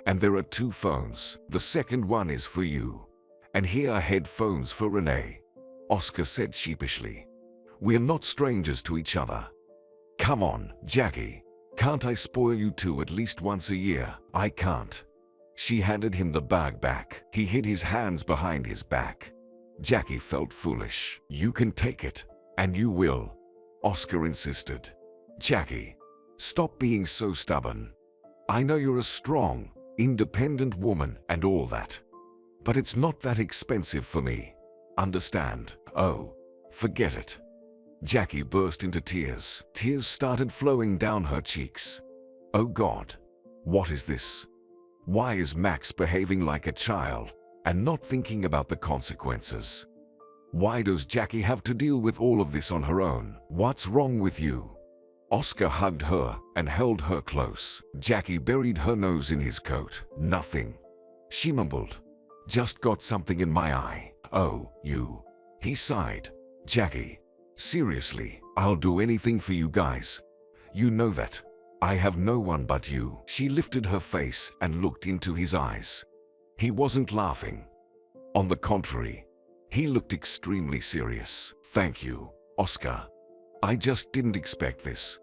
And there are 2 phones. The second one is for you. And here are headphones for Renee. Oscar said sheepishly. We're not strangers to each other. Come on, Jackie. Can't I spoil you 2 at least once a year? I can't. She handed him the bag back. He hid his hands behind his back. Jackie felt foolish. You can take it. And you will. Oscar insisted. Jackie, stop being so stubborn. I know you're a strong, independent woman and all that. But it's not that expensive for me. Understand? Oh, forget it. Jackie burst into tears. Tears started flowing down her cheeks. Oh God, what is this? Why is Max behaving like a child and not thinking about the consequences? Why does Jackie have to deal with all of this on her own? What's wrong with you? Oscar hugged her and held her close. Jackie buried her nose in his coat. Nothing. She mumbled. Just got something in my eye. Oh, you. He sighed. Jackie, seriously, I'll do anything for you guys. You know that. I have no one but you. She lifted her face and looked into his eyes. He wasn't laughing. On the contrary, he looked extremely serious. Thank you, Oscar. I just didn't expect this.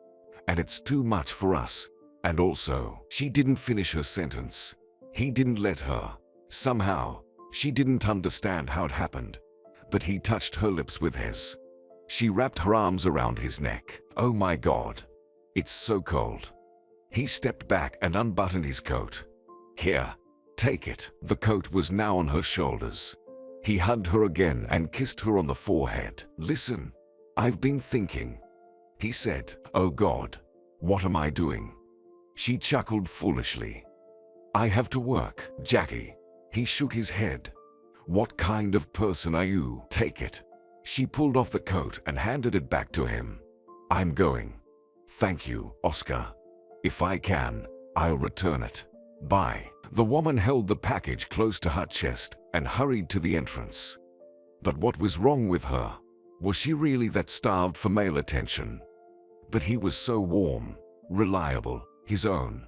And it's too much for us. And also, she didn't finish her sentence. He didn't let her. Somehow, she didn't understand how it happened. But he touched her lips with his. She wrapped her arms around his neck. Oh my God. It's so cold. He stepped back and unbuttoned his coat. Here, take it. The coat was now on her shoulders. He hugged her again and kissed her on the forehead. Listen, I've been thinking. He said, oh God, what am I doing? She chuckled foolishly. I have to work, Jackie. He shook his head. What kind of person are you? Take it. She pulled off the coat and handed it back to him. I'm going. Thank you, Oscar. If I can, I'll return it. Bye. The woman held the package close to her chest and hurried to the entrance. But what was wrong with her? Was she really that starved for male attention? But he was so warm, reliable, his own.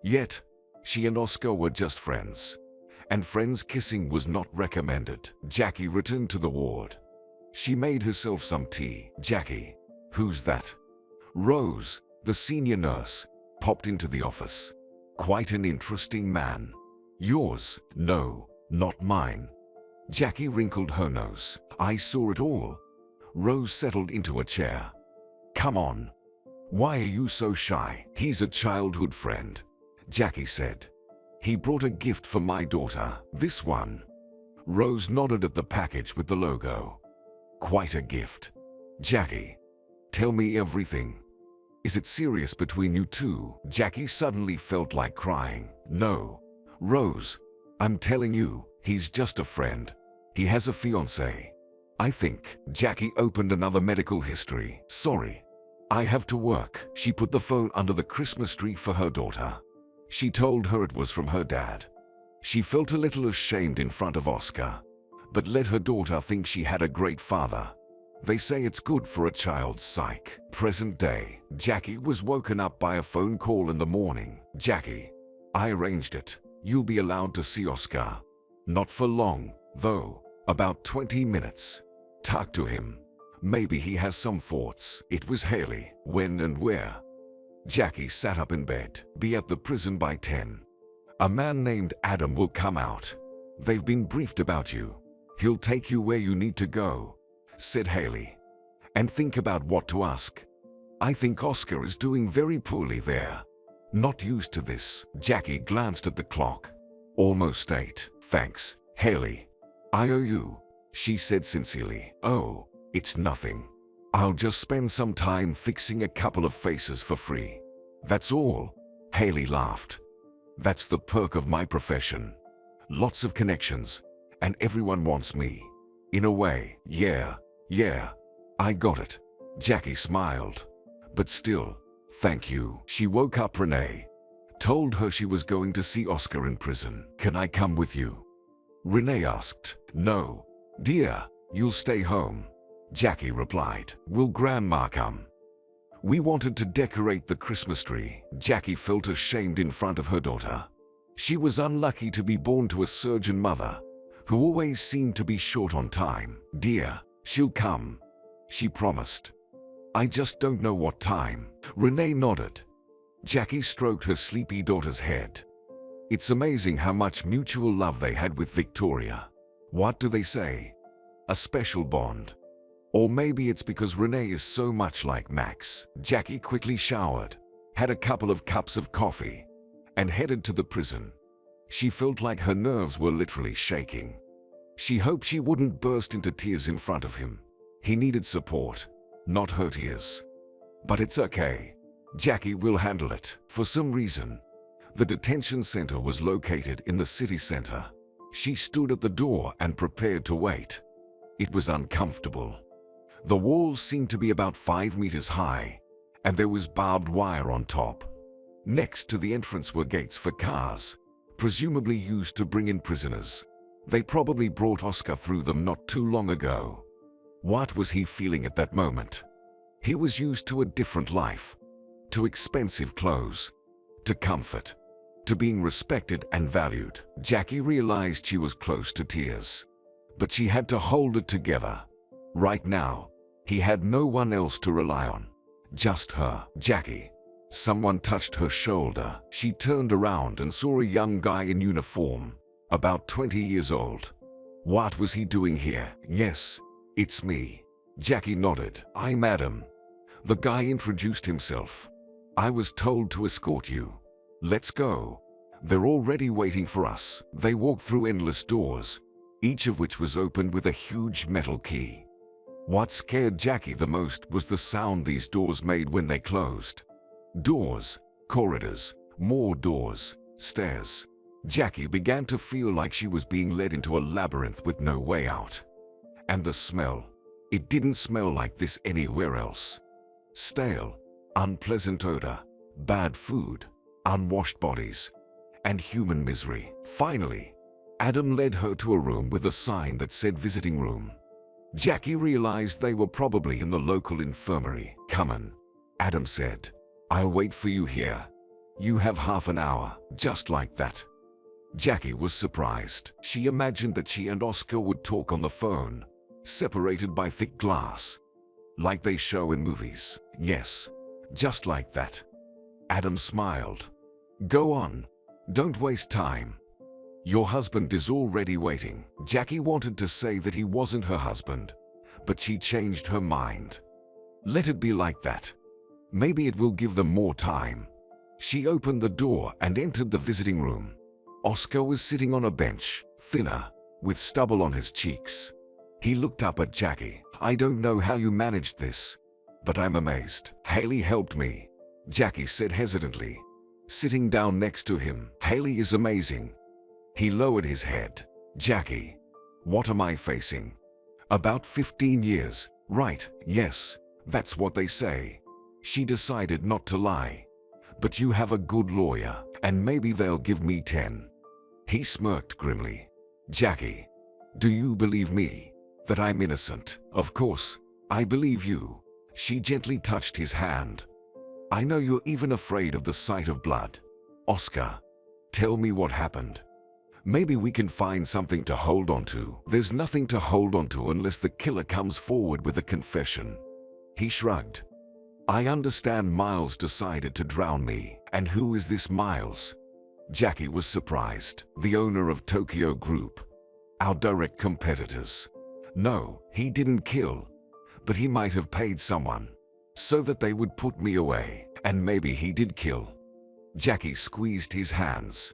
Yet, she and Oscar were just friends. And friends kissing was not recommended. Jackie returned to the ward. She made herself some tea. Jackie, who's that? Rose, the senior nurse, popped into the office. Quite an interesting man. Yours? No, not mine. Jackie wrinkled her nose. I saw it all. Rose settled into a chair. Come on. Why are you so shy? He's a childhood friend, Jackie said. He brought a gift for my daughter. This one. Rose nodded at the package with the logo. Quite a gift. Jackie, tell me everything. Is it serious between you two? Jackie suddenly felt like crying. No, Rose, I'm telling you, he's just a friend. He has a fiancée. I think. Jackie opened another medical history. Sorry, I have to work. She put the phone under the Christmas tree for her daughter. She told her it was from her dad. She felt a little ashamed in front of Oscar, but let her daughter think she had a great father. They say it's good for a child's psyche. Present day, Jackie was woken up by a phone call in the morning. Jackie, I arranged it. You'll be allowed to see Oscar. Not for long, though. About 20 minutes. Talk to him. Maybe he has some thoughts. It was Haley. When and where? Jackie sat up in bed. Be at the prison by 10. A man named Adam will come out. They've been briefed about you. He'll take you where you need to go, said Haley. And think about what to ask. I think Oscar is doing very poorly there. Not used to this. Jackie glanced at the clock. Almost 8. Thanks, Haley. I owe you, she said sincerely. Oh, it's nothing. I'll just spend some time fixing a couple of faces for free. That's all. Haley laughed. That's the perk of my profession. Lots of connections, and everyone wants me. In a way, yeah, I got it. Jackie smiled. But still, thank you. She woke up Renee. Told her she was going to see Oscar in prison. Can I come with you? Renee asked. No, dear, you'll stay home. Jackie replied. Will Grandma come? We wanted to decorate the Christmas tree. Jackie felt ashamed in front of her daughter. She was unlucky to be born to a surgeon mother, who always seemed to be short on time. Dear, she'll come, she promised. I just don't know what time. Renee nodded. Jackie stroked her sleepy daughter's head. It's amazing how much mutual love they had with Victoria. What do they say? A special bond. Or maybe it's because Renee is so much like Max. Jackie quickly showered, had a couple of cups of coffee, and headed to the prison. She felt like her nerves were literally shaking. She hoped she wouldn't burst into tears in front of him. He needed support, not her tears. But it's okay. Jackie will handle it. For some reason, the detention center was located in the city center. She stood at the door and prepared to wait. It was uncomfortable. The walls seemed to be about 5 meters high, and there was barbed wire on top. Next to the entrance were gates for cars, presumably used to bring in prisoners. They probably brought Oscar through them not too long ago. What was he feeling at that moment? He was used to a different life, to expensive clothes, to comfort, to being respected and valued. Jackie realized she was close to tears, but she had to hold it together. Right now, he had no one else to rely on. Just her. Jackie. Someone touched her shoulder. She turned around and saw a young guy in uniform, about 20 years old. What was he doing here? Yes, it's me. Jackie nodded. I'm Adam. The guy introduced himself. I was told to escort you. Let's go. They're already waiting for us. They walked through endless doors, each of which was opened with a huge metal key. What scared Jackie the most was the sound these doors made when they closed. Doors, corridors, more doors, stairs. Jackie began to feel like she was being led into a labyrinth with no way out. And the smell. It didn't smell like this anywhere else. Stale, unpleasant odor, bad food, unwashed bodies, and human misery. Finally, Adam led her to a room with a sign that said visiting room. Jackie realized they were probably in the local infirmary. Come on, Adam said. I'll wait for you here. You have half an hour, just like that. Jackie was surprised. She imagined that she and Oscar would talk on the phone, separated by thick glass, like they show in movies. Yes, just like that. Adam smiled. Go on. Don't waste time. Your husband is already waiting. Jackie wanted to say that he wasn't her husband, but she changed her mind. Let it be like that. Maybe it will give them more time. She opened the door and entered the visiting room. Oscar was sitting on a bench, thinner, with stubble on his cheeks. He looked up at Jackie. I don't know how you managed this, but I'm amazed. Haley helped me, Jackie said hesitantly, sitting down next to him. Haley is amazing. He lowered his head. Jackie, what am I facing? About 15 years, right? Yes, that's what they say. She decided not to lie. But you have a good lawyer, and maybe they'll give me 10. He smirked grimly. Jackie, do you believe me? That I'm innocent? Of course. I believe you. She gently touched his hand. I know you're even afraid of the sight of blood. Oscar, tell me what happened. Maybe we can find something to hold on to. There's nothing to hold on to unless the killer comes forward with a confession. He shrugged. I understand Miles decided to drown me. And who is this Miles? Jackie was surprised. The owner of Tokyo Group. Our direct competitors. No, he didn't kill. But he might have paid someone so that they would put me away. And maybe he did kill. Jackie squeezed his hands.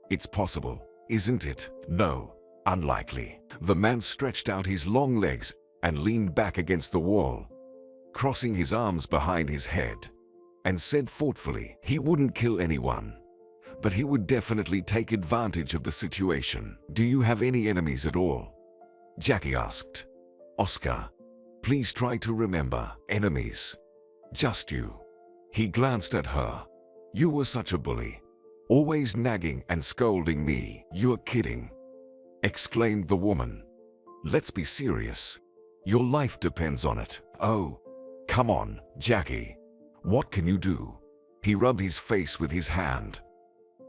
It's possible, isn't it? No, unlikely. The man stretched out his long legs and leaned back against the wall, crossing his arms behind his head, and said thoughtfully, he wouldn't kill anyone, but he would definitely take advantage of the situation. Do you have any enemies at all? Jackie asked. Oscar, please try to remember. Enemies? Just you. He glanced at her. You were such a bully. Always nagging and scolding me. You're kidding, exclaimed the woman. Let's be serious. Your life depends on it. Oh, come on, Jackie. What can you do? He rubbed his face with his hand.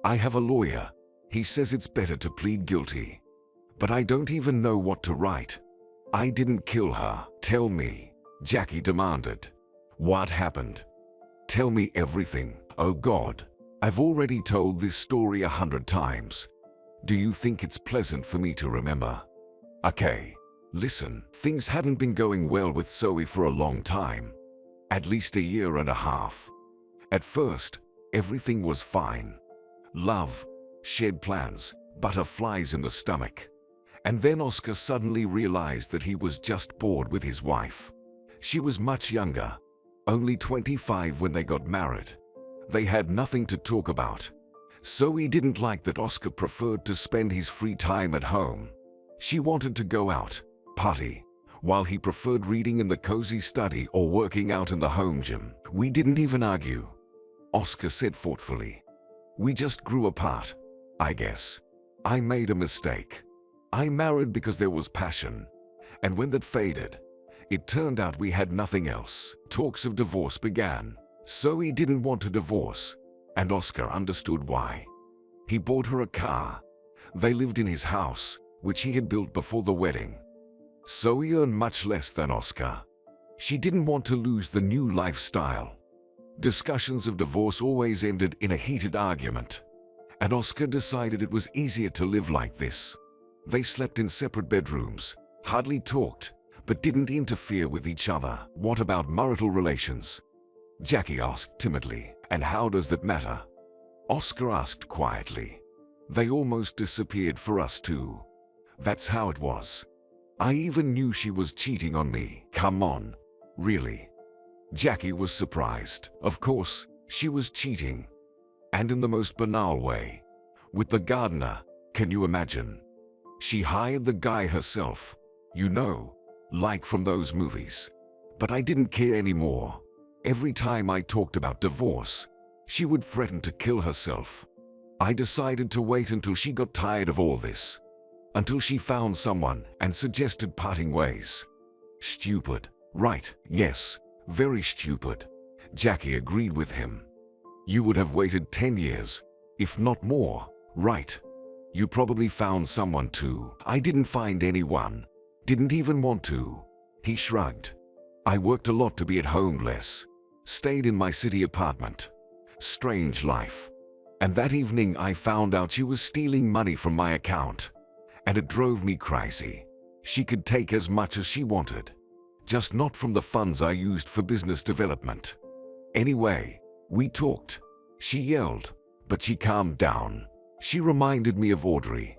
I have a lawyer. He says it's better to plead guilty. But I don't even know what to write. I didn't kill her. Tell me, Jackie demanded. What happened? Tell me everything. Oh God, I've already told this story 100 times. Do you think it's pleasant for me to remember? Okay, listen. Things hadn't been going well with Zoe for a long time. At least a year and a half. At first, everything was fine. Love, shared plans, butterflies in the stomach. And then Oscar suddenly realized that he was just bored with his wife. She was much younger, only 25 when they got married. They had nothing to talk about. Zoe didn't like that Oscar preferred to spend his free time at home. She wanted to go out, party, while he preferred reading in the cozy study or working out in the home gym. We didn't even argue, Oscar said thoughtfully. We just grew apart, I guess. I made a mistake. I married because there was passion, and when that faded, it turned out we had nothing else. Talks of divorce began. Zoe didn't want a divorce, and Oscar understood why. He bought her a car. They lived in his house, which he had built before the wedding. Zoe earned much less than Oscar. She didn't want to lose the new lifestyle. Discussions of divorce always ended in a heated argument, and Oscar decided it was easier to live like this. They slept in separate bedrooms, hardly talked, but didn't interfere with each other. What about marital relations? Jackie asked timidly. And how does that matter? Oscar asked quietly. They almost disappeared for us too. That's how it was. I even knew she was cheating on me. Come on, really? Jackie was surprised. Of course, she was cheating. And in the most banal way. With the gardener, can you imagine? She hired the guy herself. You know, like from those movies. But I didn't care anymore. Every time I talked about divorce, she would threaten to kill herself. I decided to wait until she got tired of all this. Until she found someone and suggested parting ways. Stupid, right? Yes, very stupid. Jackie agreed with him. You would have waited 10 years, if not more, right? You probably found someone too. I didn't find anyone. Didn't even want to. He shrugged. I worked a lot to be at home less. Stayed in my city apartment. Strange life. And that evening I found out she was stealing money from my account. And it drove me crazy. She could take as much as she wanted. Just not from the funds I used for business development. Anyway, we talked. She yelled, but she calmed down. She reminded me of Audrey.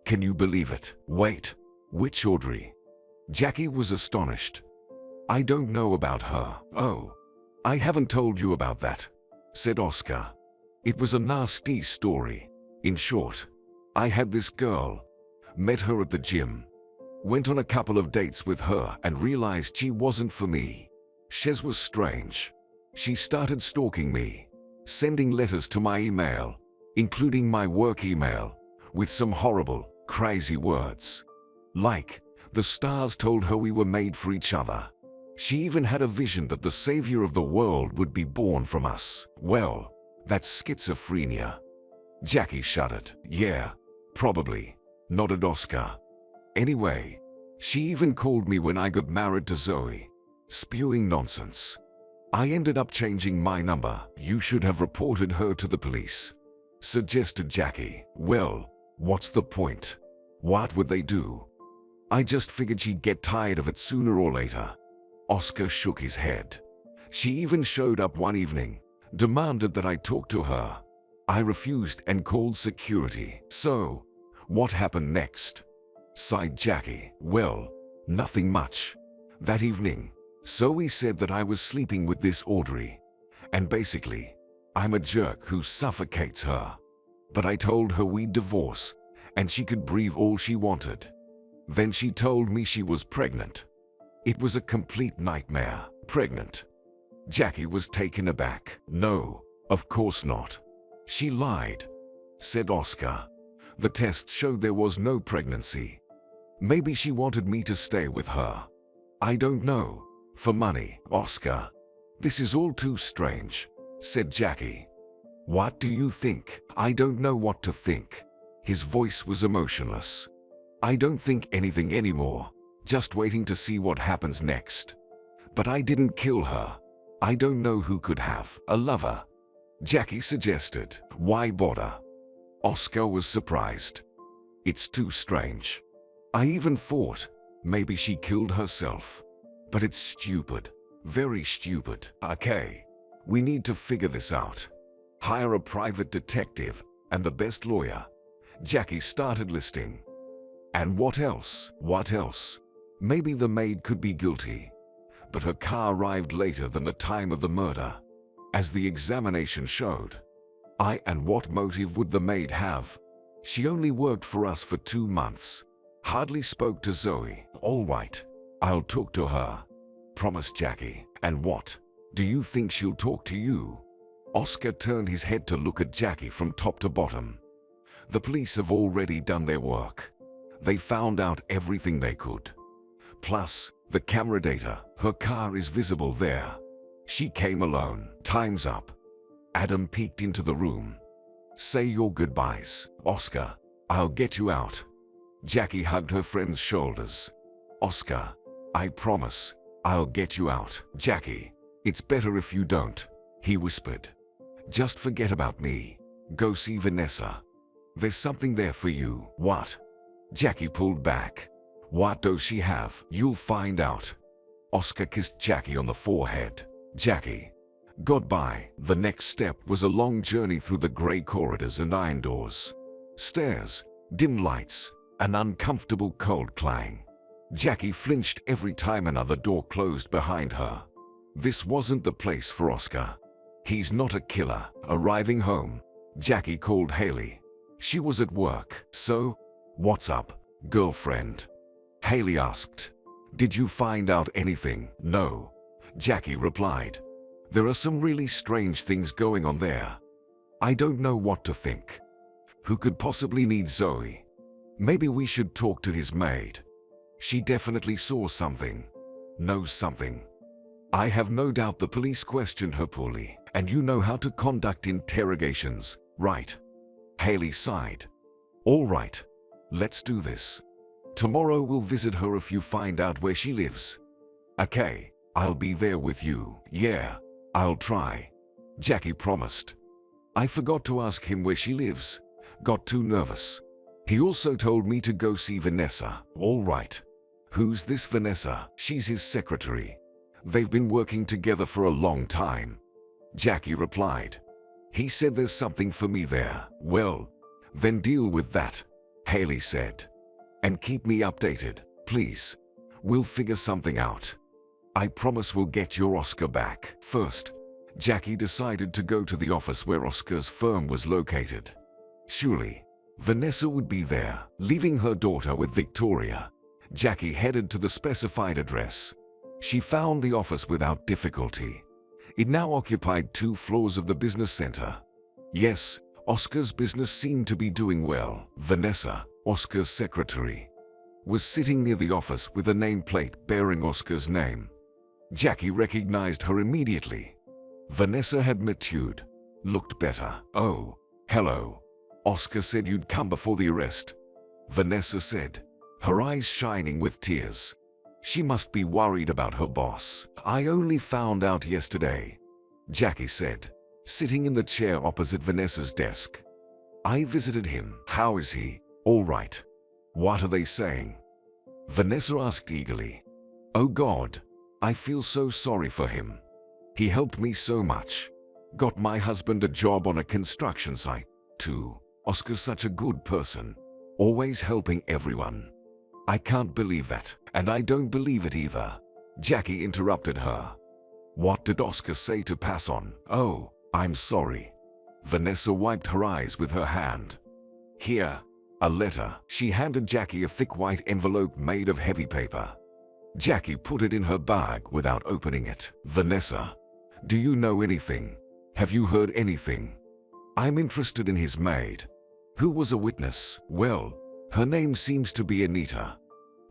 Can you believe it? Wait, which Audrey? Jackie was astonished. I don't know about her. Oh, I haven't told you about that, said Oscar. It was a nasty story. In short, I had this girl, met her at the gym, went on a couple of dates with her and realized she wasn't for me. Shez was strange. She started stalking me, sending letters to my email, including my work email, with some horrible, crazy words. Like, the stars told her we were made for each other. She even had a vision that the savior of the world would be born from us. Well, that's schizophrenia. Jackie shuddered. Yeah, probably, nodded Oscar. Anyway, she even called me when I got married to Zoe. Spewing nonsense. I ended up changing my number. You should have reported her to the police, suggested Jackie. Well, what's the point? What would they do? I just figured she'd get tired of it sooner or later. Oscar shook his head. She even showed up one evening, demanded that I talk to her. I refused and called security. So, what happened next? Sighed Jackie. Well, nothing much. That evening, Zoe said that I was sleeping with this Audrey. And basically, I'm a jerk who suffocates her. But I told her we'd divorce, and she could breathe all she wanted. Then she told me she was pregnant. It was a complete nightmare. Pregnant? Jackie was taken aback. No, of course not. She lied, said Oscar. The tests showed there was no pregnancy. Maybe she wanted me to stay with her. I don't know. For money. Oscar, this is all too strange, said Jackie. What do you think? I don't know what to think. His voice was emotionless. I don't think anything anymore, just waiting to see what happens next. But I didn't kill her. I don't know who could have. A lover? Jackie suggested. Why bother? Oscar was surprised. It's too strange. I even thought maybe she killed herself. But it's stupid. Very stupid. Okay, we need to figure this out. Hire a private detective and the best lawyer. Jackie started listing. And what else? What else? Maybe the maid could be guilty. But her car arrived later than the time of the murder, as the examination showed. And what motive would the maid have? She only worked for us for 2 months. Hardly spoke to Zoe. All right, I'll talk to her, promised Jackie. And what? Do you think she'll talk to you? Oscar turned his head to look at Jackie from top to bottom. The police have already done their work. They found out everything they could. Plus, the camera data. Her car is visible there. She came alone. Time's up. Adam peeked into the room. Say your goodbyes, Oscar. I'll get you out. Jackie hugged her friend's shoulders. Oscar, I promise, I'll get you out. Jackie, it's better if you don't, he whispered. Just forget about me. Go see Vanessa. There's something there for you. What? Jackie pulled back. What does she have? You'll find out. Oscar kissed Jackie on the forehead. Jackie, goodbye. The next step was a long journey through the gray corridors and iron doors. Stairs, dim lights, an uncomfortable cold clang. Jackie flinched every time another door closed behind her. This wasn't the place for Oscar. He's not a killer. Arriving home, Jackie called Haley. She was at work. So, what's up, girlfriend? Haley asked. Did you find out anything? No, Jackie replied. There are some really strange things going on there. I don't know what to think. Who could possibly need Zoe? Maybe we should talk to his maid. She definitely saw something, knows something. I have no doubt the police questioned her poorly, and you know how to conduct interrogations, right? Haley sighed. All right, let's do this. Tomorrow we'll visit her if you find out where she lives. Okay, I'll be there with you. Yeah, I'll try, Jackie promised. I forgot to ask him where she lives. Got too nervous. He also told me to go see Vanessa. All right. Who's this Vanessa? She's his secretary. They've been working together for a long time, Jackie replied. He said there's something for me there. Well, then deal with that, Haley said. And keep me updated, please. We'll figure something out. I promise we'll get your Oscar back. First, Jackie decided to go to the office where Oscar's firm was located. Surely, Vanessa would be there. Leaving her daughter with Victoria, Jackie headed to the specified address. She found the office without difficulty. It now occupied 2 floors of the business center. Yes, Oscar's business seemed to be doing well. Vanessa, Oscar's secretary, was sitting near the office with a nameplate bearing Oscar's name. Jackie recognized her immediately. Vanessa had matured, looked better. "Oh, hello. Oscar said you'd come before the arrest," Vanessa said, her eyes shining with tears. She must be worried about her boss. "I only found out yesterday," Jackie said, sitting in the chair opposite Vanessa's desk. "I visited him." "How is he?" "All right." "What are they saying?" Vanessa asked eagerly. "Oh God, I feel so sorry for him. He helped me so much. Got my husband a job on a construction site, too. Oscar's such a good person, always helping everyone." "I can't believe that, and I don't believe it either," Jackie interrupted her. "What did Oscar say to pass on?" "Oh, I'm sorry." Vanessa wiped her eyes with her hand. "Here, a letter." She handed Jackie a thick white envelope made of heavy paper. Jackie put it in her bag without opening it. "Vanessa, do you know anything? Have you heard anything? I'm interested in his maid." "Who was a witness?" "Well, her name seems to be Anita.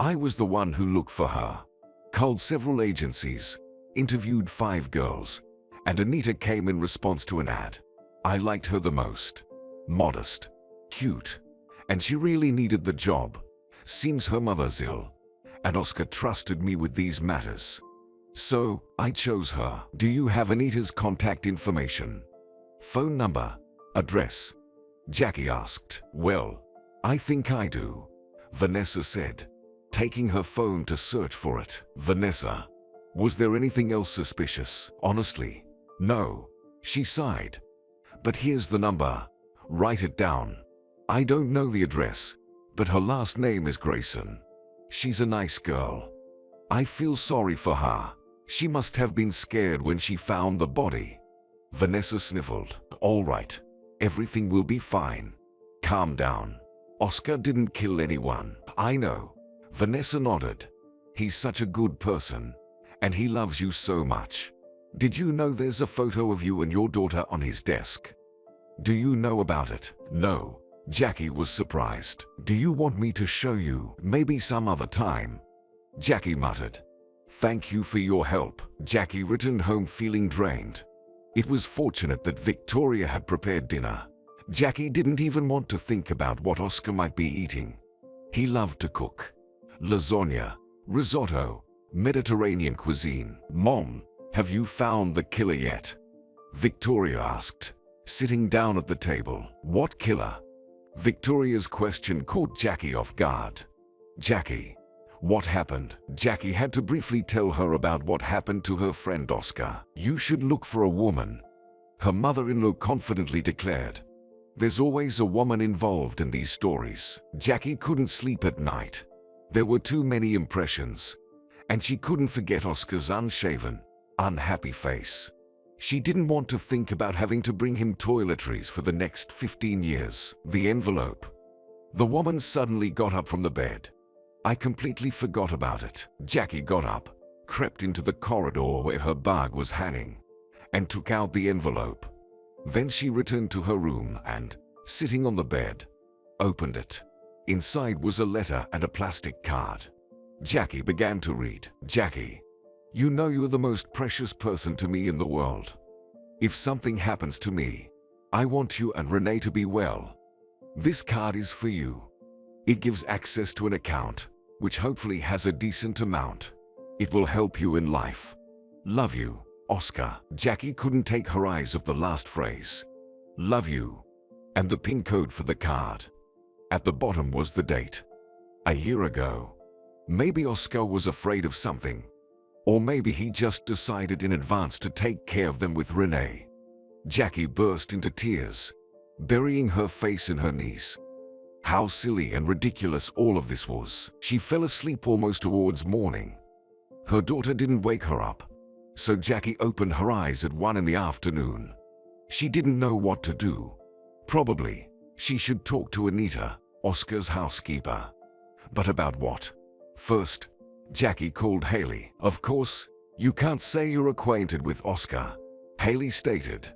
I was the one who looked for her. Called several agencies, interviewed 5 girls, and Anita came in response to an ad. I liked her the most. Modest, cute, and she really needed the job. Seems her mother's ill, and Oscar trusted me with these matters. So, I chose her." "Do you have Anita's contact information? Phone number? Address?" Jackie asked. "Well, I think I do," Vanessa said, taking her phone to search for it. "Vanessa, was there anything else suspicious?" "Honestly, no," she sighed. "But here's the number. Write it down. I don't know the address, but her last name is Grayson. She's a nice girl. I feel sorry for her. She must have been scared when she found the body." Vanessa sniffled. "All right. Everything will be fine. Calm down. Oscar didn't kill anyone." "I know." Vanessa nodded. "He's such a good person, and he loves you so much. Did you know there's a photo of you and your daughter on his desk? Do you know about it?" "No." Jackie was surprised. "Do you want me to show you? Maybe some other time," Jackie muttered. "Thank you for your help." Jackie returned home feeling drained. It was fortunate that Victoria had prepared dinner. Jackie didn't even want to think about what Oscar might be eating. He loved to cook. Lasagna, risotto, Mediterranean cuisine. "Mom, have you found the killer yet?" Victoria asked, sitting down at the table. "What killer?" Victoria's question caught Jackie off guard. "Jackie, what happened?" Jackie had to briefly tell her about what happened to her friend Oscar. "You should look for a woman," her mother-in-law confidently declared. "There's always a woman involved in these stories." Jackie couldn't sleep at night. There were too many impressions, and she couldn't forget Oscar's unshaven, unhappy face. She didn't want to think about having to bring him toiletries for the next 15 years. The envelope. The woman suddenly got up from the bed. "I completely forgot about it." Jackie got up, crept into the corridor where her bag was hanging, and took out the envelope. Then she returned to her room and, sitting on the bed, opened it. Inside was a letter and a plastic card. Jackie began to read. "Jackie, you know you're the most precious person to me in the world. If something happens to me, I want you and Renee to be well. This card is for you. It gives access to an account, which hopefully has a decent amount. It will help you in life. Love you, Oscar." Jackie couldn't take her eyes off the last phrase. "Love you," and the PIN code for the card. At the bottom was the date. A year ago. Maybe Oscar was afraid of something. Or maybe he just decided in advance to take care of them with Renee. Jackie burst into tears, burying her face in her knees. How silly and ridiculous all of this was. She fell asleep almost towards morning. Her daughter didn't wake her up, so Jackie opened her eyes at 1 in the afternoon. She didn't know what to do. Probably, she should talk to Anita, Oscar's housekeeper. But about what? First, Jackie called Haley. "Of course, you can't say you're acquainted with Oscar," Haley stated.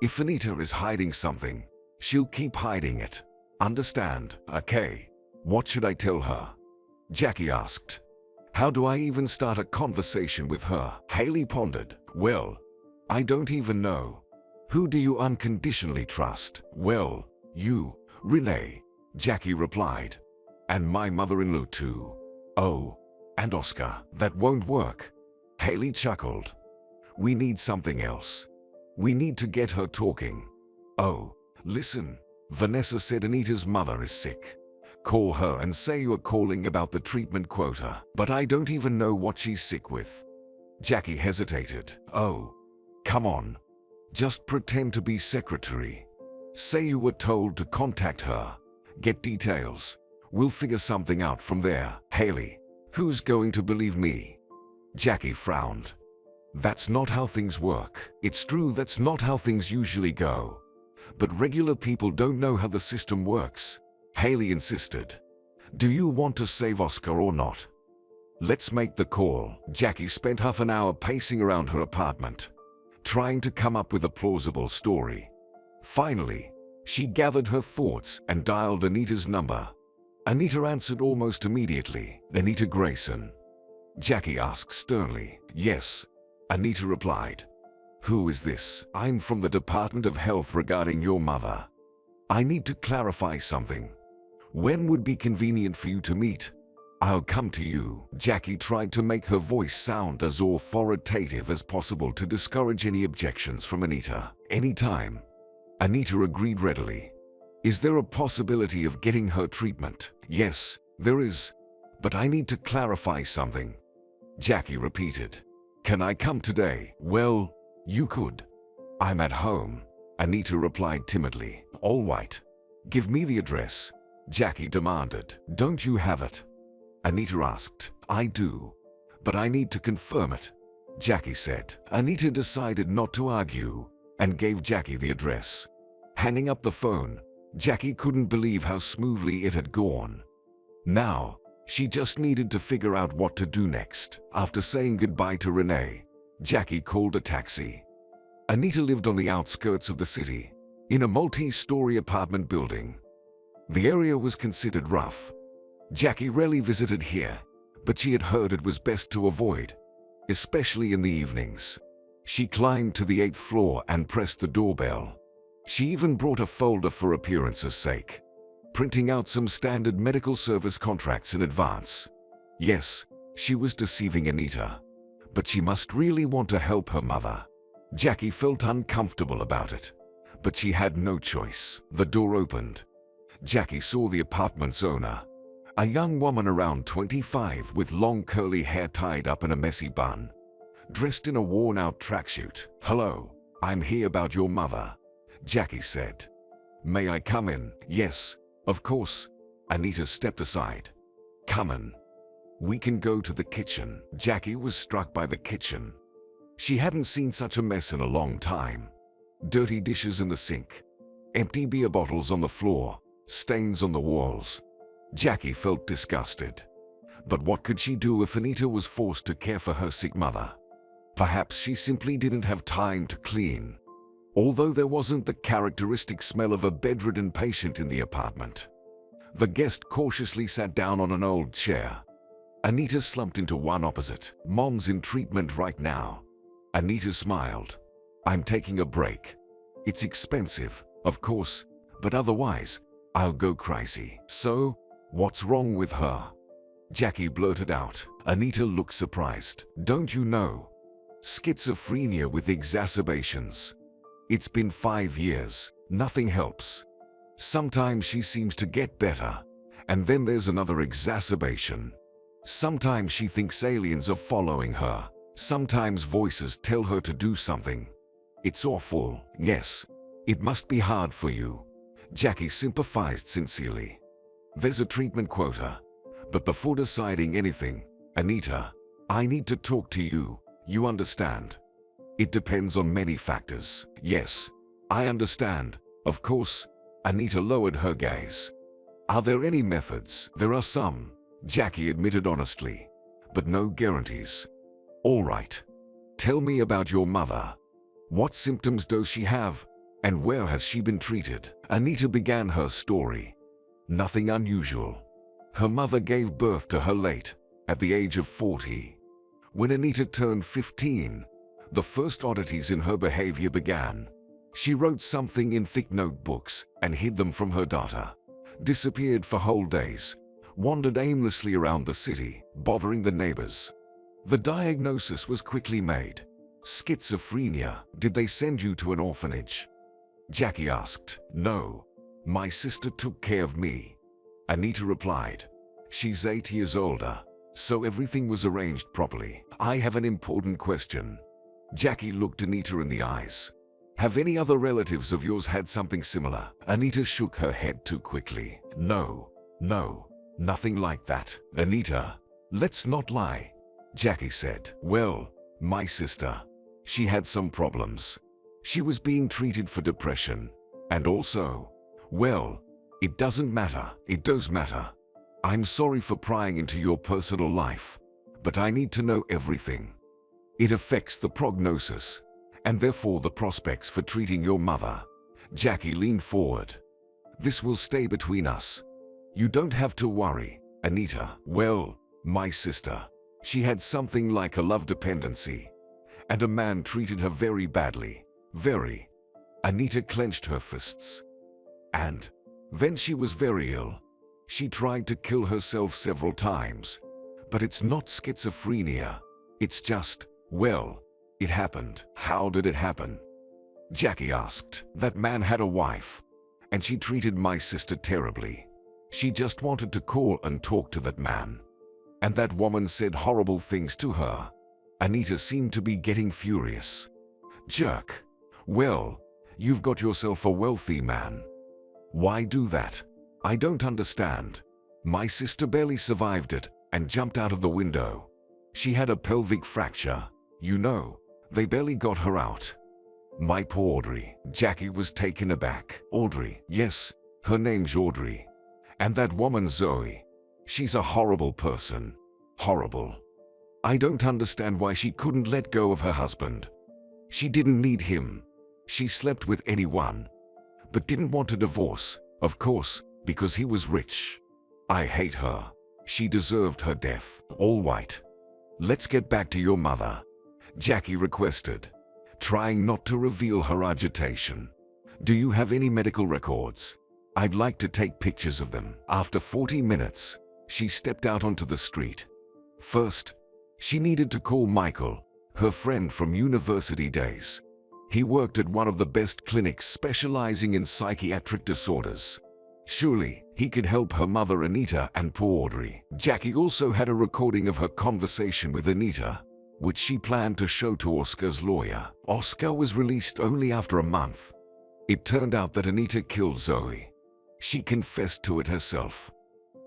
"If Anita is hiding something, she'll keep hiding it. Understand?" "Okay. What should I tell her?" Jackie asked. How do I even start a conversation with her? Haley pondered. Well, I don't even know. Who do you unconditionally trust? Well, you, Renee, Jackie replied. And my mother-in-law too. Oh, and Oscar. That won't work. Haley chuckled. We need something else. We need to get her talking. Oh, listen, Vanessa said Anita's mother is sick. Call her and say you are calling about the treatment quota. But I don't even know what she's sick with. Jackie hesitated. Oh, come on. Just pretend to be secretary. Say you were told to contact her. Get details. We'll figure something out from there. Haley, who's going to believe me? Jackie frowned. That's not how things work. It's true that's not how things usually go. But regular people don't know how the system works. Haley insisted. Do you want to save Oscar or not? Let's make the call. Jackie spent half an hour pacing around her apartment, trying to come up with a plausible story. Finally, she gathered her thoughts and dialed Anita's number. Anita answered almost immediately. Anita Grayson? Jackie asked sternly. Yes, Anita replied. Who is this? I'm from the Department of Health regarding your mother. I need to clarify something. When would be convenient for you to meet? I'll come to you. Jackie tried to make her voice sound as authoritative as possible to discourage any objections from Anita. Anytime. Anita agreed readily. Is there a possibility of getting her treatment? Yes, there is. But I need to clarify something. Jackie repeated. Can I come today? Well, you could. I'm at home, Anita replied timidly. All right. Give me the address, Jackie demanded. Don't you have it? Anita asked. I do, but I need to confirm it, Jackie said. Anita decided not to argue and gave Jackie the address. Hanging up the phone, Jackie couldn't believe how smoothly it had gone. Now, she just needed to figure out what to do next. After saying goodbye to Renee, Jackie called a taxi. Anita lived on the outskirts of the city, in a multi-story apartment building. The area was considered rough. Jackie rarely visited here, but she had heard it was best to avoid, especially in the evenings. She climbed to the 8th floor and pressed the doorbell. She even brought a folder for appearance's sake, printing out some standard medical service contracts in advance. Yes, she was deceiving Anita, but she must really want to help her mother. Jackie felt uncomfortable about it, but she had no choice. The door opened. Jackie saw the apartment's owner, a young woman around 25 with long curly hair tied up in a messy bun, dressed in a worn-out tracksuit. Hello, I'm here about your mother, Jackie said. May I come in? Yes, of course. Anita stepped aside. Come in. We can go to the kitchen. Jackie was struck by the kitchen. She hadn't seen such a mess in a long time. Dirty dishes in the sink, empty beer bottles on the floor, stains on the walls. Jackie felt disgusted. But what could she do if Anita was forced to care for her sick mother? Perhaps she simply didn't have time to clean. Although there wasn't the characteristic smell of a bedridden patient in the apartment. The guest cautiously sat down on an old chair. Anita slumped into one opposite. Mom's in treatment right now. Anita smiled. I'm taking a break. It's expensive, of course, but otherwise, I'll go crazy. So, what's wrong with her? Jackie blurted out. Anita looked surprised. Don't you know? Schizophrenia with exacerbations. It's been 5 years. Nothing helps. Sometimes she seems to get better, and then there's another exacerbation. Sometimes she thinks aliens are following her. Sometimes voices tell her to do something. It's awful. Yes, it must be hard for you. Jackie sympathized sincerely. There's a treatment quota. But before deciding anything, Anita, I need to talk to you. You understand? It depends on many factors. Yes, I understand. Of course. Anita lowered her gaze. Are there any methods? There are some, Jackie admitted honestly, but no guarantees. All right. Tell me about your mother. What symptoms does she have, and where has she been treated? Anita began her story. Nothing unusual. Her mother gave birth to her late, At the age of 40, when Anita turned 15, the first oddities in her behavior began. She wrote something in thick notebooks and hid them from her daughter, disappeared for whole days, wandered aimlessly around the city, bothering the neighbors. The diagnosis was quickly made. Schizophrenia. Did they send you to an orphanage? Jackie asked. No, my sister took care of me. Anita replied. She's 8 years older, so everything was arranged properly. I have an important question. Jackie looked Anita in the eyes. Have any other relatives of yours had something similar? Anita shook her head too quickly. No, nothing like that. Anita, let's not lie. Jackie said. Well, my sister, she had some problems. She was being treated for depression. And also, well, it doesn't matter. It does matter. I'm sorry for prying into your personal life, but I need to know everything. It affects the prognosis, and therefore the prospects for treating your mother. Jackie leaned forward. This will stay between us. You don't have to worry, Anita. Well, my sister, she had something like a love dependency, and a man treated her very badly. Very. Anita clenched her fists. And then she was very ill. She tried to kill herself several times. But it's not schizophrenia. It's just, well, it happened. How did it happen? Jackie asked. That man had a wife, and she treated my sister terribly. She just wanted to call and talk to that man. And that woman said horrible things to her. Anita seemed to be getting furious. Jerk. Well, you've got yourself a wealthy man. Why do that? I don't understand. My sister barely survived it and jumped out of the window. She had a pelvic fracture. You know, they barely got her out. My poor Audrey. Jackie was taken aback. Audrey? Yes, her name's Audrey. And that woman Zoe. She's a horrible person. Horrible. I don't understand why she couldn't let go of her husband. She didn't need him. She slept with anyone, but didn't want a divorce, of course, because he was rich. I hate her. She deserved her death. All right. Let's get back to your mother, Jackie requested, trying not to reveal her agitation. Do you have any medical records? I'd like to take pictures of them. After 40 minutes, she stepped out onto the street. First, she needed to call Michael, her friend from university days. He worked at one of the best clinics specializing in psychiatric disorders. Surely, he could help her mother Anita and poor Audrey. Jackie also had a recording of her conversation with Anita, which she planned to show to Oscar's lawyer. Oscar was released only after a month. It turned out that Anita killed Zoe. She confessed to it herself.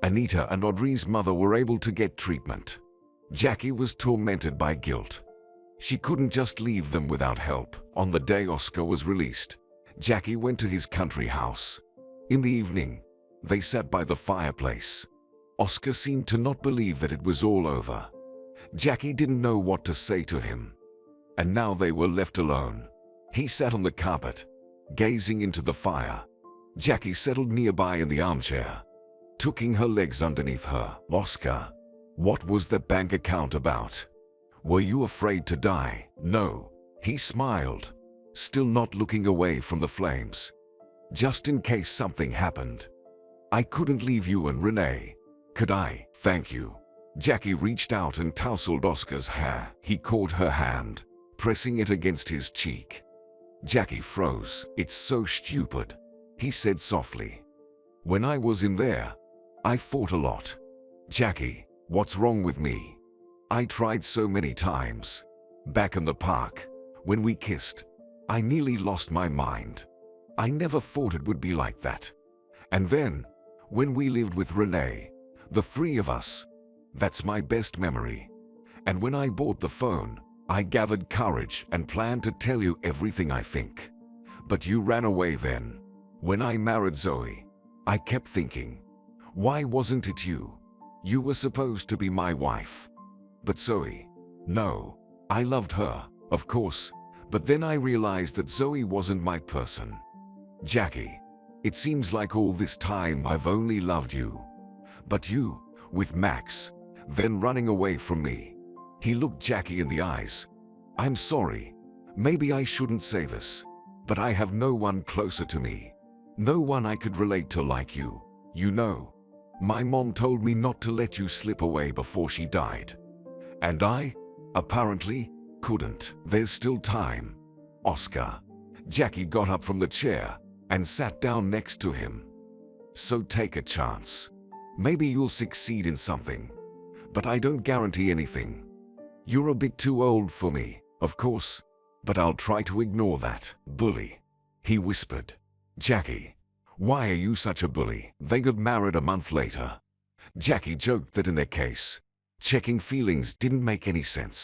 Anita and Audrey's mother were able to get treatment. Jackie was tormented by guilt. She couldn't just leave them without help. On the day Oscar was released, Jackie went to his country house. In the evening, they sat by the fireplace. Oscar seemed to not believe that it was all over. Jackie didn't know what to say to him. And now they were left alone. He sat on the carpet, gazing into the fire. Jackie settled nearby in the armchair, tucking her legs underneath her. Oscar, what was that bank account about? Were you afraid to die? No, he smiled, still not looking away from the flames. Just in case something happened. I couldn't leave you and Renee, could I? Thank you. Jackie reached out and tousled Oscar's hair. He caught her hand, pressing it against his cheek. Jackie froze. It's so stupid, he said softly. When I was in there, I fought a lot. Jackie, what's wrong with me? I tried so many times. Back in the park, when we kissed, I nearly lost my mind. I never thought it would be like that. And then, when we lived with Renee, the three of us, that's my best memory. And when I bought the phone, I gathered courage and planned to tell you everything I think. But you ran away then. When I married Zoe, I kept thinking, why wasn't it you? You were supposed to be my wife. But Zoe, no, I loved her, of course, but then I realized that Zoe wasn't my person. Jackie, it seems like all this time I've only loved you. But you, with Max, then running away from me. He looked Jackie in the eyes. I'm sorry. Maybe I shouldn't say this, but I have no one closer to me. No one I could relate to like you. You know, my mom told me not to let you slip away before she died. And I, apparently, couldn't. There's still time, Oscar. Jackie got up from the chair and sat down next to him. So take a chance. Maybe you'll succeed in something, but I don't guarantee anything. You're a bit too old for me, of course, but I'll try to ignore that. Bully, he whispered. Jackie, why are you such a bully? They got married a month later. Jackie joked that in their case, checking feelings didn't make any sense.